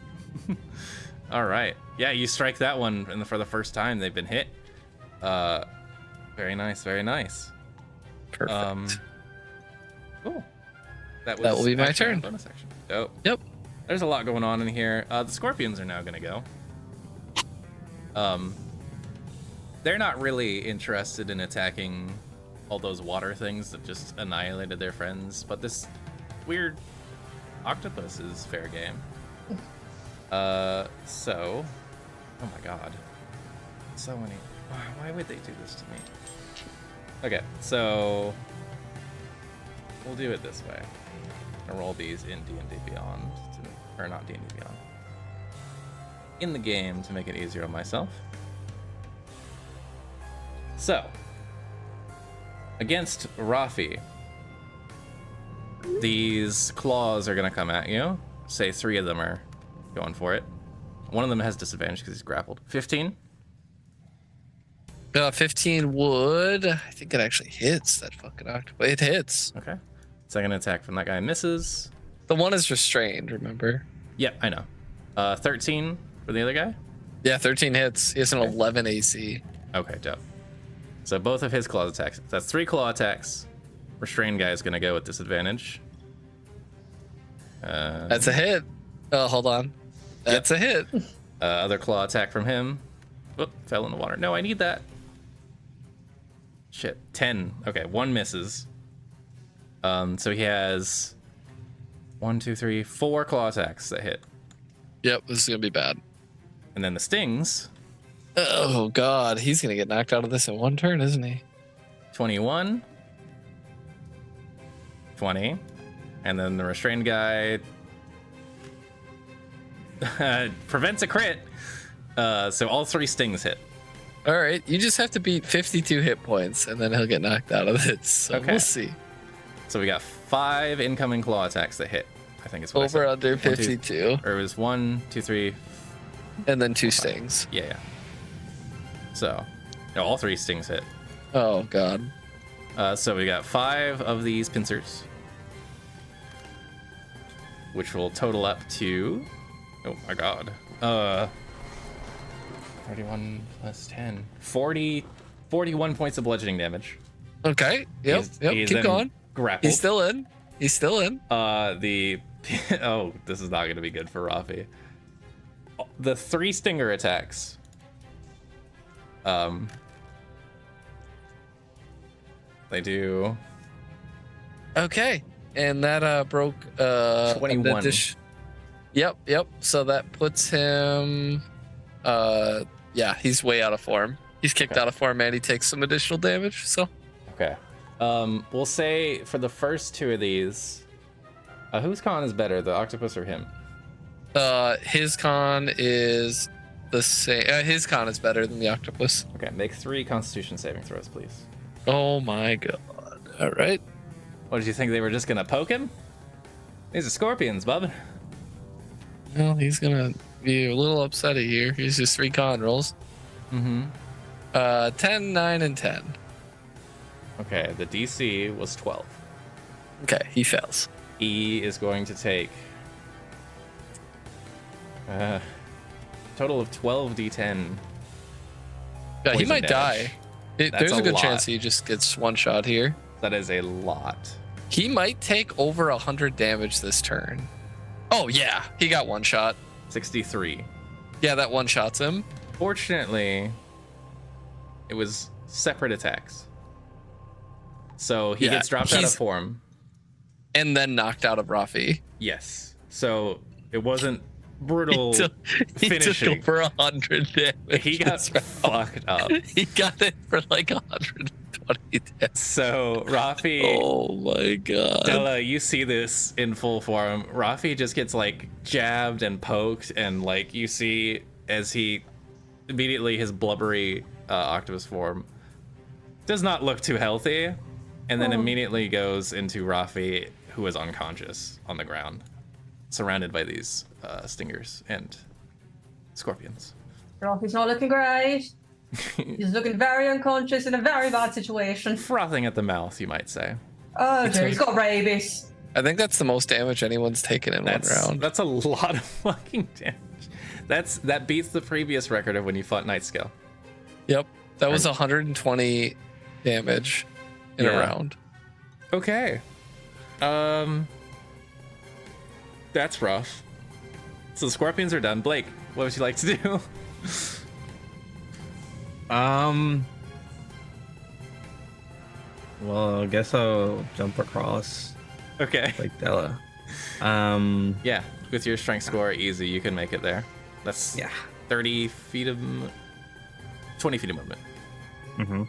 All right. Yeah, you strike that one, and for the first time, they've been hit. Very nice, very nice. Perfect. Cool. That That will be my actually turn. a bonus action. Dope. Yep. There's a lot going on in here. The scorpions are now gonna go. They're not really interested in attacking all those water things that just annihilated their friends, but this weird octopus is fair game. So, oh my god, so many. Why would they do this to me? Okay, so we'll do it this way. I'll roll these in D&D Beyond, or not D&D Beyond, in the game to make it easier on myself. So, against Rafi, these claws are gonna come at you. Say 3 of them are going for it. One of them has disadvantage because he's grappled. 15. 15 would. I think it actually hits that fucking octopus. It hits. Okay. Second attack from that guy misses. The one is restrained, remember? Yep, I know. 13 for the other guy. Yeah, 13 hits. He has an 11 AC. Okay, dope. So both of his claw attacks. That's 3 claw attacks. Restrained guy is gonna go with disadvantage. That's a hit. Oh, hold on. That's a hit. Other claw attack from him. Whoop, fell in the water. No, I need that. Shit, 10. Okay, 1 misses. So he has 1, 2, 3, 4 claw attacks that hit. Yep, this is gonna be bad. And then the stings, Oh god, he's gonna get knocked out of this in one turn, isn't he? 21, 20, and then the restrained guy prevents a crit. So all 3 stings hit. All right, you just have to beat 52 hit points, and then he'll get knocked out of it. So Okay. we'll see. So we got 5 incoming claw attacks that hit. I think it's what I Over said. under 1, 2, 52, or it was 1, 2, 3. and then 2 stings. Yeah. So, no, all 3 stings hit. Oh god. So we got 5 of these pincers, which will total up to, oh my god, 31 plus 10, 41 points of bludgeoning damage. Okay. Yep. He's Keep then going. Grappled. He's still in. He's still in. Oh, this is not going to be good for Rafi. The 3 stinger attacks. They do. Okay. and that broke 21. Yep. So that puts him yeah, he's way out of form. He's kicked Okay. out of form and he takes some additional damage. So Okay. We'll say for the first two of these, whose con is better, the octopus or him? his con is the same. His con is better than the octopus. Okay, make 3 Constitution saving throws, please. Oh my god. All right. What, did you think they were just gonna poke him? These are scorpions, bub. Well, he's gonna be a little upset here. Here's his 3 con rolls. Mm-hmm. 10, 9, and 10. Okay, the DC was 12. Okay, he fails. E is going to take total of 12 D10. Yeah, he Poison might damage. die. That's There's a a good lot. chance he just gets one shot here. That is a lot. He might take over 100 damage this turn. Oh yeah, he got one shot. 63. Yeah, that one shots him. Fortunately, it was separate attacks. So he Yeah, gets dropped out of he's- form. And then knocked out of Rafi. Yes. So it wasn't brutal He took finishing. over 100 damage. He got this round. fucked up. He got it for like 120 damage. So Rafi, Oh my god. Della, you see this in full form. Rafi just gets like jabbed and poked, and like you see as he immediately his blubbery octopus form does not look too healthy, and then immediately goes into Rafi, who is unconscious on the ground, surrounded by these stingers and scorpions. He's not looking great. He's looking very unconscious in a very bad situation. Frothing at the mouth, you might say. Oh dear, he's got rabies. I think that's the most damage anyone's taken in one round. That's a lot of fucking damage. That beats the previous record of when you fought Night Scale. Yep. That was 120 damage in a Yeah. round. Okay. That's rough. So the scorpions are done. Blake, what would you like to do? Well, I guess I'll jump across Okay. like Della. Yeah, with your strength score, easy. You can make it there. That's Yeah. 30 feet of... 20 feet of movement. Mm-hmm.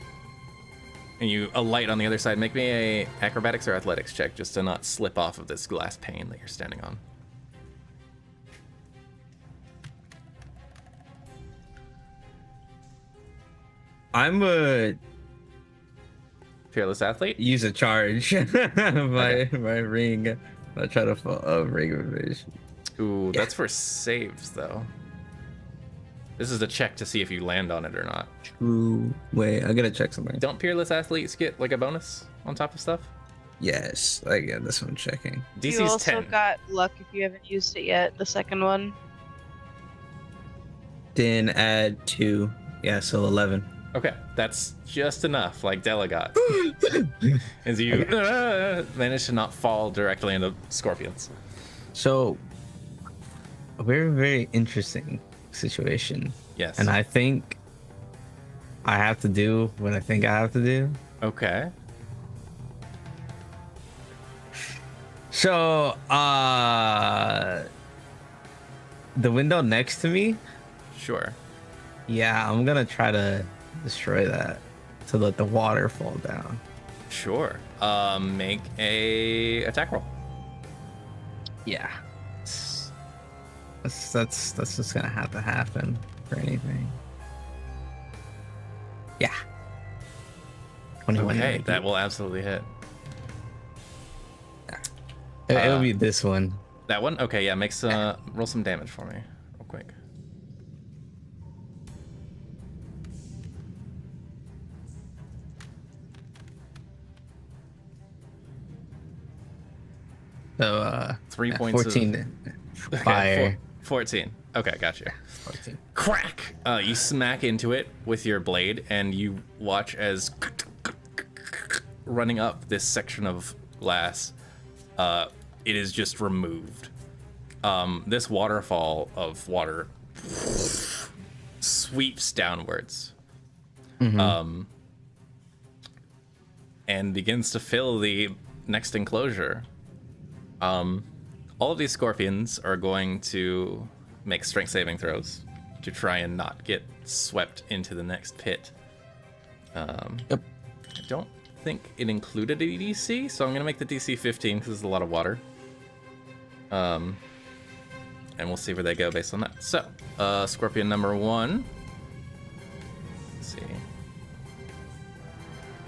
And you alight on the other side. Make me a acrobatics or athletics check just to not slip off of this glass pane that you're standing on. I'm a Fearless athlete? use a charge my ring. I try to fall ring of evasion. Ooh, that's for saves, though. This is a check to see if you land on it or not. True. Wait, I gotta check something. Don't fearless athletes get like a bonus on top of stuff? Yes, I get this one checking. DC's you also 10. got luck if you haven't used it yet. The second one. Then add 2. Yeah, so 11. Okay, that's just enough, like Della got. As you manage to not fall directly into scorpions. So, a very, very interesting situation. Yes. And I think I have to do what I think I have to do. Okay. So, the window next to me, Sure. yeah, I'm gonna try to destroy that to let the water fall down. Sure. Make a attack roll. Yeah. That's just gonna have to happen for anything. Yeah. 21. Okay, that will absolutely hit. It'll be this one. That one? Okay, yeah, makes roll some damage for me, real quick. So 3 points 14 of okay, fire. 14. Okay, got you. 14. Crack! You smack into it with your blade, and you watch as running up this section of glass, it is just removed. This waterfall of water sweeps downwards, and begins to fill the next enclosure All of these scorpions are going to make strength saving throws to try and not get swept into the next pit. Yep. I don't think it included a DC, so I'm going to make the DC 15 because there's a lot of water. And we'll see where they go based on that. So, scorpion number 1. Let's see.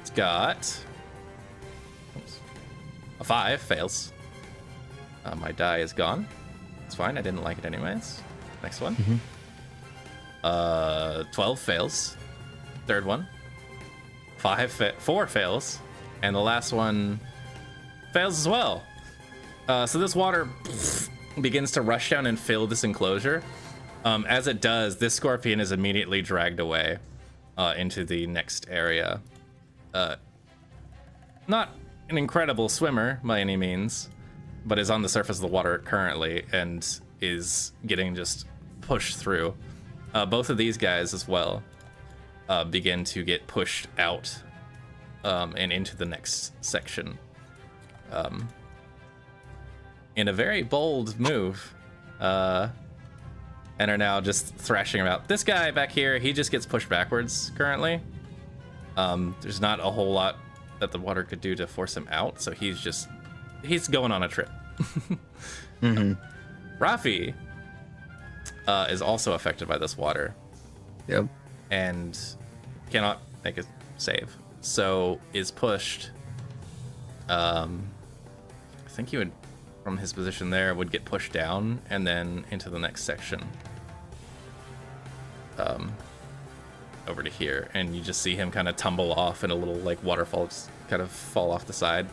It's got a 5, fails. My die is gone. It's fine, I didn't like it anyways. Next one. 12 fails. Third one. 4 fails. And the last one fails as well. So this water begins to rush down and fill this enclosure. As it does, this scorpion is immediately dragged away into the next area. Not an incredible swimmer by any means, but is on the surface of the water currently and is getting just pushed through. Both of these guys as well begin to get pushed out and into the next section. In a very bold move, and are now just thrashing about. This guy back here, he just gets pushed backwards currently. There's not a whole lot that the water could do to force him out, so he's going on a trip. Rafi is also affected by this water. Yep. And cannot make a save. So is pushed. I think he would, from his position there, would get pushed down and then into the next section. Over to here, and you just see him kind of tumble off in a little like waterfall, just kind of fall off the side.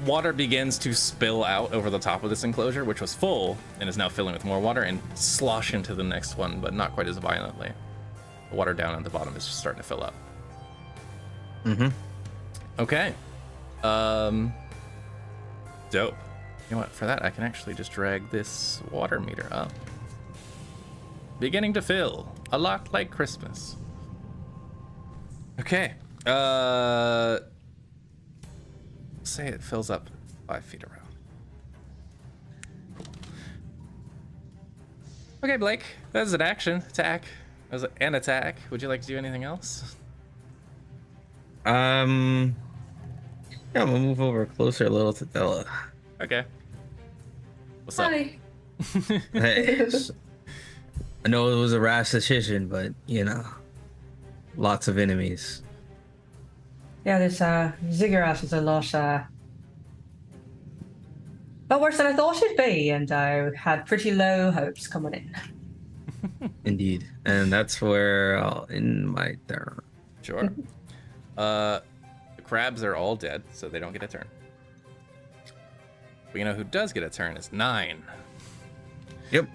Water begins to spill out over the top of this enclosure, which was full and is now filling with more water, and slosh into the next one, but not quite as violently. The water down at the bottom is just starting to fill up. Okay. Dope. You know what? For that, I can actually just drag this water meter up. Beginning to fill. A lot like Christmas. Okay. Say it fills up 5 feet around. Cool. Okay, Blake. That was an action. Attack. That was an attack. Would you like to do anything else? Yeah, I'm gonna move over closer a little to Della. Okay. What's up? Hi. Hey, I know it was a rash decision, but you know, lots of enemies. Yeah, this ziggurat is a lot worse than I thought it'd be, and I had pretty low hopes coming in. Indeed, and that's where I'll end my turn. Sure. The crabs are all dead, so they don't get a turn. But you know who does get a turn is 9. Yep.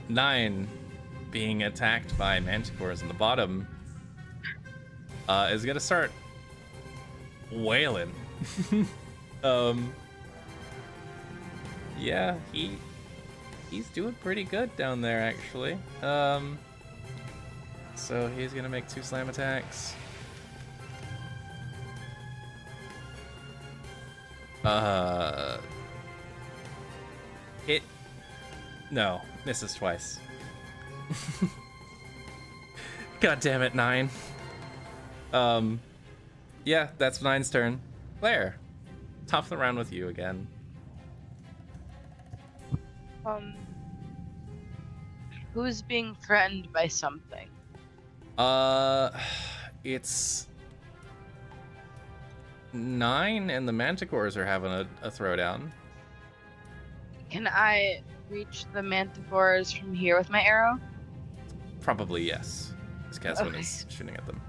9 being attacked by manticores in the bottom is gonna start wailing. Yeah, he's doing pretty good down there actually. So he's gonna make 2 slam attacks. No, misses twice. God damn it, 9. Yeah, that's 9's turn. Claire, top of the round with you again. Who's being threatened by something? It's 9 and the manticores are having a throwdown. Can I reach the manticores from here with my arrow? Probably yes. Because Caswin Okay. is shooting at them.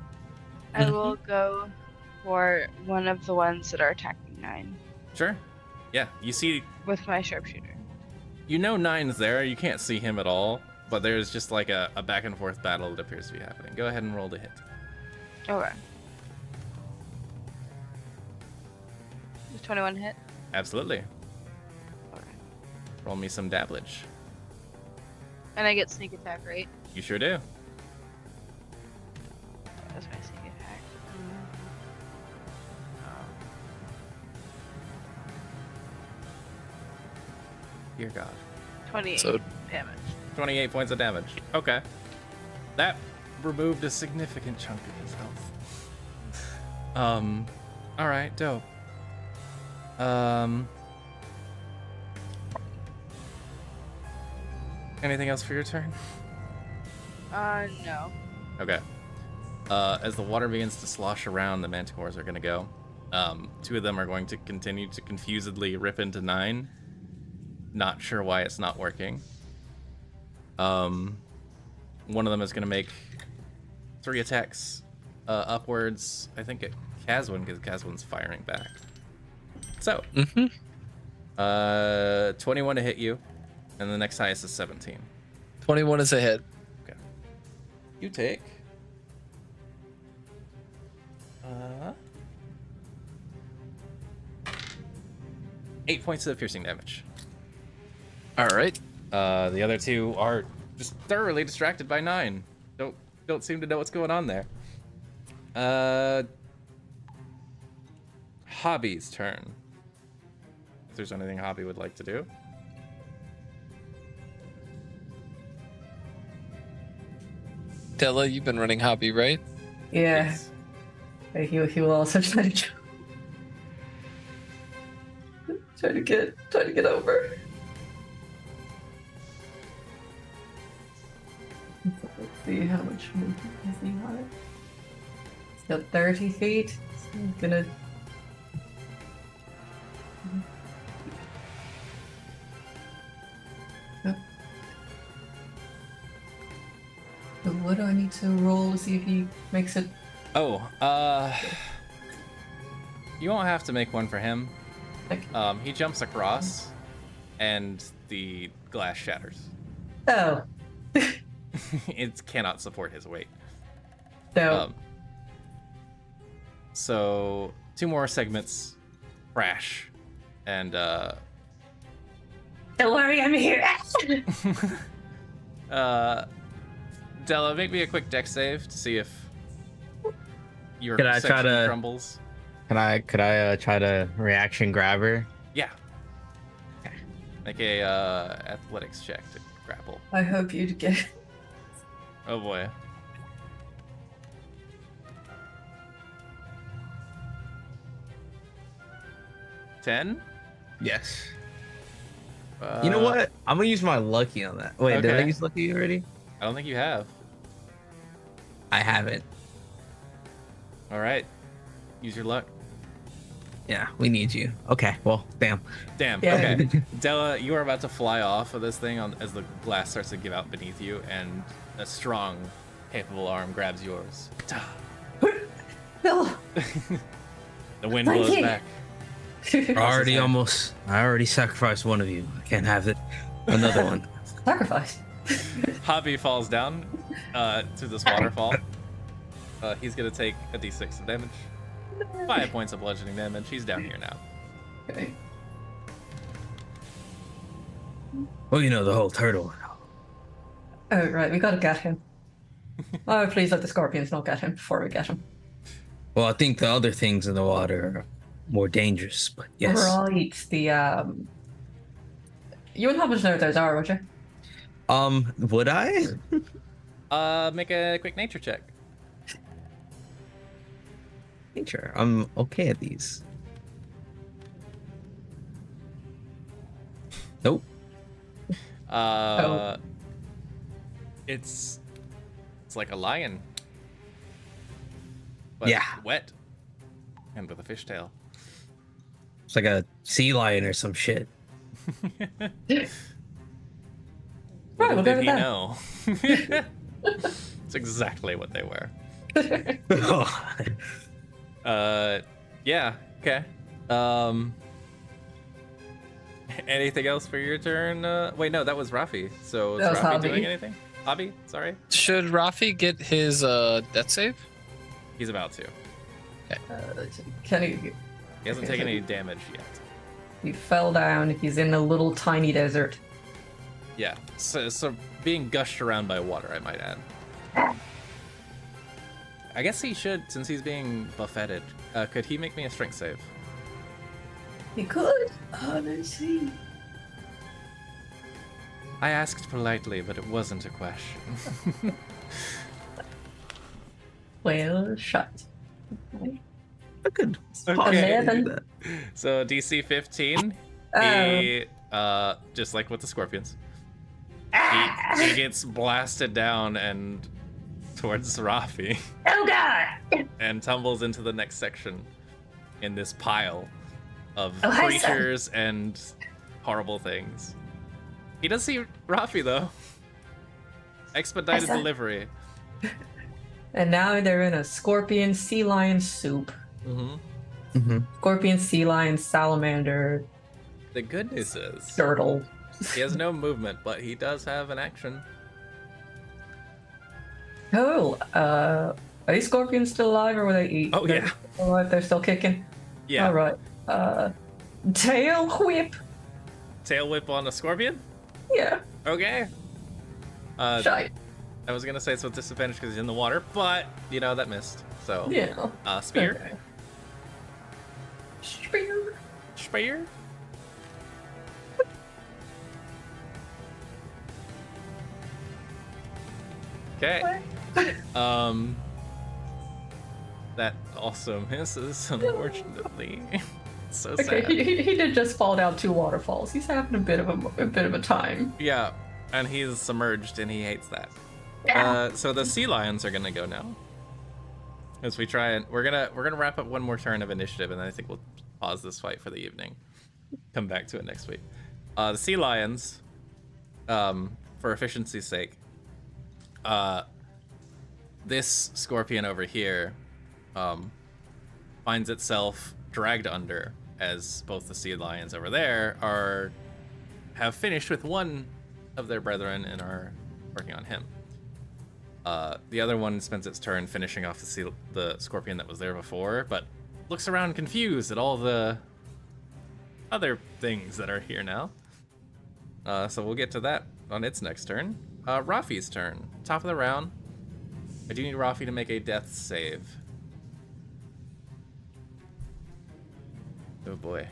I will go for one of the ones that are attacking 9 Sure. Yeah, you see, with my sharpshooter. you know 9's there. You can't see him at all, but there's just like a back and forth battle that appears to be happening. Go ahead and roll to hit. Okay. Does 21 hit? Absolutely. Okay. Roll me some dabblage. And I get sneak attack, right? You sure do. That's my sneak attack. Dear God. 28 So- damage. 28 points of damage. Okay. That removed a significant chunk of his health. Alright, dope. Anything else for your turn? No. Okay. As the water begins to slosh around, the manticores are gonna go. Two of them are going to continue to confusedly rip into 9. Not sure why it's not working. One of them is gonna make 3 attacks upwards. I think at Caswin, because Caswin's firing back. So, 21 to hit you, and the next highest is 17. 21 is a hit. Okay. You take 8 points of piercing damage. All right. The other 2 are just thoroughly distracted by 9. Don't seem to know what's going on there. Hobby's turn. If there's anything Hobby would like to do. Della, you've been running Hobby, right? Yeah. Yes. He will also try to try to get over. Let's see how much movement has he got. He's got 30 feet. So I'm gonna. So what do I need to roll to see if he makes it? Oh, you won't have to make one for him. Like, He jumps across, and the glass shatters. oh, It cannot support his weight. so So 2 more segments crash, and don't worry, I'm here. Della, make me a quick dex save to see if your Could I try section to- crumbles. Could I try to reaction grab her? Yeah. Make a athletics check to grapple. I hope you'd get. Oh boy. $10? Yes. You know what? I'm gonna use my lucky on that. Wait, did I okay. use lucky already? I don't think you have. I haven't. All right. Use your luck. Yeah, we need you. Okay, well, damn. Damn. Yeah. Okay. Della, you are about to fly off of this thing as the glass starts to give out beneath you, and a strong, capable arm grabs yours. Ta. No. The wind Thank blows you. back. I already sacrificed one of you. I can't have it. Another one. Sacrifice. Hobby falls down to this waterfall. He's gonna take a d6 of damage. 5 points of bludgeoning damage. He's down here now. Okay. Well, you know, the whole turtle. Oh right, we gotta get him. Oh, please let the scorpions not get him before we get him. Well, I think the other things in the water are more dangerous, but yes. Right, the you wouldn't happen to know what those are, would you? Would I? Make a quick nature check. Nature. I'm okay at these. Nope. It's like a lion. But Yeah. wet. And with a fishtail. It's like a sea lion or some shit. Right, Little we'll go did with he that. know. It's exactly what they were. Yeah, okay. Anything else for your turn? Wait, no, that was Rafi. So is That was Rafi Hobby. doing anything? Hobby? Sorry. Should Rafi get his death save? He's about to. Can he? He hasn't Okay, taken so- any damage yet. He fell down. He's in a little tiny desert. Yeah. So being gushed around by water, I might add. I guess he should, since he's being buffeted. Could he make me a strength save? He could. Oh, let's see. I asked politely, but it wasn't a question. Well, shut. I could Okay. possibly do 11. that. So DC 15, Oh. he, just like with the scorpions, he gets blasted down and towards Rafi Oh god! and tumbles into the next section in this pile of Oh, hi, son. creatures and horrible things. He does see Rafi though. Expedited son. delivery. And now they're in a scorpion sea lion soup. Mm-hmm. Scorpion, sea lion, salamander, The good news is turtle. he has no movement, but he does have an action. Cool. Are these scorpions still alive or were they eat? Oh, They're yeah. still alive, they're still kicking? Yeah. Alright. Tail whip. Tail whip on a scorpion? Yeah. Okay. Shite. I was gonna say it's with disadvantage because he's in the water, but you know that missed. So Yeah. spear. Okay. Spear. Spear. Okay. That also misses, unfortunately. It's so Okay, sad. he did just fall down 2 waterfalls. He's having a bit of a time. Yeah, and he's submerged and he hates that. So the sea lions are gonna go now. As we try and we're gonna wrap up one more turn of initiative, and then I think we'll pause this fight for the evening. Come back to it next week. The sea lions, for efficiency's sake, this scorpion over here, finds itself dragged under as both the sea lions over there have finished with one of their brethren and are working on him. The other one spends its turn finishing off the scorpion that was there before, but looks around confused at all the other things that are here now. So we'll get to that on its next turn. Rafi's turn. Top of the round. I do need Rafi to make a death save. Oh boy.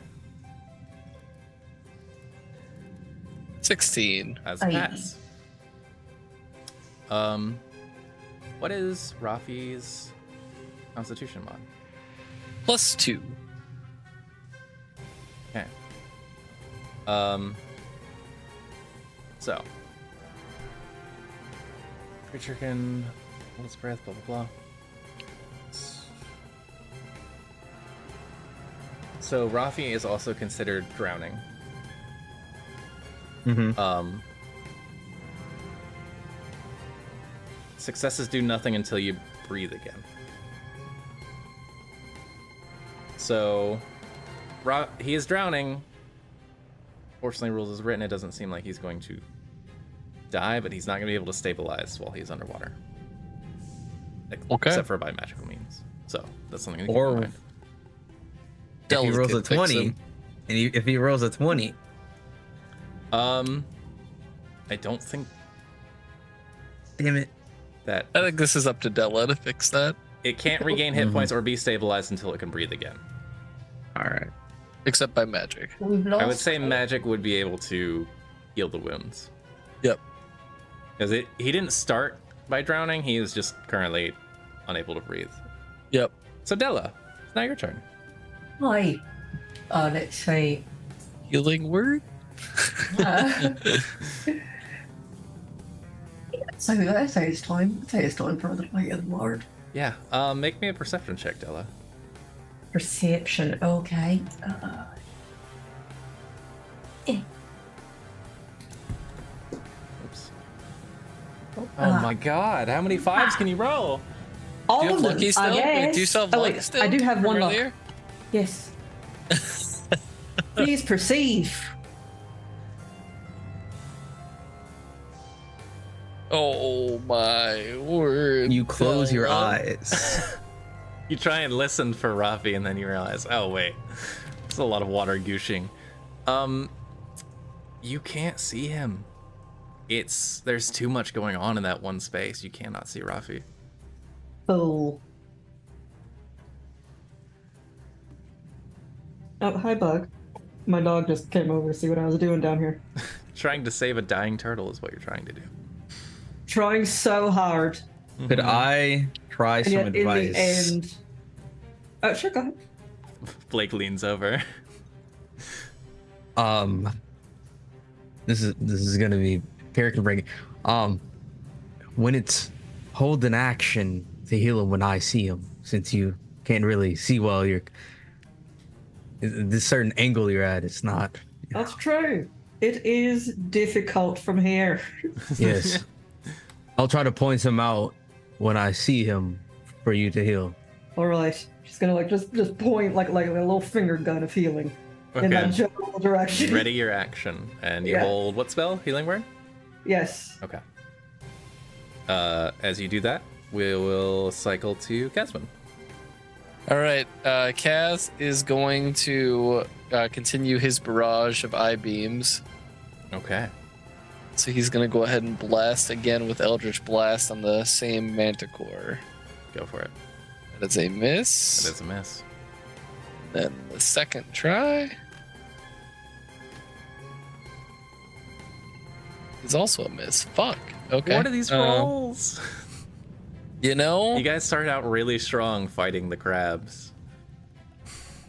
16. As a pass. What is Rafi's Constitution mod? +2. Okay. So. Creature can hold its breath, blah blah blah. So Rafi is also considered drowning. Mm-hmm. Successes do nothing until you breathe again. So, he is drowning. Fortunately, rules is written. It doesn't seem like he's going to die, but he's not going to be able to stabilize while he's underwater. Okay. Except for by magical means. So, that's something to keep Or in mind. if he Dells rolls a could fix 20, him. and if he rolls a 20, I don't think damn it. that I think this is up to Della to fix that. it can't regain hit points or be stabilized until it can breathe again. All right. Except by magic. We've I would lost say magic would be able to heal the wounds. Yep. Because he didn't start by drowning, he is just currently unable to breathe. Yep. So Della, it's now your turn. Hi. Let's see. Healing word? So I say it's time. I say it's time for the play of the word. Yeah, make me a perception check, Della. Perception. Okay. Oops. Oh my god, how many fives can you roll? All Do you of have them, lucky still? I guess. Wait, do you still have Oh, lucky wait, still? I do have from one luck. earlier? Yes. Please perceive. Oh my word. You close your Della. eyes. You try and listen for Rafi, and then you realize, oh wait, there's a lot of water gooshing. You can't see him. There's too much going on in that one space. You cannot see Rafi. Fool. Oh, hi, Bug. My dog just came over to see what I was doing down here. Trying to save a dying turtle is what you're trying to do. Trying so hard. Could I try And some yet, in the advice? end. Oh, sure, go ahead. Blake leans over. This is gonna be character breaking. When it's hold an action to heal him when I see him, since you can't really see well, you're this certain angle you're at. It's not. That's true. It is difficult from here. Yes. I'll try to point him out when I see him for you to heal. All right. She's gonna like just point like a little finger gun of healing in that Okay. general direction. Ready your action, and you Yeah. hold what spell? Healing word. Yes. Okay. As you do that, we will cycle to Casman. All right, Kaz is going to continue his barrage of eye beams. Okay. So he's going to go ahead and blast again with Eldritch Blast on the same Manticore. Go for it. That is a miss. That is a miss. Then the second try is also a miss. Fuck. Okay. What are these rolls? You know, You guys started out really strong fighting the crabs.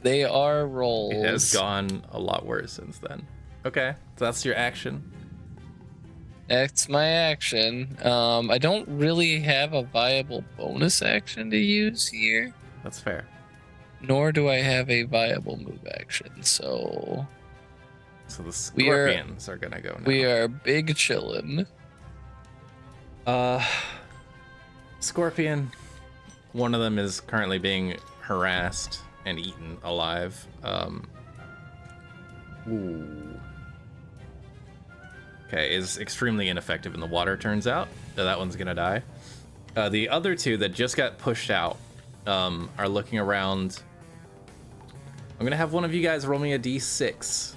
they are rolls. It has gone a lot worse since then. Okay, so that's your action. That's my action. I don't really have a viable bonus action to use here, That's fair. nor do I have a viable move action. So So the We are- scorpions are gonna go now. we are big chillin'. Scorpion. One of them is currently being harassed and eaten alive. Ooh. Okay, is extremely ineffective in the water, turns out. So that one's gonna die. The other two that just got pushed out are looking around. I'm gonna have one of you guys roll me a d6.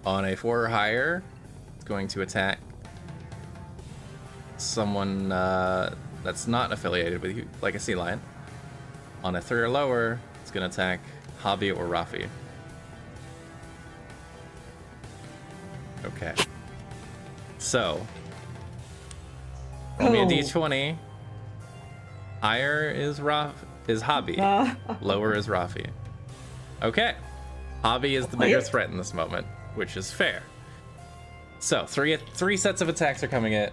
On a 4 or higher, it's going to attack someone that's not affiliated with you, like a sea lion. On a 3 or lower, it's gonna attack Hobby or Rafi. Okay. So, roll me a Oh. d20. Higher is Hobby. Lower is Rafi. Okay. Hobby is the bigger Wait. threat in this moment, which is fair. So, three sets of attacks are coming at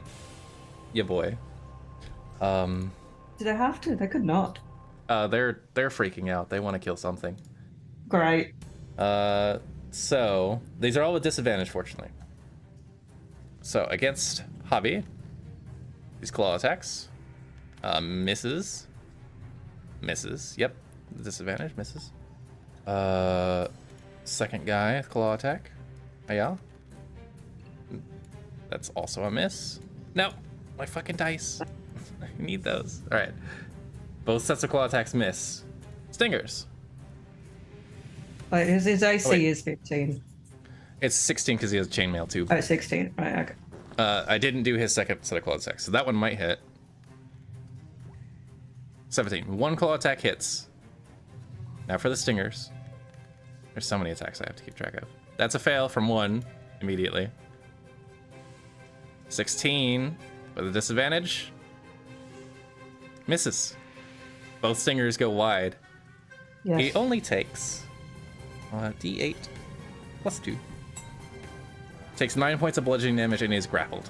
ya boy. Did I have to? They could not. They're freaking out. They want to kill something. Great. So these are all with disadvantage, fortunately. So against Hobby, these claw attacks, misses. Yep, disadvantage, misses. Second guy, claw attack. Yeah. That's also a miss. No, my fucking dice. I need those. All right. Both sets of claw attacks miss. Stingers. His AC wait. is 15. It's 16 because he has chainmail too. Oh, 16. Right, okay. I didn't do his second set of claw attacks, so that one might hit. 17. One claw attack hits. Now for the stingers. There's so many attacks I have to keep track of. That's a fail from one immediately. 16 with a disadvantage. Misses. Both stingers go wide. Yes. He only takes d8 plus 2. Takes 9 points of bludgeoning damage and is grappled.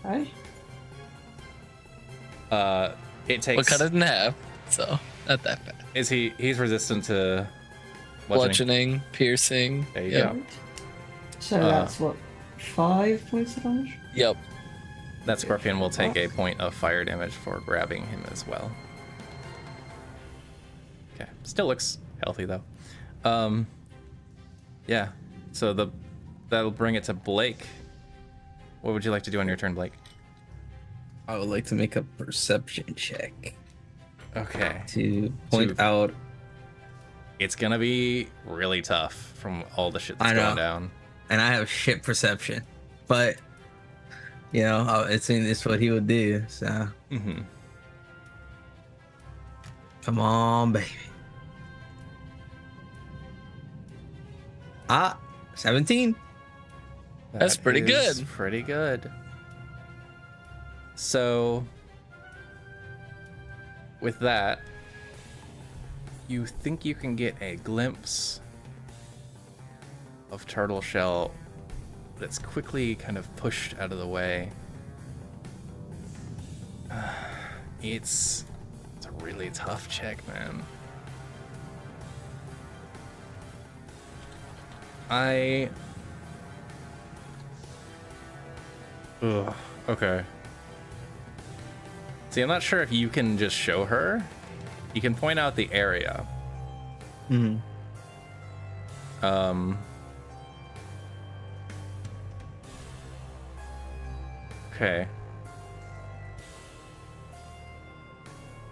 Okay. It takes. We'll cut it in half, so not that bad. Is he's resistant to Bludgeoning, piercing. There you Yep. go. So that's what? 5 points of damage? Yep. That scorpion will take a point of fire damage for grabbing him as well. Okay, still looks healthy though. Yeah. So that'll bring it to Blake. What would you like to do on your turn, Blake? I would like to make a perception check Okay. to point out. It's gonna be really tough from all the shit that's I know. going down. And I have shit perception, but you know, it's what he would do. So Mm-hmm. come on, baby. 17. That's That pretty is good. Pretty good. So, with that, you think you can get a glimpse of turtle shell that's quickly kind of pushed out of the way. It's a really tough check, man. Ugh, okay. See, I'm not sure if you can just show her. You can point out the area. Mm-hmm. Okay.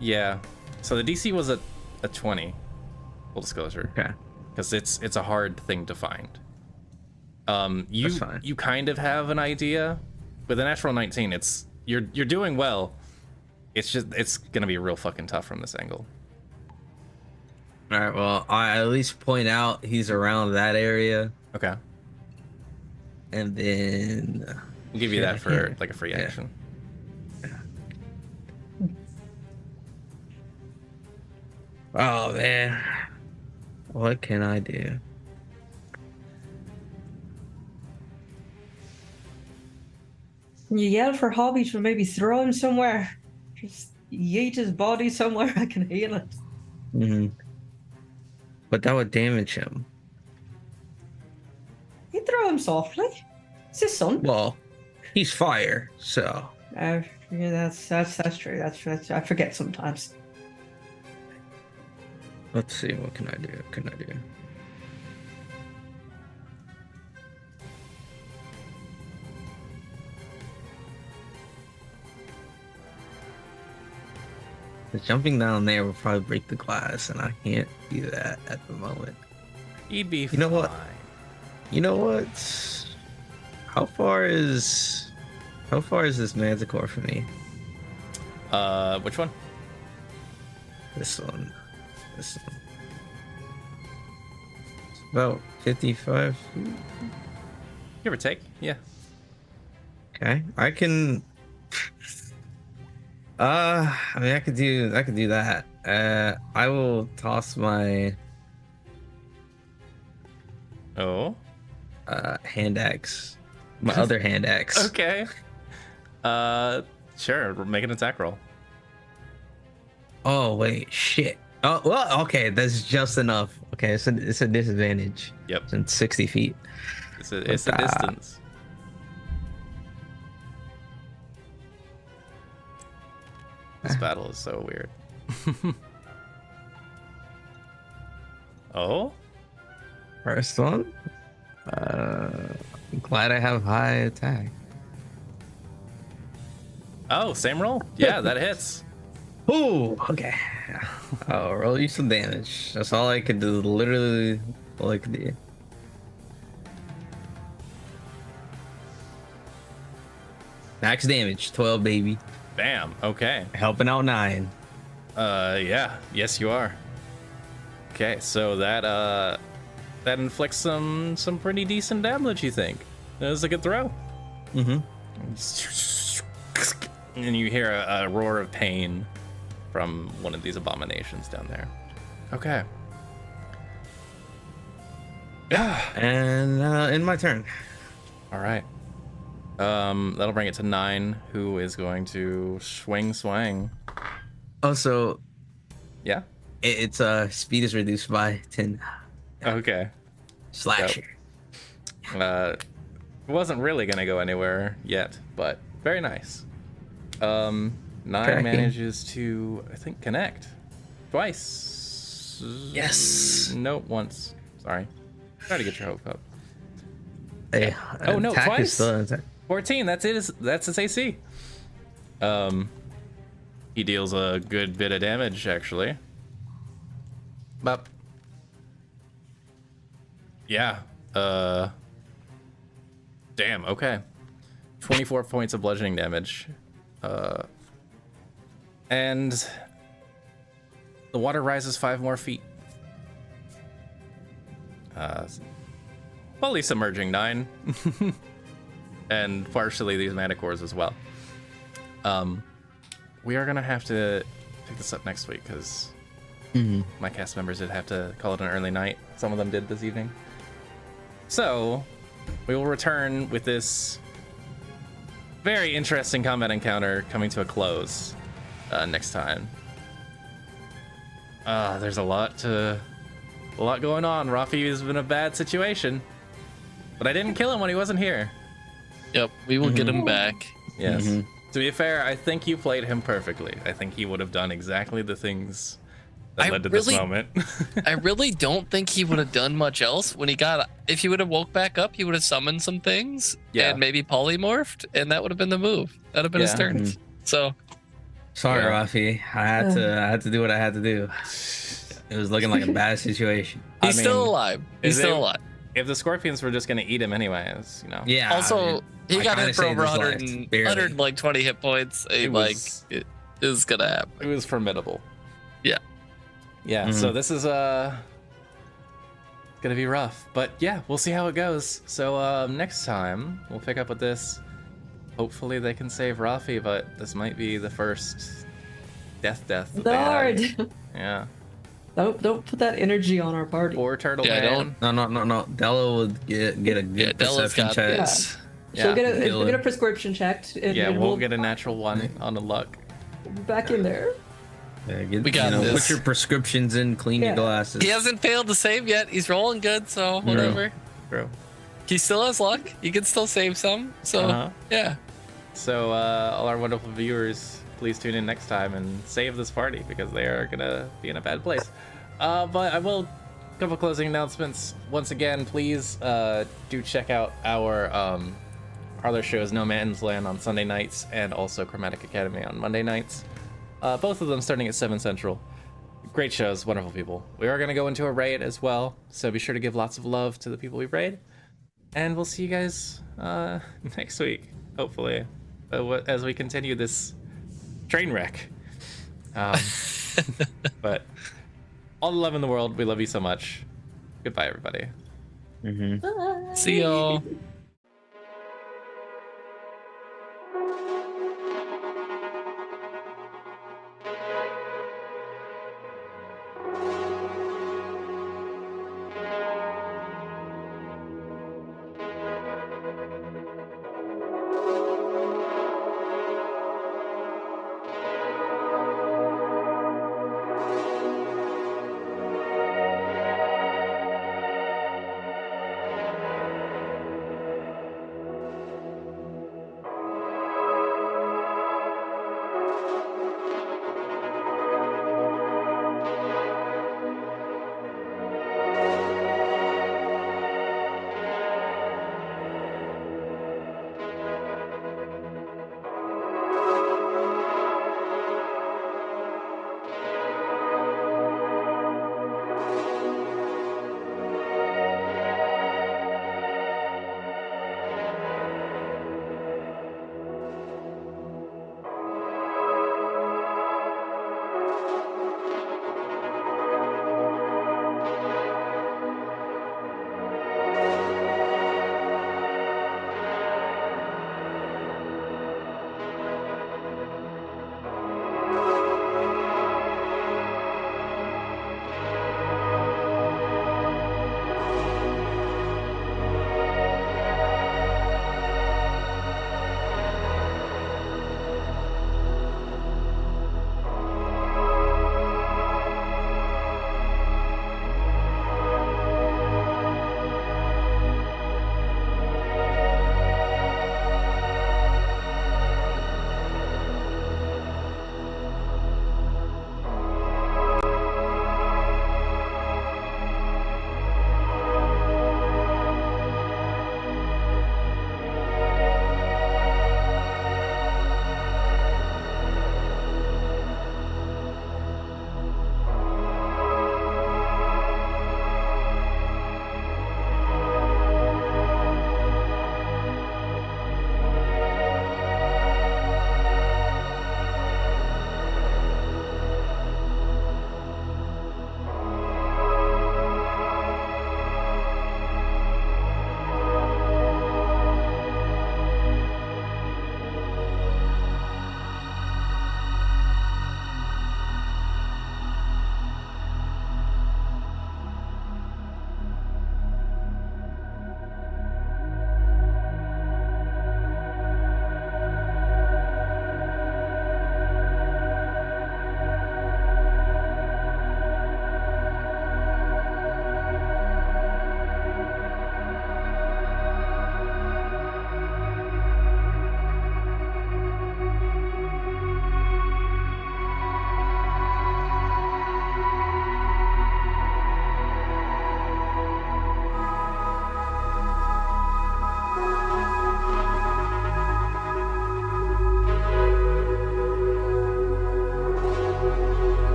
Yeah. So the DC was a 20. Full disclosure. Okay. Because it's a hard thing to find. That's fine. You kind of have an idea. With a natural 19, you're doing well. It's gonna be real fucking tough from this angle. All right. Well, I at least point out he's around that area, Okay. and then We'll give you that for like a free Yeah. action. oh man, what can I do? You yell for Hobby to maybe throw him somewhere. Just yeet his body somewhere I can heal it. Mm-hmm. But that would damage him. You throw him softly. It's his son. Well, he's fire, so Yeah, that's true. That's I forget sometimes. let's see. What can I do? What can I do? The jumping down there will probably break the glass, and I can't do that at the moment. He'd be You know what? fine. You know what? How far is this Manticore for me? Which one? This one. This one. It's about 55 feet. Give or take. Yeah. Okay. I can I mean I could do that. I will toss my Oh. hand axe. My other hand axe. Okay. Sure. Make an attack roll. Oh wait, shit. Oh well, okay, that's just enough. Okay, it's a disadvantage. Yep. Since 60 feet. It's a distance. This battle is so weird. Oh? First one. I'm glad I have high attack. Oh, same roll? Yeah, that hits. Ooh, okay. I'll roll you some damage. That's all I could do. Literally all I could do. Max damage, 12, baby. Bam. Okay. Helping out 9. Yeah. Yes, you are. Okay, so that inflicts some pretty decent damage, you think? That was a good throw. Mm-hmm. And you hear a roar of pain from one of these abominations down there. Okay. And in my turn. All right. That'll bring it to 9, who is going to swing. Also, Yeah. its speed is reduced by 10. Okay. Slasher. Wasn't really gonna go anywhere yet, but very nice. 9 Cracking. manages to, I think, connect twice. Yes. No, once. Sorry. Try to get your hope up. Hey, Oh, no, attack twice? is still an attack. 14. That's it. That's its AC. He deals a good bit of damage, actually. But yeah. Damn. Okay. 24 points of bludgeoning damage. And the water rises 5 more feet. fully submerging 9. And partially these mana cores as well. We are gonna have to pick this up next week because my cast members did have to call it an early night. Some of them did this evening. So we will return with this very interesting combat encounter coming to a close next time. There's a lot going on. Rafi is in a bad situation, but I didn't kill him when he wasn't here. Yep, we will get him back. Yes. To be fair, I think you played him perfectly. I think he would have done exactly the things that led to this moment. I really don't think he would have done much else when he got. If he would have woke back up, he would have summoned some things and maybe polymorphed, and that would have been the move. That would have been his turn. So, sorry, Rafi. I had to do what I had to do. It was looking like a bad situation. He's still alive. He's still alive. If the scorpions were just gonna eat him anyways, you know. Yeah. Also, he got hit for over 120 hit points. It was gonna happen. It was formidable. Yeah. Yeah. So this is gonna be rough, but yeah, we'll see how it goes. So next time we'll pick up with this. Hopefully they can save Rafi, but this might be the first death. Lord. Yeah. Don't put that energy on our party. Poor turtle Yeah, man. No. Della would get a good perception check. This. She'll get a prescription checked. And we'll get a natural 1 on the luck. Back in there. Yeah, We got this. Put your prescriptions in, clean your glasses. He hasn't failed to save yet. He's rolling good, so whatever. True. He still has luck. He can still save some. So yeah. So all our wonderful viewers, please tune in next time and save this party because they are gonna be in a bad place. But I will couple closing announcements. Once again, please do check out our other shows, No Man's Land on Sunday nights and also Chromatic Academy on Monday nights. Both of them starting at 7 Central. Great shows, wonderful people. We are going to go into a raid as well, so be sure to give lots of love to the people we raid. And we'll see you guys next week, hopefully, as we continue this train wreck. But all the love in the world. We love you so much. Goodbye, everybody. Bye. See y'all.